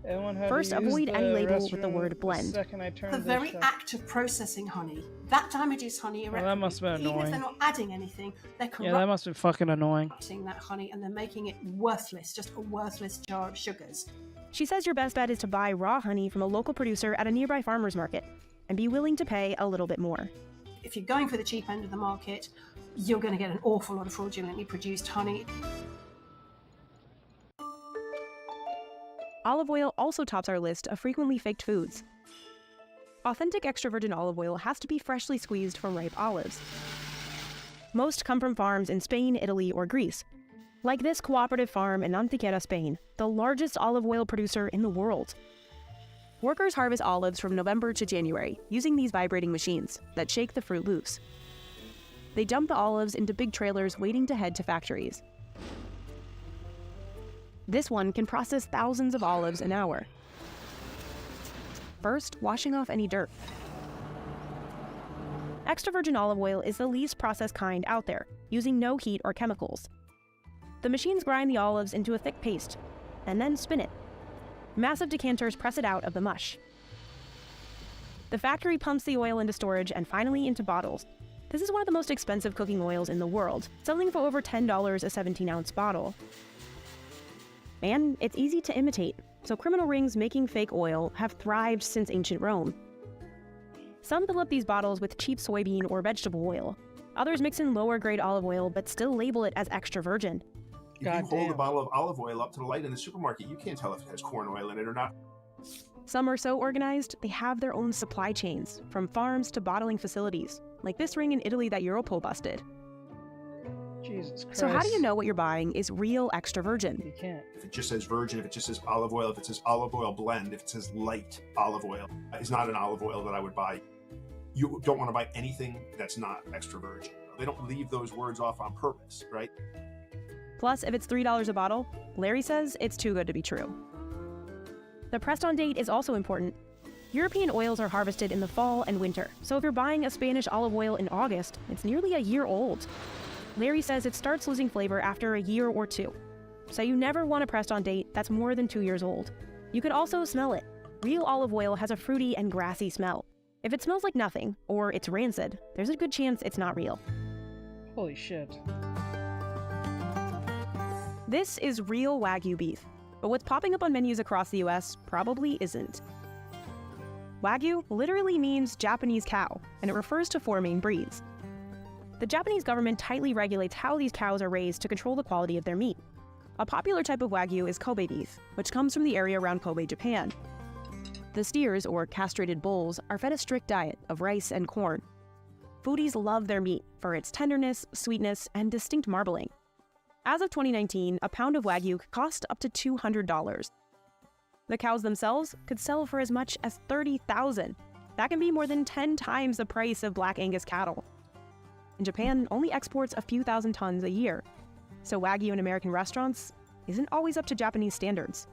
First, avoid any label with the word blend. The very act of processing honey, that damages honey irreparably. That must have been Even if annoying. they're not adding anything, they're Yeah, that must have been fucking annoying. corrupting that honey and they're making it worthless, just a worthless jar of sugars. She says your best bet is to buy raw honey from a local producer at a nearby farmer's market and be willing to pay a little bit more. If you're going for the cheap end of the market, you're going to get an awful lot of fraudulently produced honey. Olive oil also tops our list of frequently faked foods. Authentic extra virgin olive oil has to be freshly squeezed from ripe olives. Most come from farms in Spain, Italy, or Greece. Like this cooperative farm in Antequera, Spain, the largest olive oil producer in the world. Workers harvest olives from November to January using these vibrating machines that shake the fruit loose. They dump the olives into big trailers waiting to head to factories. This one can process thousands of olives an hour. First, washing off any dirt. Extra virgin olive oil is the least processed kind out there, using no heat or chemicals. The machines grind the olives into a thick paste, and then spin it. Massive decanters press it out of the mush. The factory pumps the oil into storage and finally into bottles. This is one of the most expensive cooking oils in the world, selling for over $10 a 17-ounce bottle. And it's easy to imitate, so criminal rings making fake oil have thrived since ancient Rome. Some fill up these bottles with cheap soybean or vegetable oil. Others mix in lower-grade olive oil but still label it as extra virgin. If you hold a bottle of olive oil up to the light in the supermarket, you can't tell if it has corn oil in it or not. Some are so organized, they have their own supply chains, from farms to bottling facilities, like this ring in Italy that Europol busted. Jesus Christ. So how do you know what you're buying is real extra virgin? You can't. If it just says virgin, if it just says olive oil, if it says olive oil blend, if it says light olive oil, it's not an olive oil that I would buy. You don't want to buy anything that's not extra virgin. They don't leave those words off on purpose, right? Plus, if it's $3 a bottle, Larry says it's too good to be true. The pressed-on date is also important. European oils are harvested in the fall and winter, so if you're buying a Spanish olive oil in August, it's nearly a year old. Larry says it starts losing flavor after a year or two, so you never want a pressed-on date that's more than 2 years old. You can also smell it. Real olive oil has a fruity and grassy smell. If it smells like nothing, or it's rancid, there's a good chance it's not real. Holy shit. This is real Wagyu beef, but what's popping up on menus across the US probably isn't. Wagyu literally means Japanese cow, and it refers to 4 main breeds. The Japanese government tightly regulates how these cows are raised to control the quality of their meat. A popular type of Wagyu is Kobe beef, which comes from the area around Kobe, Japan. The steers, or castrated bulls, are fed a strict diet of rice and corn. Foodies love their meat for its tenderness, sweetness, and distinct marbling. As of 2019, a pound of Wagyu could cost up to $200. The cows themselves could sell for as much as $30,000. That can be more than 10 times the price of Black Angus cattle. And Japan only exports a few thousand tons a year, so Wagyu in American restaurants isn't always up to Japanese standards.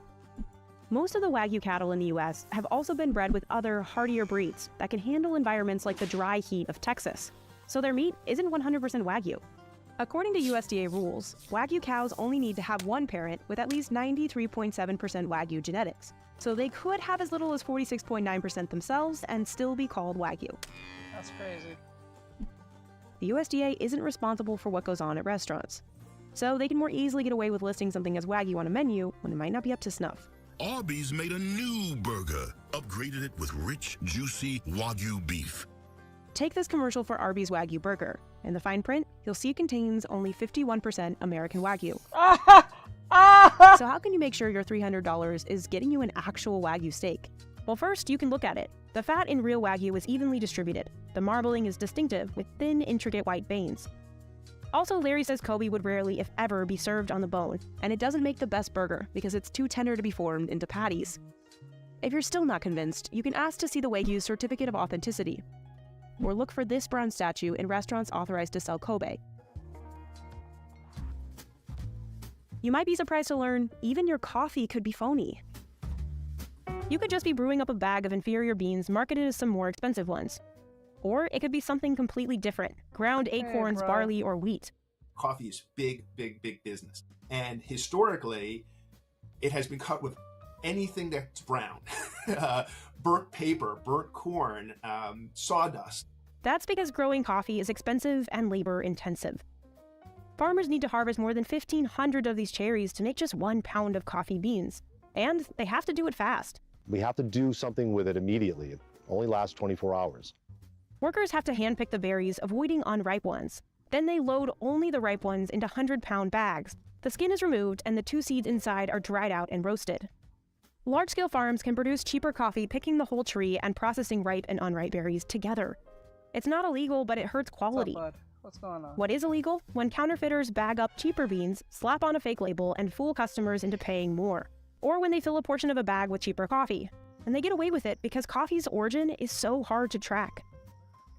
Most of the Wagyu cattle in the US have also been bred with other, hardier breeds that can handle environments like the dry heat of Texas, so their meat isn't 100% Wagyu. According to USDA rules, Wagyu cows only need to have one parent with at least 93.7% Wagyu genetics, so they could have as little as 46.9% themselves and still be called Wagyu. That's crazy. The USDA isn't responsible for what goes on at restaurants, so they can more easily get away with listing something as Wagyu on a menu when it might not be up to snuff. Arby's made a new burger, upgraded it with rich, juicy Wagyu beef. Take this commercial for Arby's Wagyu burger. In the fine print, you'll see it contains only 51% American Wagyu. So how can you make sure your $300 is getting you an actual Wagyu steak? Well, first, you can look at it. The fat in real Wagyu is evenly distributed. The marbling is distinctive with thin, intricate white veins. Also, Larry says Kobe would rarely, if ever, be served on the bone, and it doesn't make the best burger because it's too tender to be formed into patties. If you're still not convinced, you can ask to see the Wagyu's certificate of authenticity, or look for this bronze statue in restaurants authorized to sell Kobe. You might be surprised to learn even your coffee could be phony. You could just be brewing up a bag of inferior beans marketed as some more expensive ones. Or it could be something completely different, ground acorns, barley, or wheat. Coffee is big, big, big business. And historically, it has been cut with anything that's brown. Burnt paper, burnt corn, sawdust. That's because growing coffee is expensive and labor intensive. Farmers need to harvest more than 1,500 of these cherries to make just 1 pound of coffee beans. And they have to do it fast. We have to do something with it immediately. It only lasts 24 hours. Workers have to handpick the berries, avoiding unripe ones. Then they load only the ripe ones into 100-pound bags. The skin is removed and the 2 seeds inside are dried out and roasted. Large-scale farms can produce cheaper coffee picking the whole tree and processing ripe and unripe berries together. It's not illegal, but it hurts quality. What's up, bud? What's going on? What is illegal? When counterfeiters bag up cheaper beans, slap on a fake label, and fool customers into paying more. Or when they fill a portion of a bag with cheaper coffee. And they get away with it because coffee's origin is so hard to track.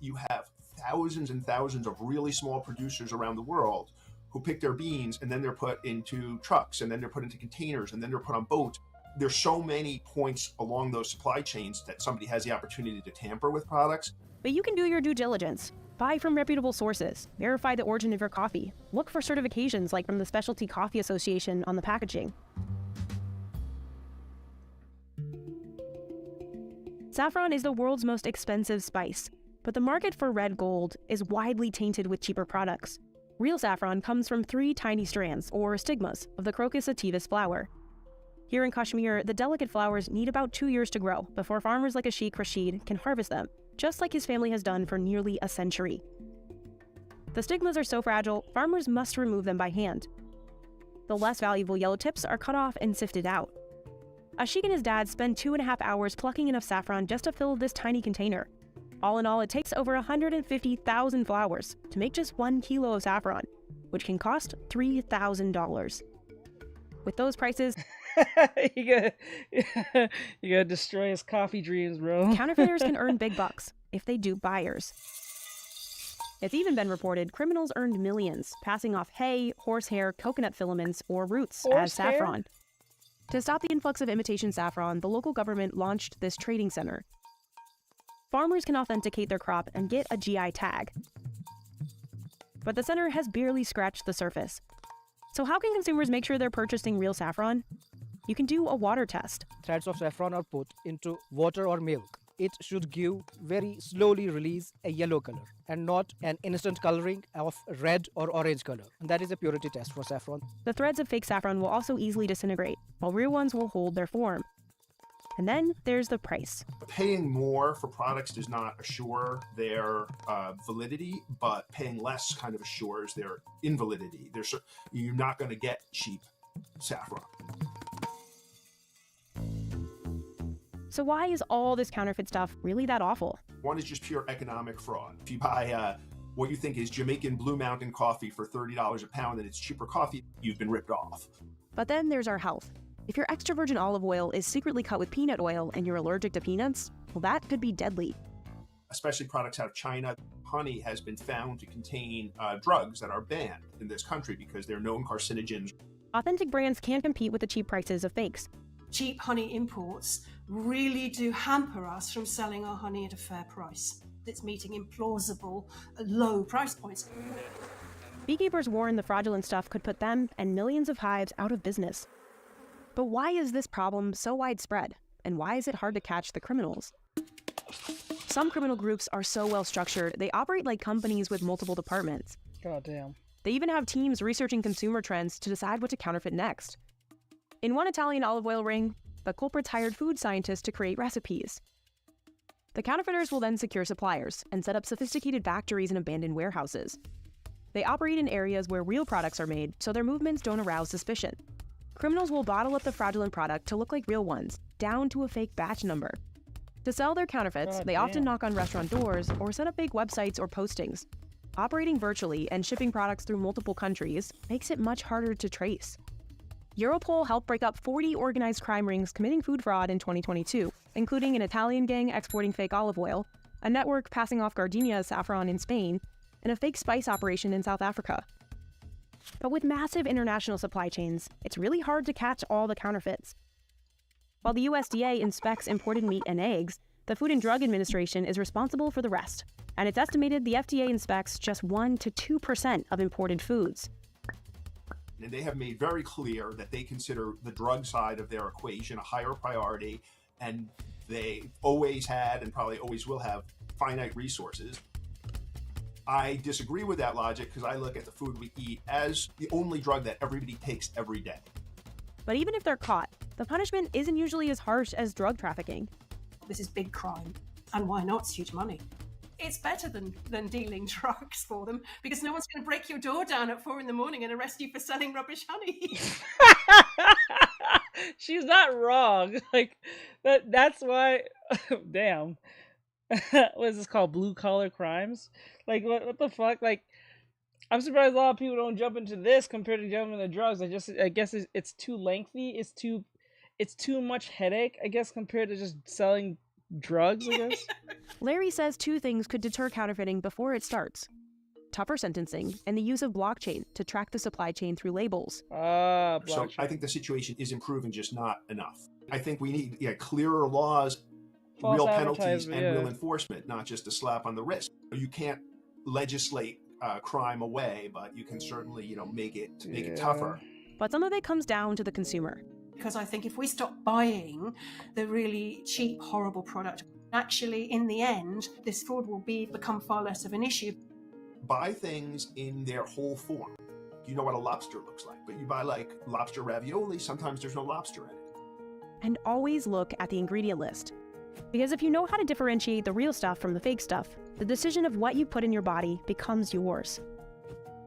You have thousands and thousands of really small producers around the world who pick their beans and then they're put into trucks and then they're put into containers and then they're put on boats. There's so many points along those supply chains that somebody has the opportunity to tamper with products. But you can do your due diligence. Buy from reputable sources. Verify the origin of your coffee. Look for certifications like from the Specialty Coffee Association on the packaging. Saffron is the world's most expensive spice, but the market for red gold is widely tainted with cheaper products. Real saffron comes from 3 tiny strands, or stigmas, of the Crocus sativus flower. Here in Kashmir, the delicate flowers need about 2 years to grow before farmers like Ashik Rashid can harvest them, just like his family has done for nearly a century. The stigmas are so fragile, farmers must remove them by hand. The less valuable yellow tips are cut off and sifted out. Ashik and his dad spend 2.5 hours plucking enough saffron just to fill this tiny container. All in all, it takes over 150,000 flowers to make just 1 kilo of saffron. which can cost $3,000. With those prices, you gotta destroy his coffee dreams, bro. counterfeiters can earn big bucks if they dupe buyers. It's even been reported criminals earned millions passing off hay, horsehair, coconut filaments, or roots as saffron. To stop the influx of imitation saffron, the local government launched this trading center. Farmers can authenticate their crop and get a GI tag. But the center has barely scratched the surface. So how can consumers make sure they're purchasing real saffron? You can do a water test. Threads of saffron are put into water or milk. It should give very slowly release a yellow color and not an instant coloring of red or orange color. And that is a purity test for saffron. The threads of fake saffron will also easily disintegrate, while real ones will hold their form. And then there's the price. Paying more for products does not assure their validity, but paying less kind of assures their invalidity. You're not going to get cheap saffron. So why is all this counterfeit stuff really that awful? One is just pure economic fraud. If you buy what you think is Jamaican Blue Mountain coffee for $30 a pound and it's cheaper coffee, you've been ripped off. But then there's our health. If your extra virgin olive oil is secretly cut with peanut oil and you're allergic to peanuts, well, that could be deadly. Especially products out of China. Honey has been found to contain drugs that are banned in this country because they're known carcinogens. Authentic brands can't compete with the cheap prices of fakes. Cheap honey imports really do hamper us from selling our honey at a fair price. It's meeting implausible, low price points. Beekeepers warn the fraudulent stuff could put them and millions of hives out of business. But why is this problem so widespread? And why is it hard to catch the criminals? Some criminal groups are so well structured, they operate like companies with multiple departments. God damn. They even have teams researching consumer trends to decide what to counterfeit next. In one Italian olive oil ring, the culprits hired food scientists to create recipes. The counterfeiters will then secure suppliers and set up sophisticated factories and abandoned warehouses. They operate in areas where real products are made, so their movements don't arouse suspicion. Criminals will bottle up the fraudulent product to look like real ones, down to a fake batch number. To sell their counterfeits, they often knock on restaurant doors or set up fake websites or postings. Operating virtually and shipping products through multiple countries makes it much harder to trace. Europol helped break up 40 organized crime rings committing food fraud in 2022, including an Italian gang exporting fake olive oil, a network passing off gardenia saffron in Spain, and a fake spice operation in South Africa. But with massive international supply chains, it's really hard to catch all the counterfeits. While the USDA inspects imported meat and eggs, the Food and Drug Administration is responsible for the rest, and it's estimated the FDA inspects just 1 to 2% of imported foods. And they have made very clear that they consider the drug side of their equation a higher priority, and they always had and probably always will have finite resources. I disagree with that logic because I look at the food we eat as the only drug that everybody takes every day. But even if they're caught, the punishment isn't usually as harsh as drug trafficking. This is big crime, and why not? It's huge money. It's better than dealing drugs for them because no one's going to break your door down at 4 a.m. and arrest you for selling rubbish honey. She's not wrong. Like that's why. Damn. What is this called? Blue collar crimes? Like what the fuck? Like I'm surprised a lot of people don't jump into this compared to jumping into drugs. I guess it's too lengthy. It's too much headache. I guess compared to just selling drugs. I guess. Larry says 2 things could deter counterfeiting before it starts: tougher sentencing and the use of blockchain to track the supply chain through labels. So I think the situation is improving, just not enough. I think we need clearer laws, real penalties, and real enforcement, not just a slap on the wrist. You can't legislate crime away, but you can certainly, make it tougher. But some of it comes down to the consumer. Because I think if we stop buying the really cheap, horrible product, actually, in the end, this fraud will become far less of an issue. Buy things in their whole form. You know what a lobster looks like, but you buy lobster ravioli, sometimes there's no lobster in it. And always look at the ingredient list. Because if you know how to differentiate the real stuff from the fake stuff, the decision of what you put in your body becomes yours.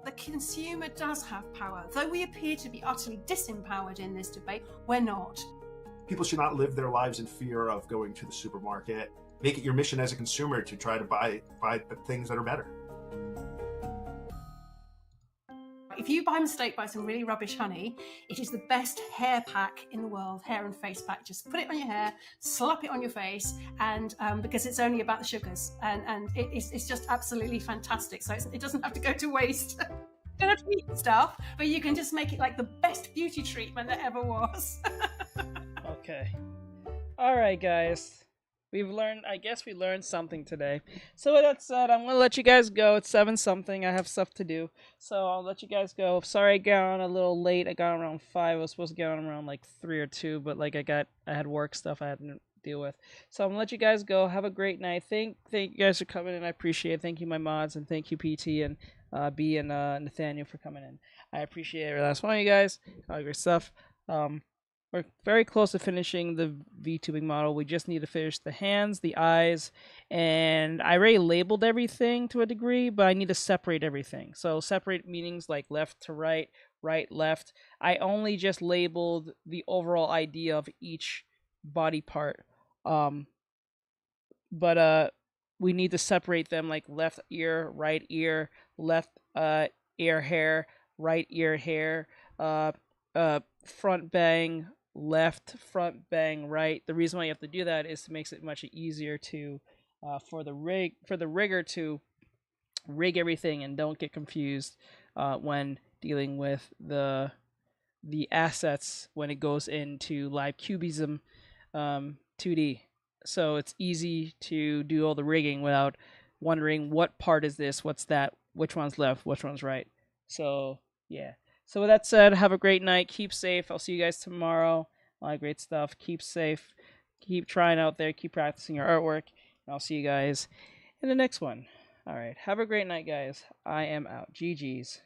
The consumer does have power. Though we appear to be utterly disempowered in this debate, we're not. People should not live their lives in fear of going to the supermarket. Make it your mission as a consumer to try to buy the things that are better. if you by mistake buy some really rubbish honey, it is the best hair pack in the world, hair and face pack. Just put it on your hair, slap it on your face, and because it's only about the sugars, and it's just absolutely fantastic. So it doesn't have to go to waste. You don't have to eat stuff, but you can just make it like the best beauty treatment that ever was. Okay. All right, guys. I guess we learned something today. So with that said, I'm going to let you guys go. It's 7-something. I have stuff to do. So I'll let you guys go. Sorry I got on a little late. I got on around 5. I was supposed to get on around like 3 or 2, but like I had work stuff I had to deal with. So I'm going to let you guys go. Have a great night. Thank you guys for coming in. I appreciate it. Thank you, my mods, and thank you, PT and B and Nathaniel for coming in. I appreciate every last one of you guys. All great stuff. We're very close to finishing the V-tubing model. We just need to finish the hands, the eyes, and I already labeled everything to a degree, but I need to separate everything. So separate meanings like left to right, right, left. I only just labeled the overall idea of each body part. But we need to separate them like left ear, left ear hair, right ear hair, front bang, left, front bang, right. The reason why you have to do that is to make it much easier to for the rigger to rig everything and don't get confused when dealing with the assets when it goes into live cubism 2D. So it's easy to do all the rigging without wondering what part is this, what's that, which one's left, which one's right. So yeah. So with that said, have a great night. Keep safe. I'll see you guys tomorrow. A lot of great stuff. Keep safe. Keep trying out there. Keep practicing your artwork. And I'll see you guys in the next one. All right. Have a great night, guys. I am out. GG's.